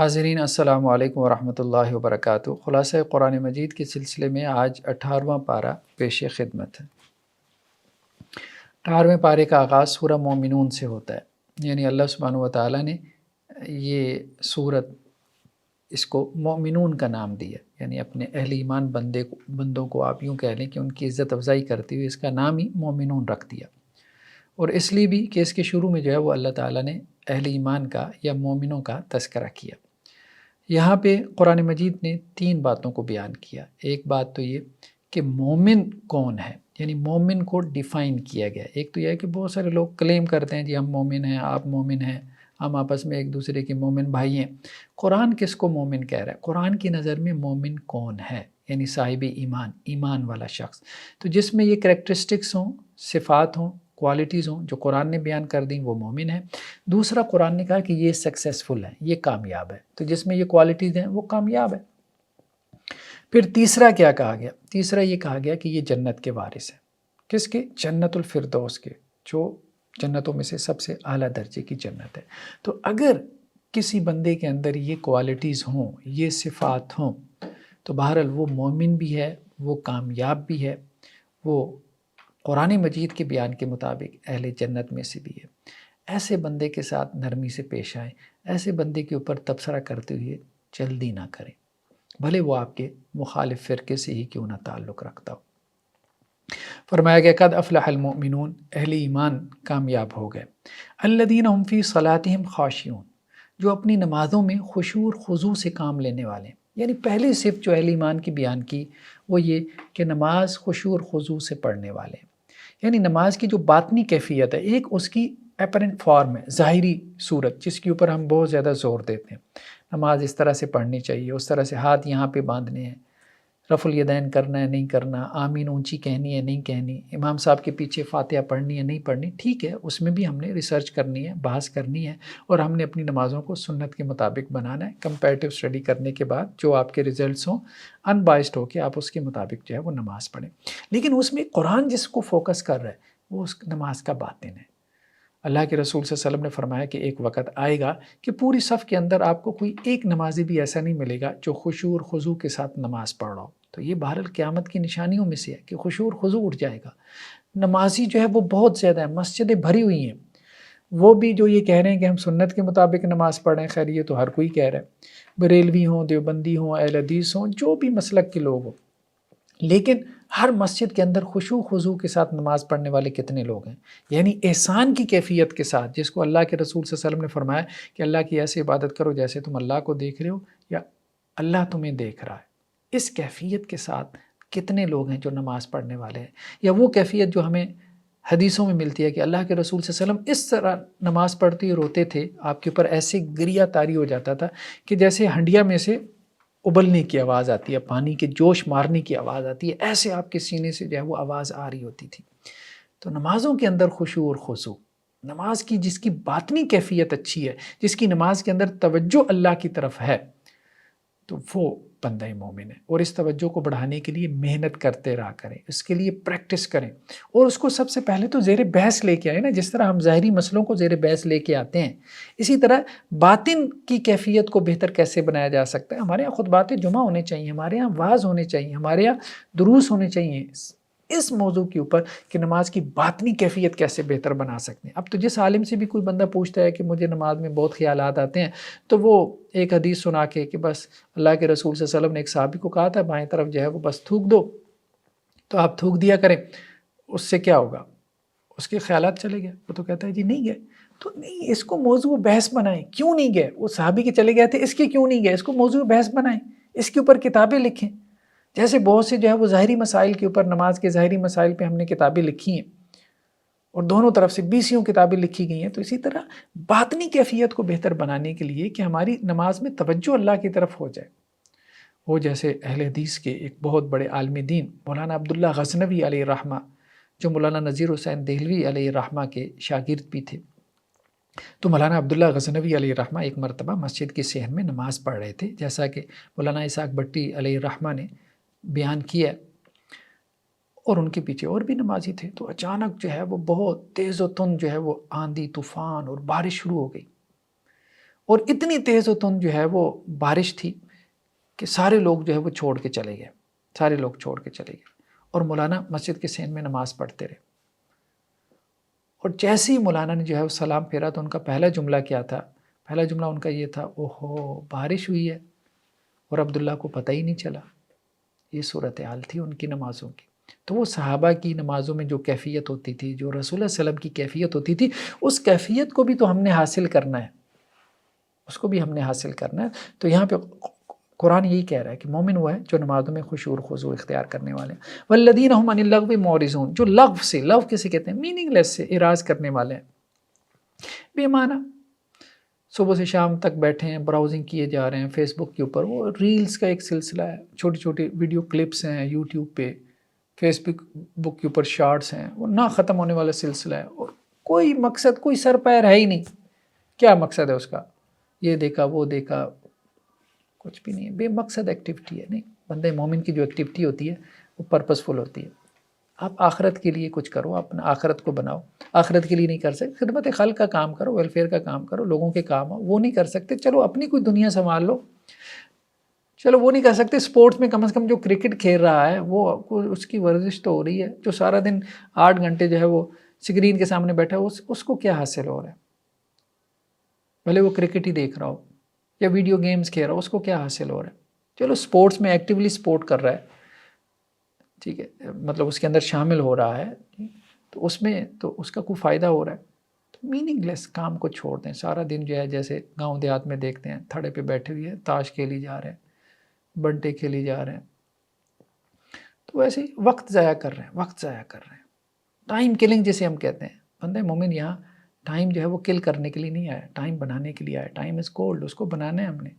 ناظرین السلام علیکم ورحمۃ اللہ وبرکاتہ۔ خلاصہ قرآن مجید کے سلسلے میں آج 18واں پارہ پیش خدمت ہے۔ 18ویں پارے کا آغاز سورہ مومنون سے ہوتا ہے، یعنی اللہ سبحانہ و تعالیٰ نے یہ سورت اس کو مومنون کا نام دیا، یعنی اپنے اہل ایمان بندوں کو آپ یوں کہہ لیں کہ ان کی عزت افزائی کرتے ہوئے اس کا نام ہی مومنون رکھ دیا، اور اس لیے بھی کہ اس کے شروع میں جو ہے وہ اللہ تعالیٰ نے اہل ایمان کا یا مومنوں کا تذکرہ کیا۔ یہاں پہ قرآن مجید نے 3 باتوں کو بیان کیا۔ ایک بات تو یہ کہ مومن کون ہے، یعنی مومن کو ڈیفائن کیا گیا۔ ایک تو یہ ہے کہ بہت سارے لوگ کلیم کرتے ہیں جی ہم مومن ہیں، آپ مومن ہیں، ہم آپس میں ایک دوسرے کے مومن بھائی ہیں۔ قرآن کس کو مومن کہہ رہا ہے؟ قرآن کی نظر میں مومن کون ہے؟ یعنی صاحب ایمان، ایمان والا شخص، تو جس میں یہ کریکٹرسٹکس ہوں، صفات ہوں، کوالٹیز ہوں جو قرآن نے بیان کر دیں، وہ مومن ہے۔ دوسرا، قرآن نے کہا کہ یہ سکسیسفل ہے، یہ کامیاب ہے، تو جس میں یہ کوالٹیز ہیں وہ کامیاب ہے۔ پھر تیسرا کیا کہا گیا؟ تیسرا یہ کہا گیا کہ یہ جنت کے وارث ہے۔ کس کے؟ جنت الفردوس کے، جو جنتوں میں سے سب سے اعلیٰ درجے کی جنت ہے۔ تو اگر کسی بندے کے اندر یہ کوالٹیز ہوں، یہ صفات ہوں، تو بہرحال وہ مومن بھی ہے، وہ کامیاب بھی ہے، وہ قرآن مجید کے بیان کے مطابق اہل جنت میں سے بھی ہے۔ ایسے بندے کے ساتھ نرمی سے پیش آئیں، ایسے بندے کے اوپر تبصرہ کرتے ہوئے جلدی نہ کریں، بھلے وہ آپ کے مخالف فرقے سے ہی کیوں نہ تعلق رکھتا ہو۔ فرمایا گیا قد افلح المؤمنون، اہل ایمان کامیاب ہو گئے، الذین هم فی صلاتہم خاشعون، جو اپنی نمازوں میں خشوع اور خضوع سے کام لینے والے ہیں۔ یعنی پہلی صفت جو اہل ایمان کی بیان کی وہ یہ کہ نماز خشوع اور خضوع سے پڑھنے والے ہیں۔ یعنی نماز کی جو باطنی کیفیت ہے، ایک اس کی اپرنٹ فارم ہے، ظاہری صورت، جس کے اوپر ہم بہت زیادہ زور دیتے ہیں۔ نماز اس طرح سے پڑھنی چاہیے، اس طرح سے ہاتھ یہاں پہ باندھنے ہیں، رفع الیدین کرنا ہے نہیں کرنا، آمین اونچی کہنی ہے نہیں کہنی، امام صاحب کے پیچھے فاتحہ پڑھنی ہے نہیں پڑھنی، ٹھیک ہے، اس میں بھی ہم نے ریسرچ کرنی ہے، بحث کرنی ہے، اور ہم نے اپنی نمازوں کو سنت کے مطابق بنانا ہے، کمپیریٹیو اسٹڈی کرنے کے بعد جو آپ کے ریزلٹس ہوں ان بائسڈ ہو کے آپ اس کے مطابق جو ہے وہ نماز پڑھیں۔ لیکن اس میں قرآن جس کو فوکس کر رہا ہے وہ اس نماز کا باطن ہے۔ اللہ کے رسول صلی اللہ علیہ وسلم نے فرمایا کہ ایک وقت آئے گا کہ پوری صف کے اندر آپ کو کوئی ایک نمازی بھی ایسا نہیں ملے گا جو خشوع اور خضوع کے ساتھ نماز پڑھ رہا ہو۔ تو یہ بہرحال قیامت کی نشانیوں میں سے ہے کہ خشوع اور خضوع اٹھ جائے گا۔ نمازی جو ہے وہ بہت زیادہ ہیں، مسجدیں بھری ہوئی ہیں، وہ بھی جو یہ کہہ رہے ہیں کہ ہم سنت کے مطابق نماز پڑھیں، خیر یہ تو ہر کوئی کہہ رہا ہے، بریلوی ہوں، دیوبندی ہوں، اہل حدیث ہوں، جو بھی مسلک کے لوگ ہوں، لیکن ہر مسجد کے اندر خشوع خضوع کے ساتھ نماز پڑھنے والے کتنے لوگ ہیں؟ یعنی احسان کی کیفیت کے ساتھ، جس کو اللہ کے رسول صلی اللہ علیہ وسلم نے فرمایا کہ اللہ کی ایسی عبادت کرو جیسے تم اللہ کو دیکھ رہے ہو یا اللہ تمہیں دیکھ رہا ہے۔ اس کیفیت کے ساتھ کتنے لوگ ہیں جو نماز پڑھنے والے ہیں؟ یا وہ کیفیت جو ہمیں حدیثوں میں ملتی ہے کہ اللہ کے رسول صلی اللہ علیہ وسلم اس طرح نماز پڑھتے ہوئے روتے تھے، آپ کے اوپر ایسے گریہ طاری ہو جاتا تھا کہ جیسے ہنڈیا میں سے ابلنے کی آواز آتی ہے، پانی کے جوش مارنے کی آواز آتی ہے، ایسے آپ کے سینے سے جو ہے وہ آواز آ رہی ہوتی تھی۔ تو نمازوں کے اندر خشوع اور خضوع، نماز کی جس کی باطنی کیفیت اچھی ہے، جس کی نماز کے اندر توجہ اللہ کی طرف ہے، تو وہ بندہ مومن ہے۔ اور اس توجہ کو بڑھانے کے لیے محنت کرتے رہا کریں، اس کے لیے پریکٹس کریں، اور اس کو سب سے پہلے تو زیر بحث لے کے آئیں نا، جس طرح ہم ظاہری مسئلوں کو زیر بحث لے کے آتے ہیں، اسی طرح باطن کی کیفیت کو بہتر کیسے بنایا جا سکتا ہے۔ ہمارے یہاں خطبات جمعہ ہونے چاہیے، ہمارے یہاں واعظ ہونے چاہیے، ہمارے یہاں دروس ہونے چاہیے اس موضوع کے اوپر کہ نماز کی باطنی کیفیت کیسے بہتر بنا سکتے ہیں۔ اب تو جس عالم سے بھی کوئی بندہ پوچھتا ہے کہ مجھے نماز میں بہت خیالات آتے ہیں، تو وہ ایک حدیث سنا کے کہ بس اللہ کے رسول صلی اللہ علیہ وسلم نے ایک صحابی کو کہا تھا بائیں طرف جو ہے وہ بس تھوک دو، تو آپ تھوک دیا کریں، اس سے کیا ہوگا؟ اس کے خیالات چلے گئے۔ وہ تو کہتا ہے جی نہیں گئے، تو نہیں، اس کو موضوع بحث بنائیں، کیوں نہیں گئے؟ وہ صحابی کے چلے گئے تھے، اس کے کیوں نہیں گئے؟ اس کو موضوع بحث بنائیں، اس کے اوپر کتابیں لکھیں۔ جیسے بہت سے جو ہے وہ ظاہری مسائل کے اوپر، نماز کے ظاہری مسائل پہ ہم نے کتابیں لکھی ہیں، اور دونوں طرف سے 20 کتابیں لکھی گئی ہیں، تو اسی طرح باطنی کیفیت کو بہتر بنانے کے لیے کہ ہماری نماز میں توجہ اللہ کی طرف ہو جائے۔ وہ جیسے اہل حدیث کے ایک بہت بڑے عالم دین مولانا عبداللہ غزنوی علیہ الرحمہ، جو مولانا نذیر حسین دہلوی علیہ الرحمہ کے شاگرد بھی تھے، تو مولانا عبداللہ غزنوی علیہ الرحمہ ایک مرتبہ مسجد کے صحن میں نماز پڑھ رہے تھے، جیسا کہ مولانا اسحاق بٹی علیہ الرحمہ نے بیان کیا، اور ان کے پیچھے اور بھی نمازی تھے۔ تو اچانک جو ہے وہ بہت تیز و تند جو ہے وہ آندھی طوفان اور بارش شروع ہو گئی، اور اتنی تیز و تند جو ہے وہ بارش تھی کہ سارے لوگ جو ہے وہ چھوڑ کے چلے گئے، سارے لوگ چھوڑ کے چلے گئے، اور مولانا مسجد کے سین میں نماز پڑھتے رہے۔ اور جیسے ہی مولانا نے جو ہے وہ سلام پھیرا تو ان کا پہلا جملہ کیا تھا؟ پہلا جملہ ان کا یہ تھا، اوہو بارش ہوئی ہے اور عبداللہ کو پتہ ہی نہیں چلا۔ یہ صورتحال تھی ان کی نمازوں کی۔ تو وہ صحابہ کی نمازوں میں جو کیفیت ہوتی تھی، جو رسول اللہ صلی اللہ علیہ وسلم کی کیفیت ہوتی تھی، اس کیفیت کو بھی تو ہم نے حاصل کرنا ہے، اس کو بھی ہم نے حاصل کرنا ہے۔ تو یہاں پہ قرآن یہی کہہ رہا ہے کہ مومن وہ ہے جو نمازوں میں خشوع اور خضوع اختیار کرنے والے ہیں۔ والذین هم عن اللغو معرضون، جو لغو سے، لغو کسے کہتے ہیں؟ میننگ لیس سے اعراض کرنے والے ہیں، بے معنی۔ صبح سے شام تک بیٹھے ہیں، براؤزنگ کیے جا رہے ہیں فیس بک کے اوپر، وہ ریلز کا ایک سلسلہ ہے، چھوٹی چھوٹی ویڈیو کلپس ہیں یوٹیوب پہ، فیس بک کے اوپر شارٹس ہیں، وہ نہ ختم ہونے والا سلسلہ ہے، اور کوئی مقصد، کوئی سر پیر ہے ہی نہیں۔ کیا مقصد ہے اس کا؟ یہ دیکھا وہ دیکھا، کچھ بھی نہیں ہے، بے مقصد ایکٹیویٹی ہے۔ نہیں، بندے مومن کی جو ایکٹیویٹی ہوتی ہے وہ پرپسفل ہوتی ہے۔ آپ آخرت کے لیے کچھ کرو، اپنا آخرت کو بناؤ۔ آخرت کے لیے نہیں کر سکتے، خدمت خلق کا کام کرو، ویلفیئر کا کام کرو، لوگوں کے کام ہو، وہ نہیں کر سکتے، چلو اپنی کوئی دنیا سنبھال لو۔ چلو وہ نہیں کر سکتے، سپورٹس میں کم از کم جو کرکٹ کھیل رہا ہے وہ اس کی ورزش تو ہو رہی ہے، جو سارا دن 8 گھنٹے جو ہے وہ اسکرین کے سامنے بیٹھا ہے، اس کو کیا حاصل ہو رہا ہے؟ بھلے وہ کرکٹ ہی دیکھ رہا ہو یا ویڈیو گیمز کھیل رہا ہو، اس کو کیا حاصل ہو رہا ہے؟ چلو سپورٹس میں ایکٹیولی سپورٹ کر رہا ہے، ٹھیک ہے، مطلب اس کے اندر شامل ہو رہا ہے، تو اس میں تو اس کا کوئی فائدہ ہو رہا ہے۔ تو میننگ لیس کام کو چھوڑ دیں۔ سارا دن جو ہے جیسے گاؤں دیہات میں دیکھتے ہیں، تھڑے پہ بیٹھے ہوئے ہیں، تاش کھیلی جا رہے ہیں، بنٹے کھیلی جا رہے ہیں، تو ویسے ہی وقت ضائع کر رہے ہیں، وقت ضائع کر رہے ہیں، ٹائم کلنگ جسے ہم کہتے ہیں۔ بندے مومن یہاں ٹائم جو ہے وہ کل کرنے کے لیے نہیں آیا، ٹائم بنانے کے لیے آیا۔ ٹائم از گولڈ، اس کو بنانا ہے ہم نے،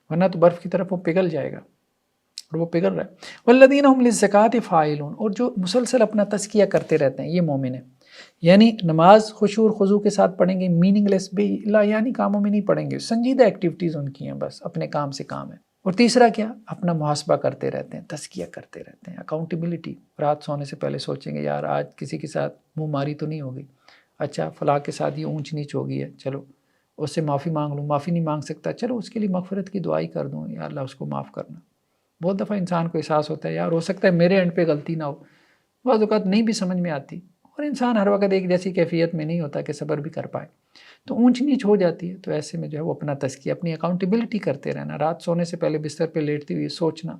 ورنہ تو برف کی طرف وہ پگھل جائے گا، اور وہ پگھل رہا ہے۔ والذین هم للزکاۃ فاعلون، اور جو مسلسل اپنا تزکیہ کرتے رہتے ہیں، یہ مومن ہے۔ یعنی نماز خشوع اور خضوع کے ساتھ پڑھیں گے، میننگ لیس بے یعنی کاموں میں نہیں پڑھیں گے، سنجیدہ ایکٹیویٹیز ان کی ہیں، بس اپنے کام سے کام ہے۔ اور تیسرا کیا؟ اپنا محاسبہ کرتے رہتے ہیں، تزکیہ کرتے رہتے ہیں، اکاؤنٹیبلٹی۔ رات سونے سے پہلے سوچیں گے یار آج کسی کے ساتھ منہ ماری تو نہیں ہوگی، اچھا فلاں کے ساتھ یہ اونچ نیچ ہو گئی ہے، چلو اس سے معافی مانگ لوں، معافی نہیں مانگ سکتا، چلو اس کے لیے مغفرت کی دعائی کر دوں، یا اللہ اس کو معاف کرنا۔ بہت دفعہ انسان کو احساس ہوتا ہے یار ہو سکتا ہے میرے اینڈ پہ غلطی نہ ہو، بعض اوقات نہیں بھی سمجھ میں آتی، اور انسان ہر وقت ایک جیسی کیفیت میں نہیں ہوتا کہ صبر بھی کر پائے، تو اونچ نیچ ہو جاتی ہے۔ تو ایسے میں جو ہے وہ اپنا تزکیہ، اپنی اکاؤنٹیبلٹی کرتے رہنا، رات سونے سے پہلے بستر پہ لیٹتے ہوئے سوچنا،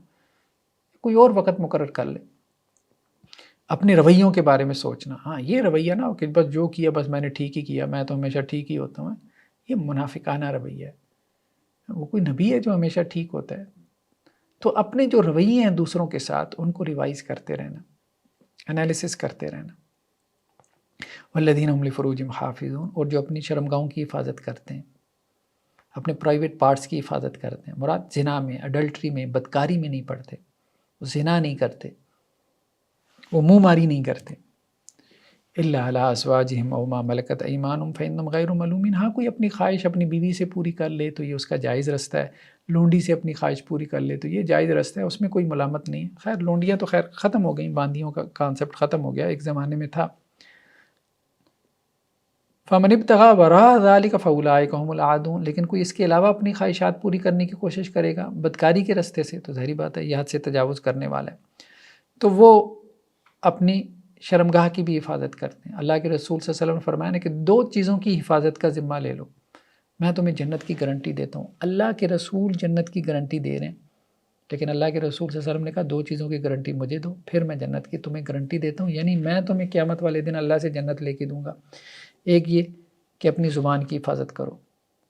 کوئی اور وقت مقرر کر لے، اپنے رویوں کے بارے میں سوچنا، ہاں یہ رویہ نہ ہو کہ بس جو کیا بس میں نے ٹھیک ہی کیا، میں تو ہمیشہ ٹھیک ہی ہوتا ہوں، یہ منافقانہ رویہ ہے۔ وہ کوئی نبی ہے جو ہمیشہ ٹھیک ہوتا ہے؟ تو اپنے جو رویے ہیں دوسروں کے ساتھ ان کو ریوائز کرتے رہنا، انالیسس کرتے رہنا۔ والذین هم لفروجہم حافظون، اور جو اپنی شرمگاہوں کی حفاظت کرتے ہیں، اپنے پرائیویٹ پارٹس کی حفاظت کرتے ہیں، مراد زنا میں، اڈلٹری میں، بدکاری میں نہیں پڑتے، وہ زنا نہیں کرتے، وہ منہ ماری نہیں کرتے۔ الا علی ازواجہم او ما ملکت ایمانہم فانہم غیر ملومین، ہاں کوئی اپنی خواہش اپنی بیوی سے پوری کر لے تو یہ اس کا جائز رستہ ہے، لونڈی سے اپنی خواہش پوری کر لے تو یہ جائز رستہ ہے، اس میں کوئی ملامت نہیں ہے۔ خیر لونڈیاں تو خیر ختم ہو گئیں، باندیوں کا کانسیپٹ ختم ہو گیا، ایک زمانے میں تھا۔ فمن ابتغى وراء ذلك فاولئک هم العادون، لیکن کوئی اس کے علاوہ اپنی خواہشات پوری کرنے کی کوشش کرے گا بدکاری کے راستے سے، تو ظاہری بات ہے یہ حد سے تجاوز کرنے والا ہے، تو وہ اپنی شرمگاہ کی بھی حفاظت کرتے ہیں۔ اللہ کے رسول صلی اللہ علیہ وسلم نے فرمایا نا کہ 2 چیزوں کی حفاظت کا ذمہ لے لو، میں تمہیں جنت کی گارنٹی دیتا ہوں۔ اللہ کے رسول جنت کی گارنٹی دے رہے ہیں، لیکن اللہ کے رسول صلی اللہ علیہ وسلم نے کہا 2 چیزوں کی گارنٹی مجھے دو، پھر میں جنت کی تمہیں گارنٹی دیتا ہوں، یعنی میں تمہیں قیامت والے دن اللہ سے جنت لے کے دوں گا۔ ایک یہ کہ اپنی زبان کی حفاظت کرو،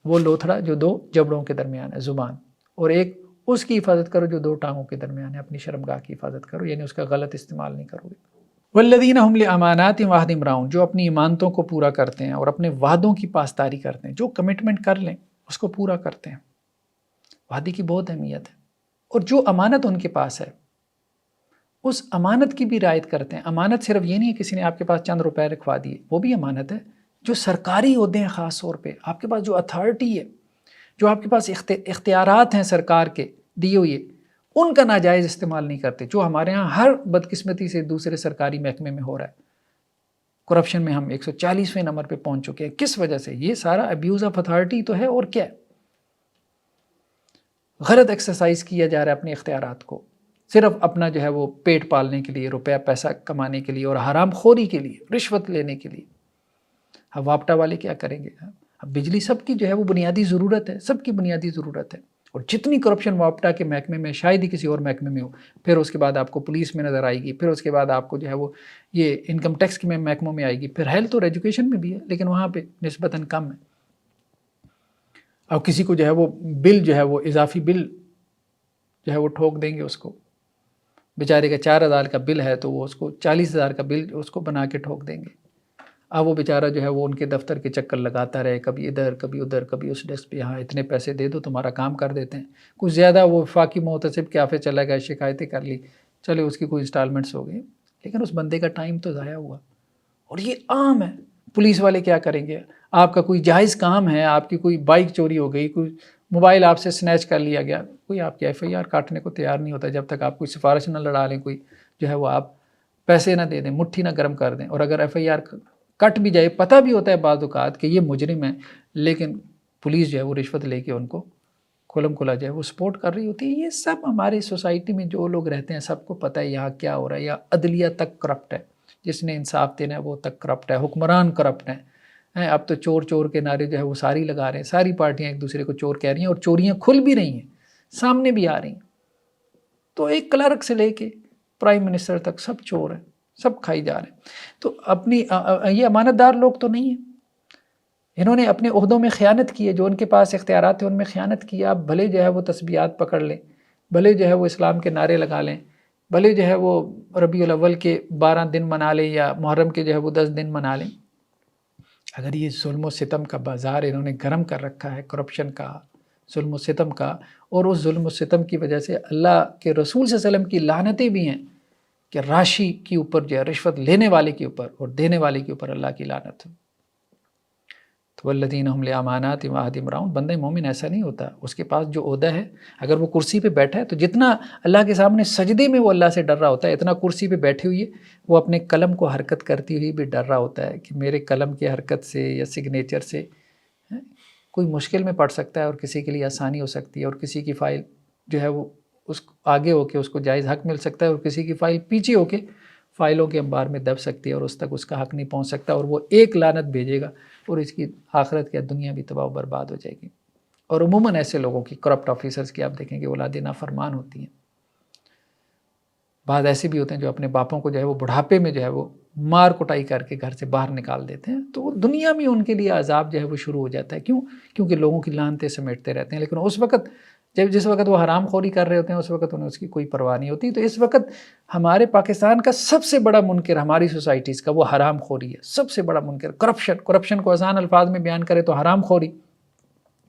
وہ لوتھڑا جو 2 جبڑوں کے درمیان ہے زبان، اور ایک اس کی حفاظت کرو جو 2 ٹانگوں کے درمیان ہے، اپنی شرمگاہ کی حفاظت کرو، یعنی اس کا غلط استعمال نہیں کرو گے۔ والذین هم لاماناتہم وعہدہم راعون، جو اپنی ایمانتوں کو پورا کرتے ہیں اور اپنے وعدوں کی پاسداری کرتے ہیں، جو کمٹمنٹ کر لیں اس کو پورا کرتے ہیں۔ وعدے کی بہت اہمیت ہے، اور جو امانت ان کے پاس ہے اس امانت کی بھی رعایت کرتے ہیں۔ امانت صرف یہ نہیں ہے کسی نے آپ کے پاس چند روپے رکھوا دیے، وہ بھی امانت ہے۔ جو سرکاری عہدے ہیں، خاص طور پہ آپ کے پاس جو اتھارٹی ہے، جو آپ کے پاس اختیارات ہیں سرکار کے دیے ہوئے، ان کا ناجائز استعمال نہیں کرتے، جو ہمارے ہاں ہر بدقسمتی سے دوسرے سرکاری محکمے میں ہو رہا ہے۔ کرپشن میں ہم 140ویں نمبر پہ پہنچ چکے ہیں. کس وجہ سے؟ یہ سارا ابیوز آف اتھارٹی تو ہے. اور کیا؟ غلط ایکسرسائز کیا جا رہا ہے اپنے اختیارات کو، صرف اپنا جو ہے وہ پیٹ پالنے کے لیے، روپیہ پیسہ کمانے کے لیے، اور حرام خوری کے لیے، رشوت لینے کے لیے. اب وابٹا والے کیا کریں گے؟ اب بجلی سب کی جو ہے وہ بنیادی ضرورت ہے، سب کی بنیادی ضرورت ہے. اور جتنی کرپشن وابٹا کے محکمے میں شاید ہی کسی اور محکمے میں ہو. پھر اس کے بعد آپ کو پولیس میں نظر آئے گی، پھر اس کے بعد آپ کو جو ہے وہ یہ انکم ٹیکس کے محکموں میں آئے گی، پھر ہیلتھ اور ایجوکیشن میں بھی ہے، لیکن وہاں پہ نسبتاً کم ہے. اور کسی کو جو ہے وہ بل جو ہے وہ اضافی بل جو ہے وہ ٹھوک دیں گے اس کو. بیچارے کا 4,000 کا بل ہے تو وہ اس کو 40,000 کا بل اس کو بنا کے ٹھوک دیں گے. اب وہ بیچارہ جو ہے وہ ان کے دفتر کے چکر لگاتا رہے، کبھی ادھر کبھی ادھر، کبھی اس ڈیسک پہ، یہاں اتنے پیسے دے دو تمہارا کام کر دیتے ہیں. کچھ زیادہ وہ وفاقی محتسب کے آفس چلا گیا، شکایتیں کر لی، چلے اس کی کوئی انسٹالمنٹس ہو گئی، لیکن اس بندے کا ٹائم تو ضائع ہوا. اور یہ عام ہے. پولیس والے کیا کریں گے؟ آپ کا کوئی جائز کام ہے، آپ کی کوئی بائک چوری ہو گئی، کوئی موبائل آپ سے سنیچ کر لیا گیا، کوئی آپ کی FIR کاٹنے کو تیار نہیں ہوتا جب تک آپ کوئی سفارش نہ لڑا لیں، کوئی جو ہے وہ آپ پیسے نہ دے دیں، مٹھی نہ گرم کر دیں. اور اگر FIR کٹ بھی جائے، پتہ بھی ہوتا ہے بعض اوقات کہ یہ مجرم ہے، لیکن پولیس جو ہے وہ رشوت لے کے ان کو کھلم کھلا جو ہے وہ سپورٹ کر رہی ہوتی ہے. یہ سب ہماری سوسائٹی میں جو لوگ رہتے ہیں سب کو پتہ ہے یہاں کیا ہو رہا ہے. یہاں عدلیہ تک کرپٹ ہے، جس نے انصاف دینا ہے وہ تک کرپٹ ہے، حکمران کرپٹ ہیں. اب تو چور چور کے نعرے جو ہے وہ ساری لگا رہے ہیں، ساری پارٹیاں ایک دوسرے کو چور کہہ رہی ہیں، اور چوریاں کھل بھی رہی ہیں، سامنے بھی آ رہی ہیں. تو ایک کلرک سے لے کے پرائم منسٹر تک سب چور ہیں، سب کھائی جا رہے ہیں. تو اپنی یہ امانت دار لوگ تو نہیں ہیں، انہوں نے اپنے عہدوں میں خیانت کی ہے، جو ان کے پاس اختیارات ہیں ان میں خیانت کی ہے. آپ بھلے جو ہے وہ تسبیحات پکڑ لیں، بھلے جو ہے وہ اسلام کے نعرے لگا لیں، بھلے جو ہے وہ ربیع الاول کے 12 دن منا لیں یا محرم کے جو ہے وہ 10 دن منا لیں، اگر یہ ظلم و ستم کا بازار انہوں نے گرم کر رکھا ہے، کرپشن کا، ظلم و ستم کا، اور اس ظلم و ستم کی وجہ سے اللہ کے رسول صلی اللہ علیہ وسلم کی لعنتیں بھی ہیں کہ راشی کے اوپر جو ہے رشوت لینے والے کے اوپر اور دینے والے کے اوپر اللہ کی لعنت. تو والذین هم لاماناتہم وعہدہم راعون. بندہ مومن ایسا نہیں ہوتا، اس کے پاس جو عہدہ ہے، اگر وہ کرسی پہ بیٹھا ہے تو جتنا اللہ کے سامنے سجدے میں وہ اللہ سے ڈر رہا ہوتا ہے، اتنا کرسی پہ بیٹھے ہوئے وہ اپنے قلم کو حرکت کرتی ہوئی بھی ڈر رہا ہوتا ہے کہ میرے قلم کی حرکت سے یا سگنیچر سے کوئی مشکل میں پڑ سکتا ہے اور کسی کے لیے آسانی ہو سکتی ہے، اور کسی کی فائل جو ہے وہ اس آگے ہو کے اس کو جائز حق مل سکتا ہے، اور کسی کی فائل پیچھے ہو کے فائلوں کے انبار میں دب سکتی ہے اور اس تک اس کا حق نہیں پہنچ سکتا، اور وہ ایک لعنت بھیجے گا اور اس کی آخرت کی دنیا بھی تباہ و برباد ہو جائے گی. اور عموماً ایسے لوگوں کی، کرپٹ آفیسرز کی آپ دیکھیں گے اولاد نافرمان ہوتی ہیں. بعض ایسے بھی ہوتے ہیں جو اپنے باپوں کو جو ہے وہ بڑھاپے میں جو ہے وہ مار کٹائی کر کے گھر سے باہر نکال دیتے ہیں، تو دنیا میں ان کے لیے عذاب جو ہے وہ شروع ہو جاتا ہے. کیوں؟ کیونکہ لوگوں کی لعنتیں سمیٹتے رہتے ہیں، لیکن اس وقت جس وقت وہ حرام خوری کر رہے ہوتے ہیں اس وقت انہیں اس کی کوئی پرواہ نہیں ہوتی. تو اس وقت ہمارے پاکستان کا سب سے بڑا منکر ہماری سوسائٹیز کا وہ حرام خوری ہے، سب سے بڑا منکر کرپشن کو آسان الفاظ میں بیان کرے تو حرام خوری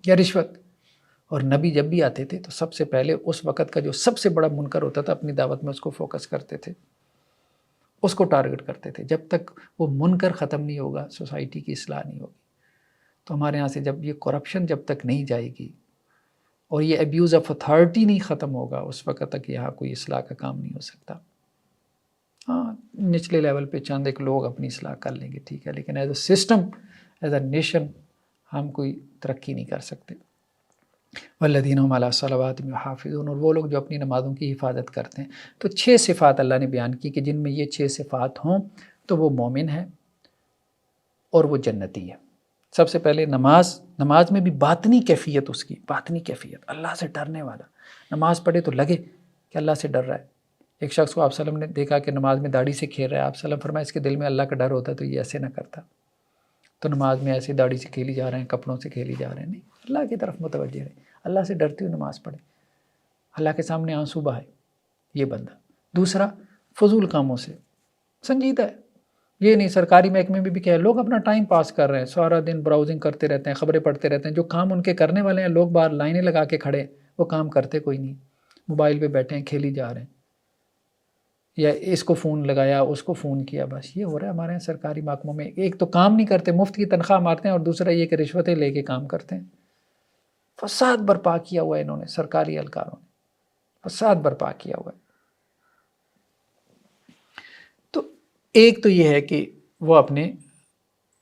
یا رشوت. اور نبی جب بھی آتے تھے تو سب سے پہلے اس وقت کا جو سب سے بڑا منکر ہوتا تھا اپنی دعوت میں اس کو فوکس کرتے تھے، اس کو ٹارگٹ کرتے تھے. جب تک وہ منکر ختم نہیں ہوگا سوسائٹی کی اصلاح نہیں ہوگی. تو ہمارے ہاں سے جب یہ کرپشن جب تک نہیں جائے گی اور یہ ابیوز آف اتھارٹی نہیں ختم ہوگا اس وقت تک یہاں کوئی اصلاح کا کام نہیں ہو سکتا. ہاں نچلے لیول پہ چند ایک لوگ اپنی اصلاح کر لیں گے، ٹھیک ہے، لیکن as a system, as a nation ہم کوئی ترقی نہیں کر سکتے. والذین هم علی صلواتہم یحافظون. اور وہ لوگ جو اپنی نمازوں کی حفاظت کرتے ہیں. تو 6 صفات اللہ نے بیان کی کہ جن میں یہ 6 صفات ہوں تو وہ مومن ہے اور وہ جنتی ہے. سب سے پہلے نماز میں بھی باطنی کیفیت، اس کی باطنی کیفیت، اللہ سے ڈرنے والا. نماز پڑھے تو لگے کہ اللہ سے ڈر رہا ہے. ایک شخص کو آپ صلی اللہ علیہ وسلم نے دیکھا کہ نماز میں داڑھی سے کھیل رہا ہے. آپ صلی اللہ علیہ وسلم فرمایا اس کے دل میں اللہ کا ڈر ہوتا تو یہ ایسے نہ کرتا. تو نماز میں ایسے داڑھی سے کھیلی جا رہے ہیں، کپڑوں سے کھیلی جا رہے ہیں، نہیں، اللہ کی طرف متوجہ رہے، اللہ سے ڈرتی ہوئی نماز پڑھے، اللہ کے سامنے آنسو بہائے یہ بندہ. دوسرا، فضول کاموں سے سنجیدہ ہے. یہ نہیں سرکاری محکمے میں بھی کیا ہے، لوگ اپنا ٹائم پاس کر رہے ہیں، سارا دن براؤزنگ کرتے رہتے ہیں، خبریں پڑھتے رہتے ہیں. جو کام ان کے کرنے والے ہیں لوگ باہر لائنیں لگا کے کھڑے ہیں، وہ کام کرتے کوئی نہیں، موبائل پہ بیٹھے ہیں، کھیلی جا رہے ہیں، یا اس کو فون لگایا اس کو فون کیا، بس یہ ہو رہا ہے ہمارے یہاں سرکاری محکموں میں. ایک تو کام نہیں کرتے، مفت کی تنخواہ مارتے ہیں، اور دوسرا یہ کہ رشوتیں لے کے کام کرتے ہیں. فساد برپا کیا ہوا ہے انہوں نے، سرکاری اہلکاروں نے فساد برپا کیا ہوا ہے. تو ایک تو یہ ہے کہ وہ اپنے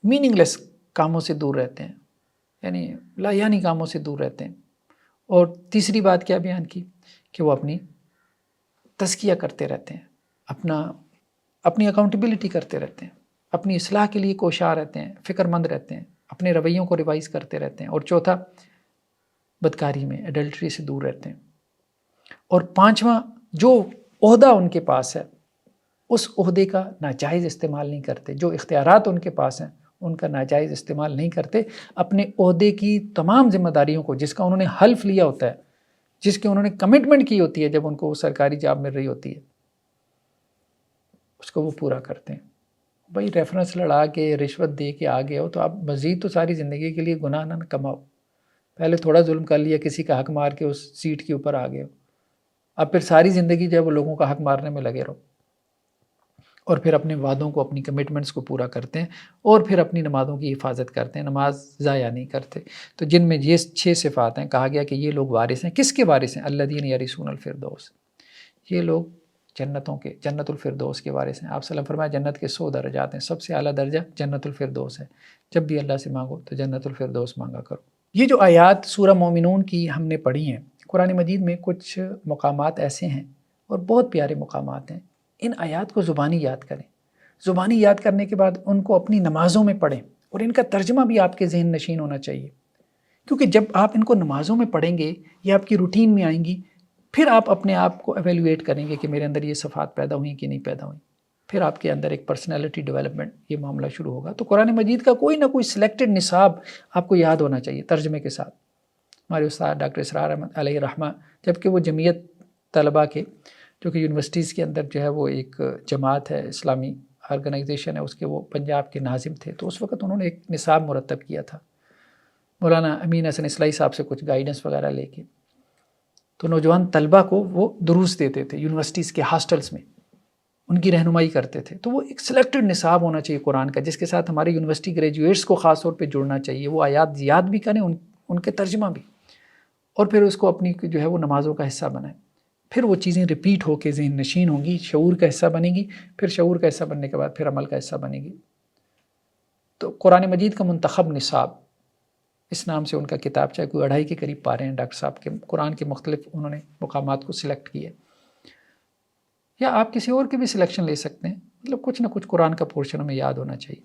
میننگ لیس کاموں سے دور رہتے ہیں، یعنی لا یعنی کاموں سے دور رہتے ہیں۔ اور تیسری بات کیا بیان کی کہ وہ اپنی تزکیہ کرتے رہتے ہیں، اپنی اکاؤنٹیبلٹی کرتے رہتے ہیں، اپنی اصلاح کے لیے کوشاں رہتے ہیں، فکر مند رہتے ہیں، اپنے رویوں کو ریوائز کرتے رہتے ہیں۔ اور چوتھا، بدکاری میں، ایڈلٹری سے دور رہتے ہیں۔ اور پانچواں، جو عہدہ ان کے پاس ہے اس عہدے کا ناجائز استعمال نہیں کرتے، جو اختیارات ان کے پاس ہیں ان کا ناجائز استعمال نہیں کرتے، اپنے عہدے کی تمام ذمہ داریوں کو جس کا انہوں نے حلف لیا ہوتا ہے، جس کی انہوں نے کمٹمنٹ کی ہوتی ہے جب ان کو سرکاری جاب مل رہی ہوتی ہے، اس کو وہ پورا کرتے ہیں۔ بھائی ریفرنس لڑا کے رشوت دے کے آگے ہو تو آپ مزید تو ساری زندگی کے لیے گناہ نہ کماؤ، پہلے تھوڑا ظلم کر لیا، کسی کا حق مار کے اس سیٹ کے اوپر آ گئے ہو، اب پھر ساری زندگی جو ہے وہ لوگوں کا حق مارنے میں لگے رہو، اور پھر اپنے وعدوں کو، اپنی کمٹمنٹس کو پورا کرتے ہیں، اور پھر اپنی نمازوں کی حفاظت کرتے ہیں، نماز ضائع نہیں کرتے۔ تو جن میں یہ 6 صفات ہیں، کہا گیا کہ یہ لوگ وارث ہیں، کس کے وارث ہیں؟ الذین یرثون الفردوس، یہ لوگ جنت الفردوس کے وارث ہیں۔ آپ صلی اللہ علیہ وسلم فرمایا جنت کے 100 درجات ہیں، سب سے اعلیٰ درجہ جنت الفردوس ہے، جب بھی اللہ سے مانگو تو جنت الفردوس مانگا کرو۔ یہ جو آیات سورہ مومنون کی ہم نے پڑھی ہیں، قرآن مجید میں کچھ مقامات ایسے ہیں اور بہت پیارے مقامات ہیں، ان آیات کو زبانی یاد کریں، زبانی یاد کرنے کے بعد ان کو اپنی نمازوں میں پڑھیں، اور ان کا ترجمہ بھی آپ کے ذہن نشین ہونا چاہیے، کیونکہ جب آپ ان کو نمازوں میں پڑھیں گے، یہ آپ کی روٹین میں آئیں گی، پھر آپ اپنے آپ کو ایویلویٹ کریں گے کہ میرے اندر یہ صفات پیدا ہوئیں کہ نہیں پیدا ہوئیں، پھر آپ کے اندر ایک پرسنالٹی ڈیولپمنٹ یہ معاملہ شروع ہوگا۔ تو قرآن مجید کا کوئی نہ کوئی سلیکٹڈ نصاب آپ کو یاد ہونا چاہیے ترجمے کے ساتھ۔ ہمارے استاد ڈاکٹر اسرار احمد علیہ رحمہ، جبکہ وہ جمعیت طلبہ کے جو کہ یونیورسٹیز کے اندر جو ہے وہ ایک جماعت ہے، اسلامی آرگنائزیشن ہے، اس کے وہ پنجاب کے ناظم تھے، تو اس وقت انہوں نے ایک نصاب مرتب کیا تھا مولانا امین حسن اصلاحی صاحب سے کچھ گائیڈنس وغیرہ لے کے، تو نوجوان طلبہ کو وہ دروس دیتے تھے یونیورسٹیز کے ہاسٹلز میں، ان کی رہنمائی کرتے تھے۔ تو وہ ایک سلیکٹڈ نصاب ہونا چاہیے قرآن کا، جس کے ساتھ ہمارے یونیورسٹی گریجویٹس کو خاص طور پہ جڑنا چاہیے، وہ آیات یاد بھی کریں، ان کے ترجمہ بھی، اور پھر اس کو اپنی جو ہے وہ نمازوں کا حصہ بنائیں، پھر وہ چیزیں ریپیٹ ہو کے ذہن نشین ہوں گی، شعور کا حصہ بنے گی، پھر شعور کا حصہ بننے کے بعد پھر عمل کا حصہ بنے گی۔ تو قرآن مجید کا منتخب نصاب، اس نام سے ان کا کتاب، چاہے کوئی 2.5 کے قریب پارے ہیں ڈاکٹر صاحب کے، قرآن کے مختلف انہوں نے مقامات کو سلیکٹ کیے، یا آپ کسی اور کی بھی سلیکشن لے سکتے ہیں، مطلب کچھ نہ کچھ قرآن کا پورشن ہمیں یاد ہونا چاہیے۔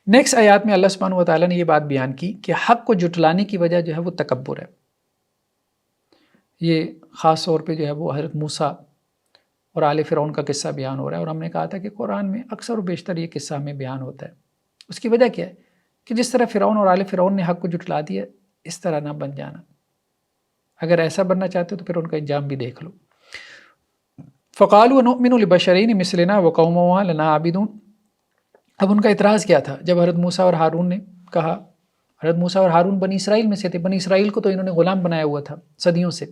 نیکسٹ آیات میں اللہ سبحانہ و تعالیٰ نے یہ بات بیان کی کہ حق کو جھٹلانے کی وجہ جو ہے وہ تکبر ہے۔ یہ خاص طور پہ جو ہے وہ حضرت موسیٰ اور آل فرعون کا قصہ بیان ہو رہا ہے، اور ہم نے کہا تھا کہ قرآن میں اکثر و بیشتر یہ قصہ ہمیں بیان ہوتا ہے۔ اس کی وجہ کیا ہے کہ جس طرح فرعون اور آل فرعون نے حق کو جھٹلا دیا، اس طرح نہ بن جانا۔ اگر ایسا بننا چاہتے ہو تو پھر ان کا انجام بھی دیکھ لو۔ فَقَالُوا نُؤْمِنُ لِبَشَرَيْنِ مِثْلِنَا وَقَوْمُهُمَا لَنَا عَابِدُونَ۔ اب ان کا اعتراض کیا تھا جب حضرت موسیٰ اور ہارون نے کہا، حضرت موسیٰ اور ہارون بنی اسرائیل میں سے تھے، بنی اسرائیل کو تو انہوں نے غلام بنایا ہوا تھا صدیوں سے،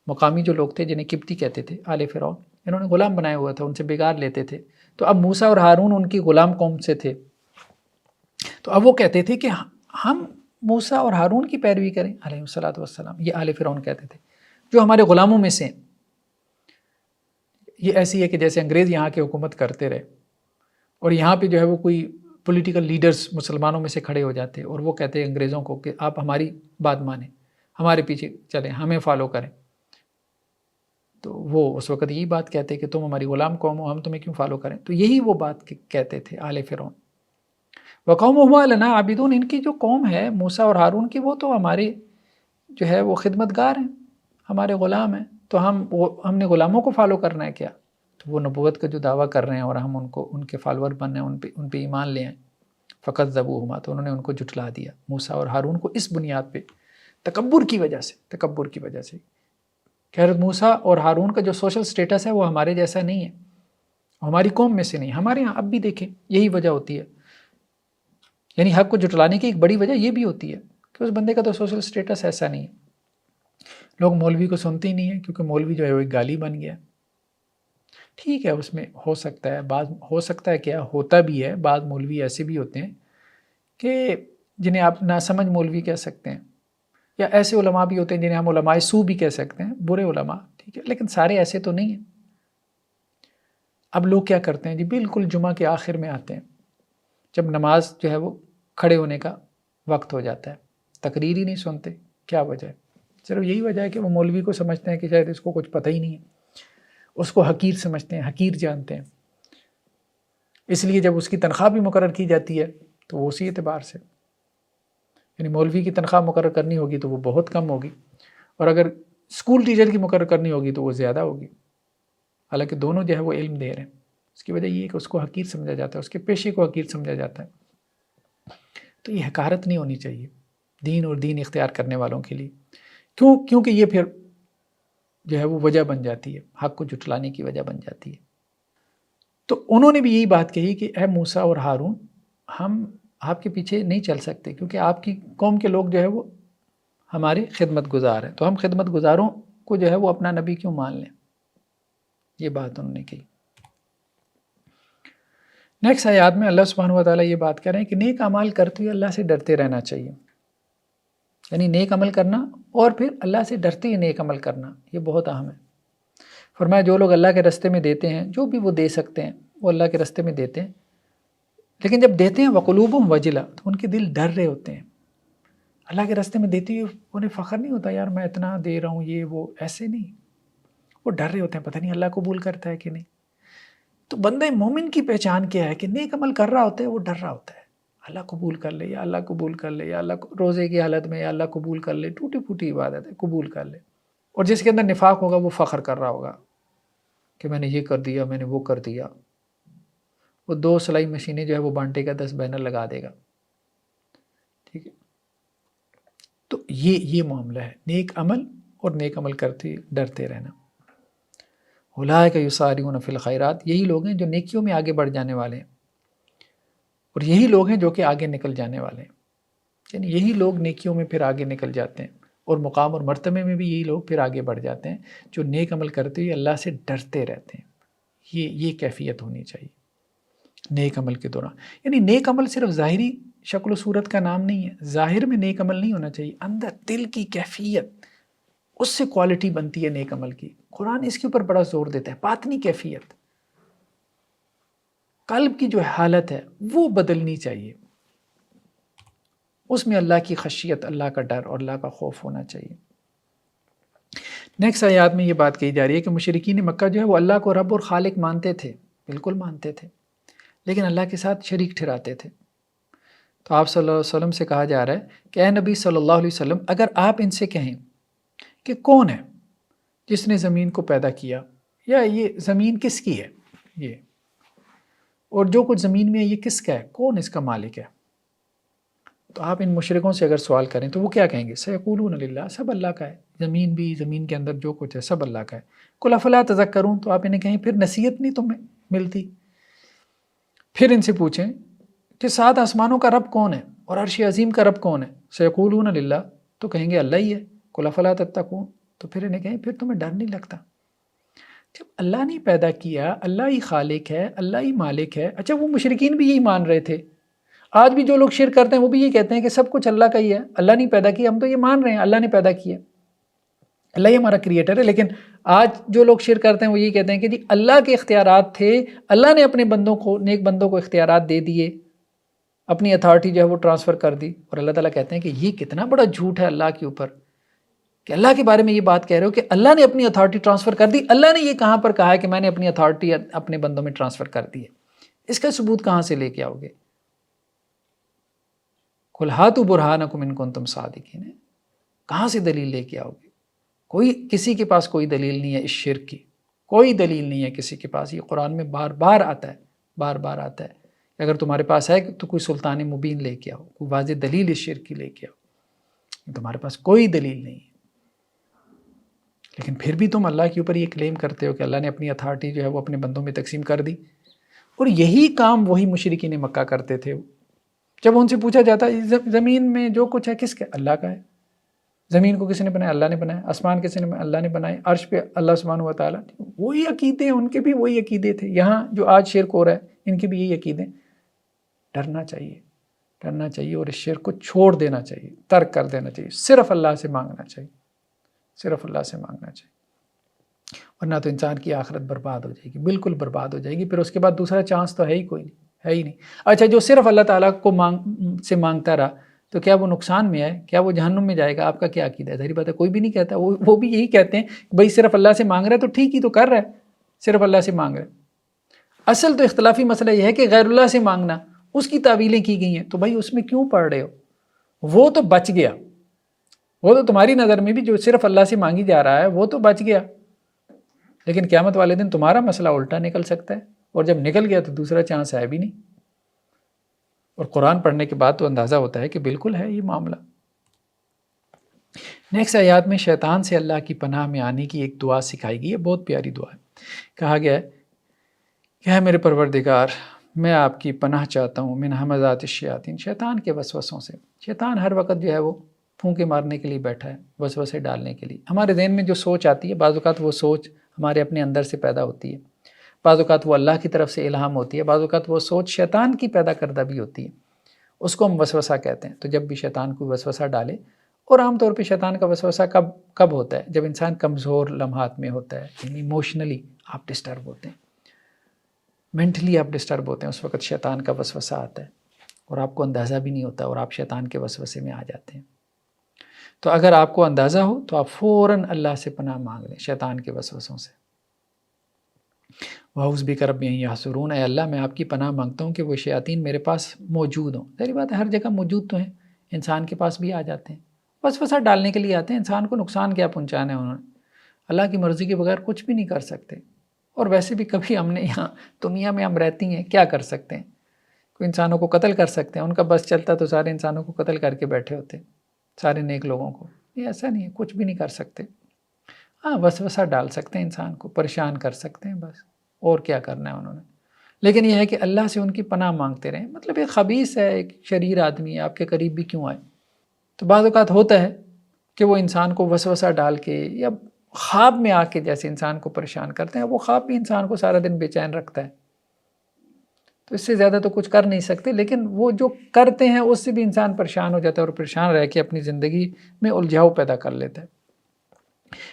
مقامی جو لوگ تھے جنہیں قبطی کہتے تھے، آل فرعون، انہوں نے غلام بنایا ہوا تھا، ان سے بگاڑ لیتے تھے۔ تو اب موسیٰ اور ہارون ان کی غلام قوم سے تھے، تو اب وہ کہتے تھے کہ ہم موسیٰ اور ہارون کی پیروی کریں علیہ الصلوۃ والسلام، یہ آل فرعون کہتے تھے جو ہمارے غلاموں میں سے ہیں۔ یہ ایسی ہے کہ جیسے انگریز یہاں کے حکومت کرتے رہے، اور یہاں پہ جو ہے وہ کوئی پولیٹیکل لیڈرز مسلمانوں میں سے کھڑے ہو جاتے اور وہ کہتے ہیں انگریزوں کو کہ آپ ہماری بات مانیں، ہمارے پیچھے چلیں، ہمیں فالو کریں۔ تو وہ اس وقت یہی بات کہتے کہ تم ہماری غلام قوم ہو، ہم تمہیں کیوں فالو کریں؟ تو یہی وہ بات کہتے تھے آل فرعون۔ وَقَوْمُهُمَا لَنَا عَابِدُونَ، ان کی جو قوم ہے موسیٰ اور ہارون کی، وہ تو ہمارے جو ہے وہ خدمتگار ہیں، ہمارے غلام ہیں، تو ہم نے غلاموں کو فالو کرنا ہے کیا؟ تو وہ نبوت کا جو دعویٰ کر رہے ہیں اور ہم ان کے فالوور بننے ہیں، ان پہ ایمان لے آئیں۔ فَكَذَّبُوهُمَا، تو انہوں نے ان کو جھٹلا دیا، موسیٰ اور ہارون کو، اس بنیاد پہ، تکبر کی وجہ سے کہ حضرت موسیٰ اور ہارون کا جو سوشل سٹیٹس ہے وہ ہمارے جیسا نہیں ہے، ہماری قوم میں سے نہیں، ہمارے ہاں اب بھی دیکھیں یہی وجہ ہوتی ہے، یعنی حق کو جھٹلانے کی ایک بڑی وجہ یہ بھی ہوتی ہے کہ اس بندے کا تو سوشل سٹیٹس ایسا نہیں ہے۔ لوگ مولوی کو سنتے ہی نہیں ہیں کیونکہ مولوی جو ہے وہ ایک گالی بن گیا۔ ٹھیک ہے، اس میں ہو سکتا ہے کیا ہوتا بھی ہے، بعض مولوی ایسے بھی ہوتے ہیں کہ جنہیں آپ ناسمجھ مولوی کہہ سکتے ہیں، یا ایسے علماء بھی ہوتے ہیں جنہیں ہم علماء سو بھی کہہ سکتے ہیں، برے علماء، ٹھیک ہے، لیکن سارے ایسے تو نہیں ہیں۔ اب لوگ کیا کرتے ہیں جی، بالکل جمعہ کے آخر میں آتے ہیں، جب نماز جو ہے وہ کھڑے ہونے کا وقت ہو جاتا ہے، تقریر ہی نہیں سنتے. کیا وجہ ہے؟ صرف یہی وجہ ہے کہ وہ مولوی کو سمجھتے ہیں کہ شاید اس کو کچھ پتہ ہی نہیں ہے، اس کو حقیر سمجھتے ہیں، حقیر جانتے ہیں. اس لیے جب اس کی تنخواہ بھی مقرر کی جاتی ہے تو وہ اسی اعتبار سے، یعنی مولوی کی تنخواہ مقرر کرنی ہوگی تو وہ بہت کم ہوگی، اور اگر اسکول ٹیچر کی مقرر کرنی ہوگی تو وہ زیادہ ہوگی، حالانکہ دونوں جو ہے وہ علم دے رہے ہیں. اس کی وجہ یہ ہے کہ اس کو حقیر سمجھا جاتا ہے، اس کے پیشے کو حقیر سمجھا جاتا ہے. تو یہ حقارت نہیں ہونی چاہیے دین اور دین اختیار کرنے والوں کے لیے. کیونکہ یہ پھر جو ہے وہ وجہ بن جاتی ہے، حق کو جھٹلانے کی وجہ بن جاتی ہے. تو انہوں نے بھی یہی بات کہی کہ اے موسیٰ اور ہارون، ہم آپ کے پیچھے نہیں چل سکتے کیونکہ آپ کی قوم کے لوگ جو ہے وہ ہمارے خدمت گزار ہیں، تو ہم خدمت گزاروں کو جو ہے وہ اپنا نبی کیوں مان لیں. یہ بات انہوں نے کی. نیکسٹ آیات میں اللہ سبحانہ و تعالیٰ یہ بات کر رہے ہیں کہ نیک اعمال کرتے ہوئے اللہ سے ڈرتے رہنا چاہیے. یعنی نیک عمل کرنا اور پھر اللہ سے ڈرتے ہی نیک عمل کرنا، یہ بہت اہم ہے. فرمایا جو لوگ اللہ کے راستے میں دیتے ہیں، جو بھی وہ دے سکتے ہیں وہ اللہ کے راستے میں دیتے ہیں، لیکن جب دیتے ہیں وقلوبہم وجلہ، تو ان کے دل ڈر رہے ہوتے ہیں. اللہ کے راستے میں دیتے ہوئے انہیں فخر نہیں ہوتا یار میں اتنا دے رہا ہوں یہ وہ، ایسے نہیں، وہ ڈر رہے ہوتے ہیں پتہ نہیں اللہ قبول کرتا ہے کہ نہیں. تو بندہ مومن کی پہچان کیا ہے کہ نیک عمل کر رہا ہوتا ہے وہ ڈر رہا ہوتا ہے اللہ قبول کر لے، یا اللہ قبول کر لے، یا اللہ روزے کی حالت میں یا اللہ قبول کر لے، ٹوٹی پھوٹی عبادت ہے قبول کر لے. اور جس کے اندر نفاق ہوگا وہ فخر کر رہا ہوگا کہ میں نے یہ کر دیا، میں نے وہ کر دیا. وہ 2 سلائی مشینیں جو ہے وہ بانٹے گا، 10 بینر لگا دے گا. ٹھیک ہے، تو یہ معاملہ ہے نیک عمل اور نیک عمل کرتے ڈرتے رہنا. اولئک یسارعون فی الخیرات، یہی لوگ ہیں جو نیکیوں میں آگے بڑھ جانے والے ہیں، اور یہی لوگ ہیں جو کہ آگے نکل جانے والے ہیں. یعنی یہی لوگ نیکیوں میں پھر آگے نکل جاتے ہیں، اور مقام اور مرتبے میں بھی یہی لوگ پھر آگے بڑھ جاتے ہیں جو نیک عمل کرتے ہوئے اللہ سے ڈرتے رہتے ہیں. یہ کیفیت ہونی چاہیے نیک عمل کے دوران. یعنی نیک عمل صرف ظاہری شکل و صورت کا نام نہیں ہے، ظاہر میں نیک عمل نہیں ہونا چاہیے، اندر دل کی کیفیت، اس سے کوالٹی بنتی ہے نیک عمل کی. قرآن اس کے اوپر بڑا زور دیتا ہے، باطنی کیفیت، قلب کی جو حالت ہے وہ بدلنی چاہیے، اس میں اللہ کی خشیت، اللہ کا ڈر اور اللہ کا خوف ہونا چاہیے. نیکسٹ آیات میں یہ بات کہی جا رہی ہے کہ مشرکین مکہ جو ہے وہ اللہ کو رب اور خالق مانتے تھے، بالکل مانتے تھے، لیکن اللہ کے ساتھ شریک ٹھہراتے تھے. تو آپ صلی اللہ علیہ وسلم سے کہا جا رہا ہے کہ اے نبی صلی اللہ علیہ وسلم، اگر آپ ان سے کہیں کہ کون ہے جس نے زمین کو پیدا کیا، یا یہ زمین کس کی ہے، یہ اور جو کچھ زمین میں ہے یہ کس کا ہے، کون اس کا مالک ہے، تو آپ ان مشرکوں سے اگر سوال کریں تو وہ کیا کہیں گے؟ سیقولون للہ، سب اللہ کا ہے، زمین بھی، زمین کے اندر جو کچھ ہے سب اللہ کا ہے. قل افلا تذکرون، تو آپ انہیں کہیں پھر نصیحت نہیں تمہیں ملتی. پھر ان سے پوچھیں کہ 7 آسمانوں کا رب کون ہے اور عرش عظیم کا رب کون ہے؟ سیقولون للہ، تو کہیں گے اللہ ہی ہے. قل افلا تتقون، تو پھر انہیں کہیں پھر تمہیں ڈر نہیں لگتا؟ جب اللہ نے پیدا کیا، اللہ ہی خالق ہے، اللہ ہی مالک ہے. اچھا وہ مشرکین بھی یہی مان رہے تھے، آج بھی جو لوگ شرک کرتے ہیں وہ بھی یہ کہتے ہیں کہ سب کچھ اللہ کا ہی ہے، اللہ نے پیدا کیا. ہم تو یہ مان رہے ہیں اللہ نے پیدا کیا، اللہ ہی ہمارا کریٹر ہے، لیکن آج جو لوگ شرک کرتے ہیں وہ یہ کہتے ہیں کہ جی اللہ کے اختیارات تھے، اللہ نے اپنے بندوں کو، نیک بندوں کو اختیارات دے دیے، اپنی اتھارٹی جو ہے وہ ٹرانسفر کر دی. اور اللہ تعالیٰ کہتے ہیں کہ یہ کتنا بڑا جھوٹ ہے اللہ کے اوپر کہ اللہ کے بارے میں یہ بات کہہ رہے ہو کہ اللہ نے اپنی اتھارٹی ٹرانسفر کر دی. اللہ نے یہ کہاں پر کہا ہے کہ میں نے اپنی اتھارٹی اپنے بندوں میں ٹرانسفر کر دی ہے؟ اس کا ثبوت کہاں سے لے کے آؤ گے؟ قل ہاتوا برہانکم ان کنتم صادقین، کہاں سے دلیل لے کے آؤ گے؟ کوئی کسی کے پاس کوئی دلیل نہیں ہے اس شرک کی، کوئی دلیل نہیں ہے کسی کے پاس. یہ قرآن میں بار بار آتا ہے، بار بار آتا ہے. اگر تمہارے پاس ہے تو کوئی سلطان مبین لے کے آؤ، کوئی واضح دلیل اس شرک کی لے کے آؤ. تمہارے پاس کوئی دلیل نہیں ہے، لیکن پھر بھی تم اللہ کے اوپر یہ کلیم کرتے ہو کہ اللہ نے اپنی اتھارٹی جو ہے وہ اپنے بندوں میں تقسیم کر دی. اور یہی کام وہی مشرکین مکہ کرتے تھے. جب ان سے پوچھا جاتا زمین میں جو کچھ ہے کس کا؟ اللہ کا ہے. زمین کو کس نے بنایا؟ اللہ نے بنایا. آسمان کس نے بنایا؟ اللہ نے بنائے. عرش پہ اللہ سبحانہ و تعالیٰ. وہی عقیدے ان کے بھی وہی عقیدے تھے. یہاں جو آج شرک ہو رہا ہے ان کے بھی یہی عقیدے. ڈرنا چاہیے، ڈرنا چاہیے، اور اس شرک کو چھوڑ دینا چاہیے، ترک کر دینا چاہیے. صرف اللہ سے مانگنا چاہیے، صرف اللہ سے مانگنا چاہیے. ورنہ تو انسان کی آخرت برباد ہو جائے گی، بالکل برباد ہو جائے گی، پھر اس کے بعد دوسرا چانس تو ہے ہی کوئی نہیں، ہے ہی نہیں۔ اچھا جو صرف اللہ تعالیٰ کو سے مانگتا رہا تو کیا وہ نقصان میں ہے؟ کیا وہ جہنم میں جائے گا؟ آپ کا کیا عقیدہ ہے؟ ظاہری بات ہے کوئی بھی نہیں کہتا، وہ بھی یہی کہتے ہیں بھائی صرف اللہ سے مانگ رہا ہے تو ٹھیک ہی تو کر رہا ہے، صرف اللہ سے مانگ رہا ہے۔ اصل تو اختلافی مسئلہ یہ ہے کہ غیر اللہ سے مانگنا، اس کی تعویلیں کی گئی ہیں، تو بھائی اس میں کیوں پڑھ رہے ہو؟ وہ تو بچ گیا، وہ تو تمہاری نظر میں بھی جو صرف اللہ سے مانگی جا رہا ہے وہ تو بچ گیا، لیکن قیامت والے دن تمہارا مسئلہ الٹا نکل سکتا ہے، اور جب نکل گیا تو دوسرا چانس ہے بھی نہیں۔ اور قرآن پڑھنے کے بعد تو اندازہ ہوتا ہے کہ بالکل ہے یہ معاملہ۔ نیکسٹ آیات میں شیطان سے اللہ کی پناہ میں آنے کی ایک دعا سکھائی گئی ہے، بہت پیاری دعا ہے۔ کہا گیا ہے کہ ہے میرے پروردگار، میں آپ کی پناہ چاہتا ہوں من ہمزات الشیاطین، شیطان کے وسوسوں سے۔ شیطان ہر وقت جو ہے وہ پھونکے مارنے کے لیے بیٹھا ہے، وسوسے ڈالنے کے لیے۔ ہمارے ذہن میں جو سوچ آتی ہے، بعض اوقات وہ سوچ ہمارے اپنے اندر سے پیدا ہوتی ہے، بعض اوقات وہ اللہ کی طرف سے الہام ہوتی ہے، بعض اوقات وہ سوچ شیطان کی پیدا کردہ بھی ہوتی ہے، اس کو ہم وسوسہ کہتے ہیں۔ تو جب بھی شیطان کو وسوسہ ڈالے، اور عام طور پہ شیطان کا وسوسہ کب ہوتا ہے؟ جب انسان کمزور لمحات میں ہوتا ہے، یعنی ایموشنلی آپ ڈسٹرب ہوتے ہیں، مینٹلی آپ ڈسٹرب ہوتے ہیں، اس وقت شیطان کا وسوسہ آتا ہے اور آپ کو اندازہ بھی نہیں ہوتا اور آپ شیطان کے وسوسے میں آ جاتے ہیں۔ تو اگر آپ کو اندازہ ہو تو آپ فوراً اللہ سے پناہ مانگ لیں شیطان کے وسوسوں سے۔ وَأَعُوذُ بِكَ رَبِّ أَن يَحْضُرُونَ، اے اللہ میں آپ کی پناہ مانگتا ہوں کہ وہ شیاطین میرے پاس موجود ہوں۔ ظاہری بات ہے ہر جگہ موجود تو ہیں، انسان کے پاس بھی آ جاتے ہیں، وسوسہ ڈالنے کے لیے آتے ہیں۔ انسان کو نقصان کیا پہنچانا ہے انہوں نے؟ اللہ کی مرضی کے بغیر کچھ بھی نہیں کر سکتے، اور ویسے بھی کبھی ہم نے یہاں دنیا میں ہم رہتی ہیں کیا کر سکتے ہیں؟ کوئی انسانوں کو قتل کر سکتے ہیں؟ ان کا بس چلتا تو سارے انسانوں کو قتل کر کے بیٹھے ہوتے، سارے نیک لوگوں کو۔ یہ ایسا نہیں ہے، کچھ بھی نہیں کر سکتے۔ ہاں وسوسہ ڈال سکتے ہیں، انسان کو پریشان کر سکتے ہیں، بس اور کیا کرنا ہے انہوں نے۔ لیکن یہ ہے کہ اللہ سے ان کی پناہ مانگتے رہیں۔ مطلب ایک خبیث ہے، ایک شریر آدمی ہے، آپ کے قریب بھی کیوں آئے؟ تو بعض اوقات ہوتا ہے کہ وہ انسان کو وسوسہ ڈال کے یا خواب میں آ کے جیسے انسان کو پریشان کرتے ہیں، وہ خواب بھی انسان کو سارا دن بے چین رکھتا ہے، تو اس سے زیادہ تو کچھ کر نہیں سکتے، لیکن وہ جو کرتے ہیں اس سے بھی انسان پریشان ہو جاتا ہے اور پریشان رہ کے اپنی زندگی میں الجھاؤ پیدا کر لیتا ہے۔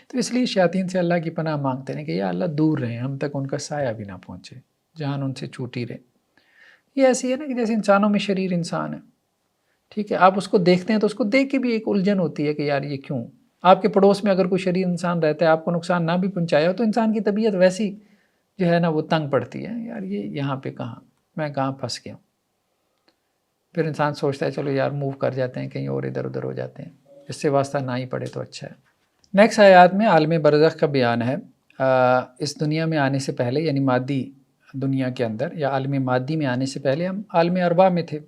تو اس لیے شیاطین سے اللہ کی پناہ مانگتے ہیں کہ یا اللہ دور رہیں، ہم تک ان کا سایہ بھی نہ پہنچے، جان ان سے چھوٹی رہے۔ یہ ایسی ہے نا کہ جیسے انسانوں میں شریر انسان ہے، ٹھیک ہے، آپ اس کو دیکھتے ہیں تو اس کو دیکھ کے بھی ایک الجھن ہوتی ہے کہ یار یہ کیوں؟ آپ کے پڑوس میں اگر کوئی شریر انسان رہتا ہے، آپ کو نقصان نہ بھی پہنچایا ہو، تو انسان کی طبیعت ویسی جو ہے نا وہ تنگ پڑتی ہے، یار یہ یہاں پہ کہاں، میں کہاں پھنس گیا ہوں۔ پھر انسان سوچتا ہے چلو یار موو کر جاتے ہیں، کہیں اور ادھر ادھر ہو جاتے ہیں، اس سے واسطہ نہ ہی پڑے تو اچھا ہے۔ نیکسٹ آیات میں عالم برزخ کا بیان ہے۔ اس دنیا میں آنے سے پہلے، یعنی مادی دنیا کے اندر یا عالم مادی میں آنے سے پہلے ہم عالم ارواح میں تھے،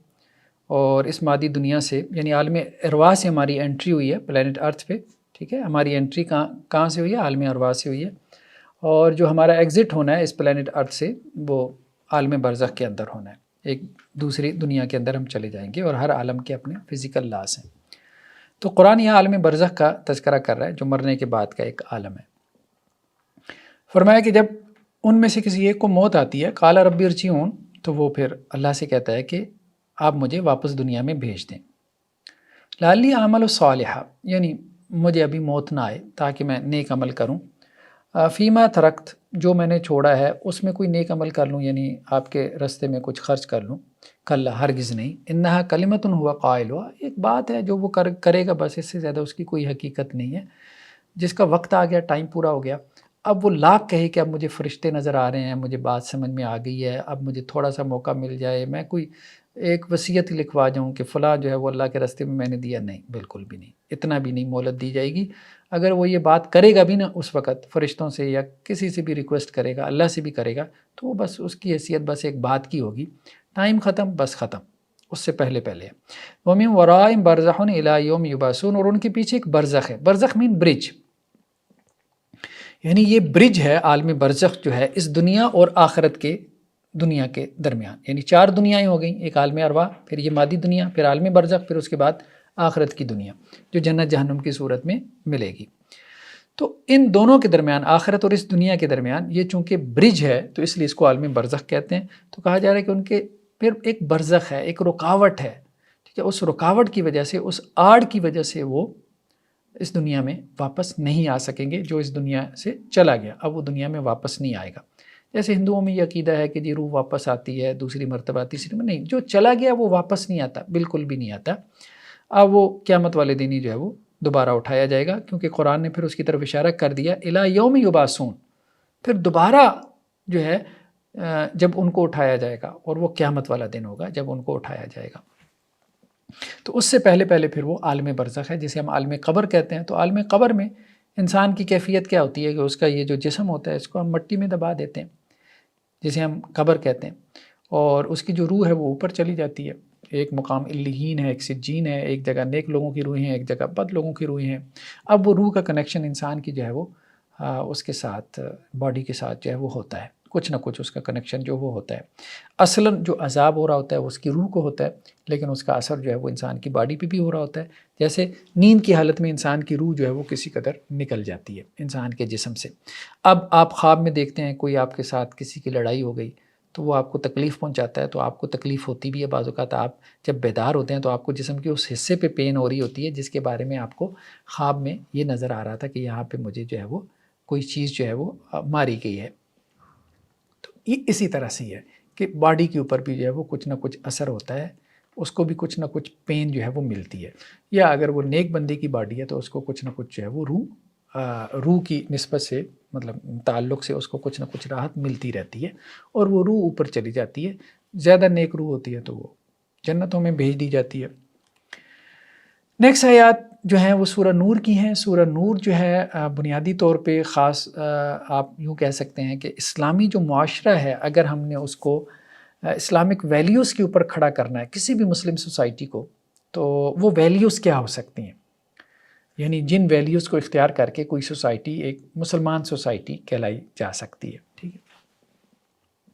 اور اس مادی دنیا سے یعنی عالم ارواح سے ہماری انٹری ہوئی ہے پلینٹ ارتھ پہ، ٹھیک ہے۔ ہماری انٹری کہاں سے ہوئی ہے؟ عالم ارواح سے ہوئی ہے، اور جو ہمارا ایگزٹ ہونا ہے اس پلینٹ ارتھ سے وہ عالم برزخ کے اندر ہونا ہے، ایک دوسری دنیا کے اندر ہم چلے جائیں گے، اور ہر عالم کے اپنے فزیکل لاز ہیں۔ تو قرآن یہاں عالم برزخ کا تذکرہ کر رہا ہے جو مرنے کے بعد کا ایک عالم ہے۔ فرمایا کہ جب ان میں سے کسی ایک کو موت آتی ہے، قال رب ارجعون، تو وہ پھر اللہ سے کہتا ہے کہ آپ مجھے واپس دنیا میں بھیج دیں، لعلی اعمل صالحا، یعنی مجھے ابھی موت نہ آئے تاکہ میں نیک عمل کروں، فیما ترکت، جو میں نے چھوڑا ہے اس میں کوئی نیک عمل کر لوں، یعنی آپ کے رستے میں کچھ خرچ کر لوں، کلا ہرگز نہیں، انہا کلمۃ ہوا قائلها، ایک بات ہے جو وہ کرے گا، بس اس سے زیادہ اس کی کوئی حقیقت نہیں ہے، جس کا وقت آ گیا، ٹائم پورا ہو گیا، اب وہ لاکھ کہے کہ اب مجھے فرشتے نظر آ رہے ہیں، مجھے بات سمجھ میں آ گئی ہے، اب مجھے تھوڑا سا موقع مل جائے، میں کوئی ایک وصیت لکھوا جاؤں کہ فلاں جو ہے وہ اللہ کے راستے میں نے دیا، نہیں، بالکل بھی نہیں، اتنا بھی نہیں مہلت دی جائے گی۔ اگر وہ یہ بات کرے گا بھی نا اس وقت فرشتوں سے یا کسی سے بھی ریکویسٹ کرے گا، اللہ سے بھی کرے گا، تو وہ بس اس کی حیثیت بس ایک بات کی ہوگی، ٹائم ختم، بس ختم، اس سے پہلے ہے۔ وَمِن وَرَائِهِمْ بَرْزَخٌ إِلَىٰ يَوْمِ يُبْعَثُونَ، اور ان کے پیچھے ایک برزخ ہے، برزخ مین برج، یعنی یہ برج ہے عالم برزخ جو ہے اس دنیا اور آخرت کے دنیا کے درمیان، یعنی 4 دنیایں ہو گئیں، ایک عالم ارواح، پھر یہ مادی دنیا، پھر عالم برزخ، پھر اس کے بعد آخرت کی دنیا جو جنت جہنم کی صورت میں ملے گی۔ تو ان دونوں کے درمیان، آخرت اور اس دنیا کے درمیان یہ چونکہ برج ہے تو اس لیے اس کو عالم برزخ کہتے ہیں۔ تو کہا جا رہا ہے کہ ان کے پھر ایک برزخ ہے، ایک رکاوٹ ہے، ٹھیک ہے، اس رکاوٹ کی وجہ سے، اس آڑ کی وجہ سے وہ اس دنیا میں واپس نہیں آ سکیں گے. جو اس دنیا سے چلا گیا اب وہ دنیا میں واپس نہیں آئے گا. جیسے ہندوؤں میں یہ عقیدہ ہے کہ جی روح واپس آتی ہے دوسری مرتبہ تیسری میں، نہیں، جو چلا گیا وہ واپس نہیں آتا، بالکل بھی نہیں آتا. اب وہ قیامت والے دن ہی جو ہے وہ دوبارہ اٹھایا جائے گا، کیونکہ قرآن نے پھر اس کی طرف اشارہ کر دیا الی یوم یبعثون، پھر دوبارہ جو ہے جب ان کو اٹھایا جائے گا، اور وہ قیامت والا دن ہوگا جب ان کو اٹھایا جائے گا. تو اس سے پہلے پھر وہ عالم برزخ ہے جسے ہم عالم قبر کہتے ہیں. تو عالم قبر میں انسان کی کیفیت کیا ہوتی ہے کہ اس کا یہ جو جسم ہوتا ہے اس کو ہم مٹی میں دبا دیتے ہیں جسے ہم قبر کہتے ہیں، اور اس کی جو روح ہے وہ اوپر چلی جاتی ہے. ایک مقام علیین ہے، ایک سجین ہے، ایک جگہ نیک لوگوں کی روحیں ہیں، ایک جگہ بد لوگوں کی روحیں ہیں. اب وہ روح کا کنیکشن انسان کی جو ہے وہ اس کے ساتھ باڈی کے ساتھ جو ہے وہ ہوتا ہے، کچھ نہ کچھ اس کا کنیکشن جو وہ ہوتا ہے. اصلاً جو عذاب ہو رہا ہوتا ہے وہ اس کی روح کو ہوتا ہے، لیکن اس کا اثر جو ہے وہ انسان کی باڈی پہ بھی ہو رہا ہوتا ہے. جیسے نیند کی حالت میں انسان کی روح جو ہے وہ کسی قدر نکل جاتی ہے انسان کے جسم سے. اب آپ خواب میں دیکھتے ہیں کوئی آپ کے ساتھ کسی کی لڑائی ہو گئی تو وہ آپ کو تکلیف پہنچاتا ہے، تو آپ کو تکلیف ہوتی بھی ہے. بعض اوقات آپ جب بیدار ہوتے ہیں تو آپ کو جسم کے اس حصے پہ پین ہو رہی ہوتی ہے جس کے بارے میں آپ کو خواب میں یہ نظر آ رہا تھا کہ یہاں پہ مجھے جو ہے وہ کوئی چیز جو ہے وہ ماری گئی ہے. تو یہ اسی طرح سے ہے کہ باڈی کے اوپر بھی جو ہے وہ کچھ نہ کچھ اثر ہوتا ہے، اس کو بھی کچھ نہ کچھ پین جو ہے وہ ملتی ہے. یا اگر وہ نیک بندے کی باڈی ہے تو اس کو کچھ نہ کچھ جو ہے وہ روح کی نسبت سے، مطلب تعلق سے اس کو کچھ نہ کچھ راحت ملتی رہتی ہے، اور وہ روح اوپر چلی جاتی ہے. زیادہ نیک روح ہوتی ہے تو وہ جنتوں میں بھیج دی جاتی ہے. نیکسٹ آیات جو ہیں وہ سورہ نور کی ہیں. سورہ نور جو ہے بنیادی طور پہ خاص آپ یوں کہہ سکتے ہیں کہ اسلامی جو معاشرہ ہے اگر ہم نے اس کو اسلامک ویلیوز کے اوپر کھڑا کرنا ہے کسی بھی مسلم سوسائٹی کو، تو وہ ویلیوز کیا ہو سکتی ہیں، یعنی جن ویلیوز کو اختیار کر کے کوئی سوسائٹی ایک مسلمان سوسائٹی کہلائی جا سکتی ہے. ٹھیک ہے،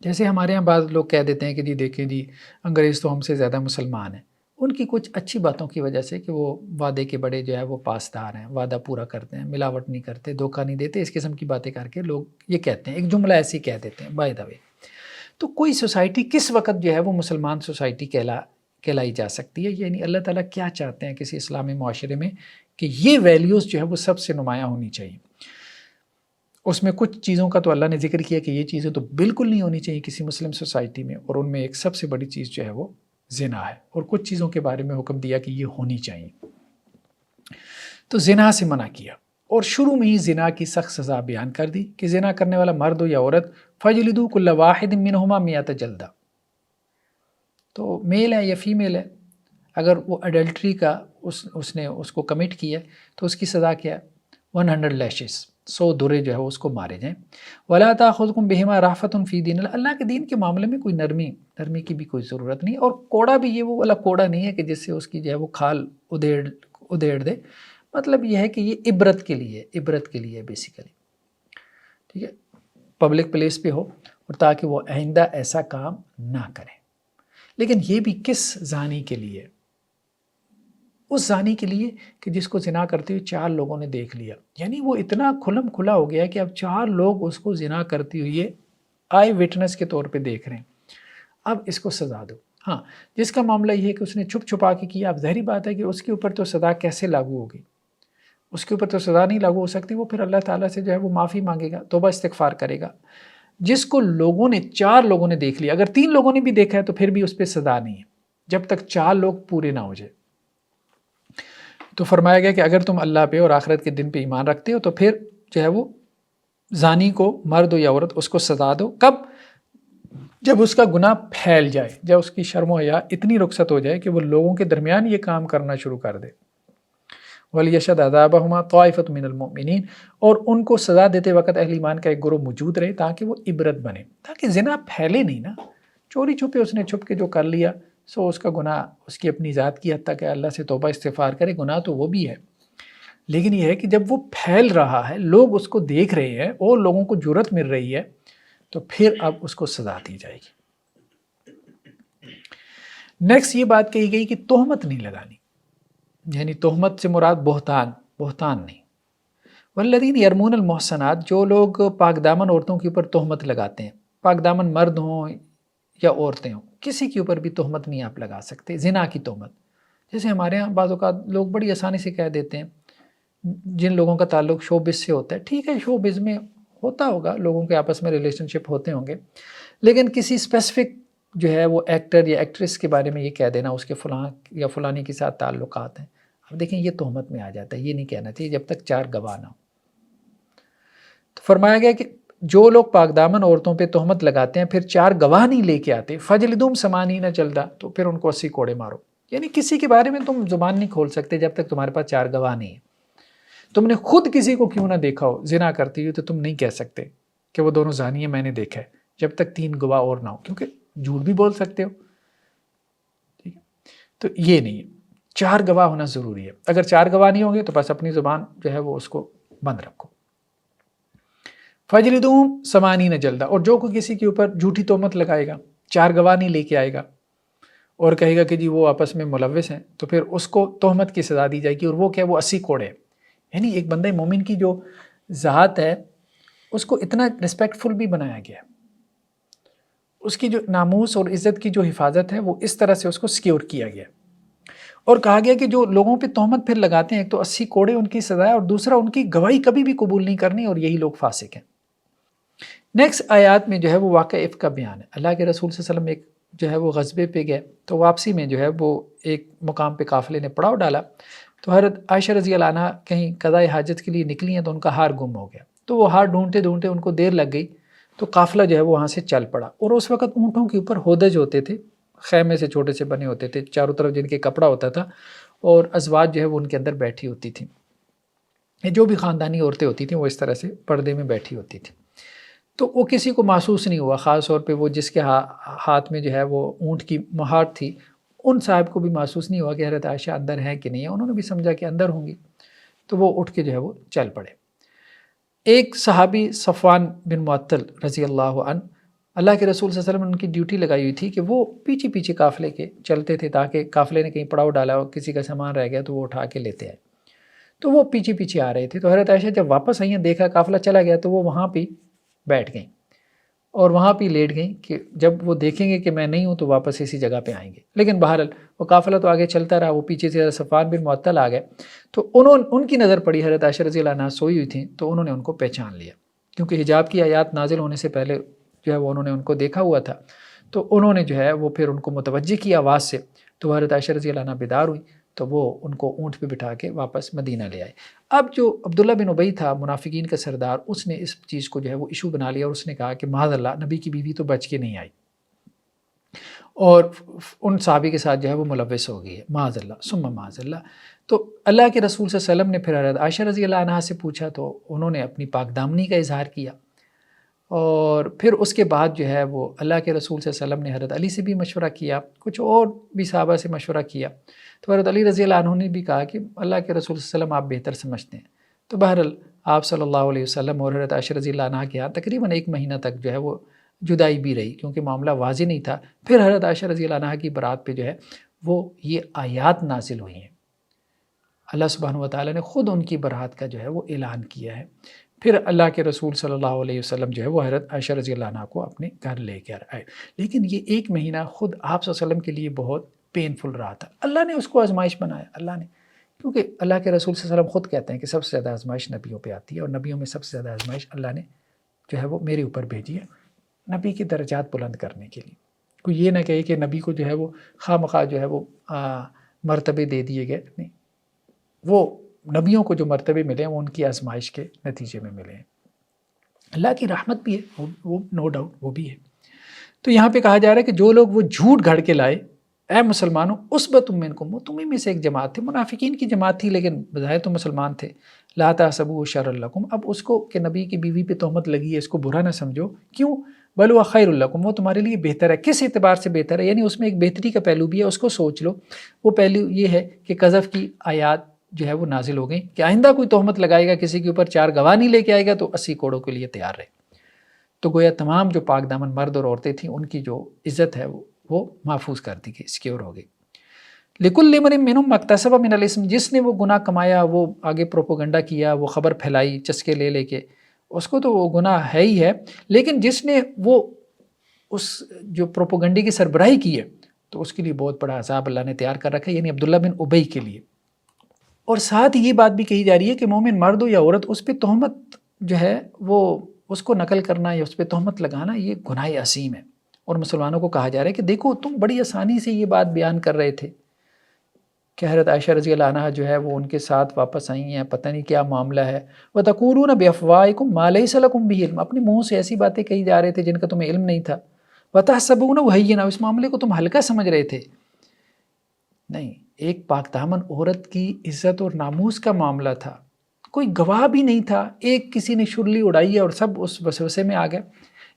جیسے ہمارے ہاں بعض لوگ کہہ دیتے ہیں کہ جی دیکھیں جی انگریز تو ہم سے زیادہ مسلمان ہیں، ان کی کچھ اچھی باتوں کی وجہ سے کہ وہ وعدے کے بڑے جو ہے وہ پاسدار ہیں، وعدہ پورا کرتے ہیں، ملاوٹ نہیں کرتے، دھوکہ نہیں دیتے، اس قسم کی باتیں کر کے لوگ یہ کہتے ہیں، ایک جملہ ایسی کہہ دیتے ہیں بائی دا وے. تو کوئی سوسائٹی کس وقت جو ہے وہ مسلمان سوسائٹی کہلائی جا سکتی ہے، یعنی اللہ تعالیٰ کیا چاہتے ہیں کسی اسلامی معاشرے میں کہ یہ ویلیوز جو ہے وہ سب سے نمایاں ہونی چاہیے. اس میں کچھ چیزوں کا تو اللہ نے ذکر کیا کہ یہ چیزیں تو بالکل نہیں ہونی چاہیے کسی مسلم سوسائٹی میں، اور ان میں ایک سب سے بڑی چیز جو ہے وہ زنا ہے، اور کچھ چیزوں کے بارے میں حکم دیا کہ یہ ہونی چاہیے. تو زنا سے منع کیا، اور شروع میں ہی زنا کی سخت سزا بیان کر دی کہ زنا کرنے والا مرد ہو یا عورت فجلدوا کل واحد منہما مئۃ جلدہ. تو میل ہے یا فیمیل ہے، اگر وہ اڈلٹری کا اس نے اس کو کمٹ کیا تو اس کی سزا کیا ہے 100 لیشز، 100 دورے جو ہے اس کو مارے جائیں. وَلَا تَأْخُذْكُمْ بِهِمَا رَأْفَةٌ فِي دِينِ اللَّهِ، اللہ کے دین کے معاملے میں کوئی نرمی کی بھی کوئی ضرورت نہیں. اور کوڑا بھی یہ وہ والا کوڑا نہیں ہے کہ جس سے اس کی جو ہے وہ کھال ادھیڑ دے، مطلب یہ ہے کہ یہ عبرت کے لیے بیسیکلی. ٹھیک ہے، پبلک پلیس پہ ہو اور تاکہ وہ آئندہ ایسا کام نہ کریں. لیکن یہ بھی کس زانی کے لیے؟ اس زانی کے لیے کہ جس کو زنا کرتے ہوئے 4 لوگوں نے دیکھ لیا، یعنی وہ اتنا کھلم کھلا ہو گیا کہ اب 4 لوگ اس کو زنا کرتی ہوئی آئی وٹنس کے طور پہ دیکھ رہے ہیں. اب اس کو سزا دو. ہاں، جس کا معاملہ یہ ہے کہ اس نے چھپ چھپا کے کیا، اب ظاہری بات ہے کہ اس کے اوپر تو سزا کیسے لاگو ہوگی، اس کے اوپر تو سزا نہیں لاگو ہو سکتی. وہ پھر اللہ تعالیٰ سے جو ہے وہ معافی مانگے گا، توبہ استغفار کرے گا. جس کو 4 لوگوں نے دیکھ لیا، اگر 3 لوگوں نے بھی دیکھا ہے تو پھر بھی اس پہ سزا نہیں ہے جب تک 4 لوگ پورے نہ ہو جائے. تو فرمایا گیا کہ اگر تم اللہ پہ اور آخرت کے دن پہ ایمان رکھتے ہو تو پھر جو ہے وہ زانی کو، مرد ہو یا عورت، اس کو سزا دو. کب؟ جب اس کا گناہ پھیل جائے، جب اس کی شرم و حیا اتنی رخصت ہو جائے کہ وہ لوگوں کے درمیان یہ کام کرنا شروع کر دے. وَلْيَشْهَدْ عَذَابَهُمَا طَائِفَةٌ مِّنَ الْمُؤْمِنِينَ، اور ان کو سزا دیتے وقت اہل ایمان کا ایک گروہ موجود رہے تاکہ وہ عبرت بنے، تاکہ زنا پھیلے نہیں نا. چوری چھپے اس نے چھپ کے جو کر لیا سو اس کا گناہ اس کی اپنی ذات کی حد تک ہے، اللہ سے توبہ استغفار کرے، گناہ تو وہ بھی ہے. لیکن یہ ہے کہ جب وہ پھیل رہا ہے، لوگ اس کو دیکھ رہے ہیں اور لوگوں کو جرأت مل رہی ہے، تو پھر اب اس کو سزا دی جائے گی. نیکسٹ یہ بات کہی گئی کہ تہمت نہیں لگانی، یعنی تہمت سے مراد بہتان نہیں. والذین یرمون المحصنات، جو لوگ پاک دامن عورتوں کے اوپر تہمت لگاتے ہیں، پاک دامن مرد ہوں یا عورتیں ہوں، کسی کے اوپر بھی تہمت نہیں آپ لگا سکتے. زنا کی تہمت، جیسے ہمارے ہاں بعض اوقات لوگ بڑی آسانی سے کہہ دیتے ہیں جن لوگوں کا تعلق شوبز سے ہوتا ہے، ٹھیک ہے شوبز میں ہوتا ہوگا، لوگوں کے آپس میں ریلیشن شپ ہوتے ہوں گے، لیکن کسی اسپیسیفک جو ہے وہ ایکٹر یا ایکٹریس کے بارے میں یہ کہہ دینا اس کے فلاں یا فلانی کے ساتھ تعلقات ہیں، اب دیکھیں یہ تہمت میں آ جاتا ہے، یہ نہیں کہنا چاہیے جب تک 4 گواہ نہ ہو۔ تو فرمایا گیا کہ جو لوگ پاک دامن عورتوں پہ تہمت لگاتے ہیں پھر 4 گواہ نہیں لے کے آتے، فجلدوم ثمانین جلدہ، تو پھر ان کو 80 کوڑے مارو۔ یعنی کسی کے بارے میں تم زبان نہیں کھول سکتے جب تک تمہارے پاس 4 گواہ نہیں ہیں۔ تم نے خود کسی کو کیوں نہ دیکھا ہو زنا کرتی ہوئی تو تم نہیں کہہ سکتے کہ وہ دونوں زانی ہیں میں نے دیکھا ہے، جب تک 3 گواہ اور نہ ہو، کیونکہ جھوٹ بھی بول سکتے ہو، ٹھیک ہے؟ تو یہ نہیں ہے، 4 گواہ ہونا ضروری ہے۔ اگر 4 گواہ نہیں ہوں گے تو بس اپنی زبان جو ہے وہ اس کو بند رکھو۔ فجلدوم ثمانین جلدہ، اور جو کوئی کسی کے اوپر جھوٹی تہمت لگائے گا، 4 گواہ نہیں لے کے آئے گا اور کہے گا کہ جی وہ آپس میں ملوث ہیں، تو پھر اس کو تہمت کی سزا دی جائے گی، اور وہ کیا، وہ 80 کوڑے۔ یعنی ایک بندہ مومن کی جو ذات ہے اس کو اتنا ریسپیکٹفل بھی بنایا گیا ہے، اس کی جو ناموس اور عزت کی جو حفاظت ہے وہ اس طرح سے اس کو سیکیور کیا گیا، اور کہا گیا کہ جو لوگوں پہ تہمت پھر لگاتے ہیں ایک تو 80 کوڑے ان کی سزا ہے، اور دوسرا ان کی گواہی کبھی بھی قبول نہیں کرنی، اور یہی لوگ فاسق ہیں۔ نیکسٹ آیات میں جو ہے وہ واقعہ عفق کا بیان ہے۔ اللہ کے رسول صلی اللہ علیہ وسلم ایک جو ہے وہ غزبے پہ گئے، تو واپسی میں جو ہے وہ ایک مقام پہ قافلے نے پڑاؤ ڈالا، تو حضرت عائشہ رضی اللہ عنہ کہیں قضاء حاجت کے لیے نکلی ہیں تو ان کا ہار گم ہو گیا، تو وہ ہار ڈھونڈتے ڈھونڈتے ان کو دیر لگ گئی، تو قافلہ جو ہے وہ وہاں سے چل پڑا، اور اس وقت اونٹوں کے اوپر ہودج ہوتے تھے، خیمے سے چھوٹے سے بنے ہوتے تھے، چاروں طرف جن کے کپڑا ہوتا تھا، اور ازواج جو ہے وہ ان کے اندر بیٹھی ہوتی تھیں، جو بھی خاندانی عورتیں ہوتی تھیں وہ اس طرح سے پردے میں بیٹھی ہوتی تھیں۔ تو وہ کسی کو محسوس نہیں ہوا، خاص طور پہ وہ جس کے ہاتھ میں جو ہے وہ اونٹ کی مہار تھی، ان صاحب کو بھی محسوس نہیں ہوا کہ حضرت عائشہ اندر ہے کہ نہیں ہے، انہوں نے بھی سمجھا کہ اندر ہوں گی، تو وہ اٹھ کے جو ہے وہ چل پڑے۔ ایک صحابی صفوان بن معطل رضی اللہ عنہ، اللہ کے رسول صلی اللہ علیہ وسلم نے ان کی ڈیوٹی لگائی ہوئی تھی کہ وہ پیچھے پیچھے قافلے کے چلتے تھے، تاکہ قافلے نے کہیں پڑاؤ ڈالا ہو، کسی کا سامان رہ گیا تو وہ اٹھا کے لیتے آئے، تو وہ پیچھے پیچھے آ رہے تھے۔ تو حضرت عائشہ جب واپس آئی ہیں دیکھا قافلہ چلا گیا تو وہ وہاں پہ بیٹھ گئیں اور وہاں پہ لیٹ گئیں کہ جب وہ دیکھیں گے کہ میں نہیں ہوں تو واپس اسی جگہ پہ آئیں گے، لیکن بہرحال وہ قافلہ تو آگے چلتا رہا، وہ پیچھے سے صفوان بن معطل آ گئے، تو ان کی نظر پڑی، حضرت عائشہ رضی اللہ عنہا سوئی ہوئی تھیں، تو انہوں نے ان کو پہچان لیا، کیونکہ حجاب کی آیات نازل ہونے سے پہلے جو ہے وہ انہوں نے ان کو دیکھا ہوا تھا، تو انہوں نے جو ہے وہ پھر ان کو متوجہ کی آواز سے، تو حضرت عائشہ رضی اللہ عنہا بیدار ہوئی، تو وہ ان کو اونٹ پہ بٹھا کے واپس مدینہ لے آئے۔ اب جو عبداللہ بن ابی تھا منافقین کا سردار، اس نے اس چیز کو جو ہے وہ ایشو بنا لیا، اور اس نے کہا کہ معاذ اللہ نبی کی بیوی تو بچ کے نہیں آئی، اور ان صحابی کے ساتھ جو ہے وہ ملوث ہو گئی ہے، معاذ اللہ ثم معاذ اللہ۔ تو اللہ کے رسول صلی اللہ علیہ وسلم نے پھر حضرت عائشہ رضی اللہ عنہا سے پوچھا، تو انہوں نے اپنی پاک دامنی کا اظہار کیا، اور پھر اس کے بعد جو ہے وہ اللہ کے رسول صلی اللہ علیہ وسلم نے حضرت علی سے بھی مشورہ کیا، کچھ اور بھی صحابہ سے مشورہ کیا، تو حضرت علی رضی اللہ عنہ نے بھی کہا کہ اللہ کے رسول صلی اللہ علیہ وسلم آپ بہتر سمجھتے ہیں، تو بہرحال آپ صلی اللہ علیہ وسلم اور حضرت عائشہ رضی اللہ عنہ کے یہاں تقریباً 1 مہینہ تک جو ہے وہ جدائی بھی رہی، کیونکہ معاملہ واضح نہیں تھا۔ پھر حضرت عائشہ رضی اللہ عنہ کی برات پہ جو ہے وہ یہ آیات نازل ہوئی ہیں، اللہ سبحانہ وتعالی نے خود ان کی برات کا جو ہے وہ اعلان کیا ہے۔ پھر اللہ کے رسول صلی اللہ علیہ وسلم جو ہے وہ حضرت عائشہ رضی اللہ عنہ کو اپنے گھر لے کر آئے، لیکن یہ 1 مہینہ خود آپ صلی اللہ علیہ وسلم کے لیے بہت پینفل رہا تھا۔ اللہ نے اس کو آزمائش بنایا، اللہ نے، کیونکہ اللہ کے رسول صلی اللہ علیہ وسلم خود کہتے ہیں کہ سب سے زیادہ آزمائش نبیوں پہ آتی ہے، اور نبیوں میں سب سے زیادہ آزمائش اللہ نے جو ہے وہ میرے اوپر بھیجی ہے، نبی کی درجات بلند کرنے کے لیے۔ کوئی یہ نہ کہے کہ نبی کو جو ہے وہ خواہ مخواہ جو ہے وہ مرتبے دے دیے گئے، نہیں، وہ نبیوں کو جو مرتبے ملے ہیں وہ ان کی آزمائش کے نتیجے میں ملے ہیں۔ اللہ کی رحمت بھی ہے، وہ نو ڈاؤٹ وہ بھی ہے۔ تو یہاں پہ کہا جا رہا ہے کہ جو لوگ وہ جھوٹ گھڑ کے لائے، اے مسلمانوں اسبۃ منکم، وہ تمہیں میں سے ایک جماعت تھی، منافقین کی جماعت تھی لیکن بظاہر تو مسلمان تھے، لا تحسبوہ شرا لکم، اب اس کو کہ نبی کی بیوی پہ تہمت لگی ہے اس کو برا نہ سمجھو، کیوں، بل ہوا خیر لکم، وہ تمہارے لیے بہتر ہے۔ کس اعتبار سے بہتر ہے؟ یعنی اس میں ایک بہتری کا پہلو بھی ہے، اس کو سوچ لو۔ وہ پہلو یہ ہے کہ قذف کی آیات جو ہے وہ نازل ہو گئی کہ آئندہ کوئی تہمت لگائے گا کسی کے اوپر 4 گواہ نہیں لے کے آئے گا تو 80 کوڑوں کے لیے تیار رہے۔ تو گویا تمام جو پاک دامن مرد اور عورتیں تھیں ان کی جو عزت ہے وہ محفوظ کر دی گئی، سیکیور ہو گئی۔ لِكُلِّ امْرِئٍ مِّنْهُمْ مَا اكْتَسَبَ مِنَ الْإِثْمِ، جس نے وہ گناہ کمایا، وہ آگے پروپوگنڈا کیا، وہ خبر پھیلائی چسکے لے لے کے، اس کو تو وہ گناہ ہے ہی ہے، لیکن جس نے وہ اس جو پروپوگنڈے کی سربراہی کی ہے تو اس کے لیے بہت بڑا عذاب اللہ نے تیار کر رکھا ہے، یعنی عبداللہ بن ابی کے لیے۔ اور ساتھ یہ بات بھی کہی جا رہی ہے کہ مومن مرد ہو یا عورت اس پہ تہمت جو ہے وہ اس کو نقل کرنا یا اس پہ تہمت لگانا یہ گناہ عظیم ہے. اور مسلمانوں کو کہا جا رہا ہے کہ دیکھو تم بڑی آسانی سے یہ بات بیان کر رہے تھے کہ حضرت عائشہ رضی اللہ عنہا جو ہے وہ ان کے ساتھ واپس آئی ہیں، پتہ نہیں کیا معاملہ ہے. وَتَقُولُونَ بِأَفْوَاهِكُم مَا لَيْسَ لَكُم بِهِ عِلْمٌ، اپنے منہ سے ایسی باتیں کہی جا رہے تھے جن کا تمہیں علم نہیں تھا. وَتَحْسَبُونَهُ هَيِّنًا، اس معاملے کو تم ہلکا سمجھ رہے تھے. نہیں، ایک پاک دامن عورت کی عزت اور ناموس کا معاملہ تھا، کوئی گواہ بھی نہیں تھا، ایک کسی نے شرلی اڑائی ہے اور سب اس وسوسے میں آ گئے.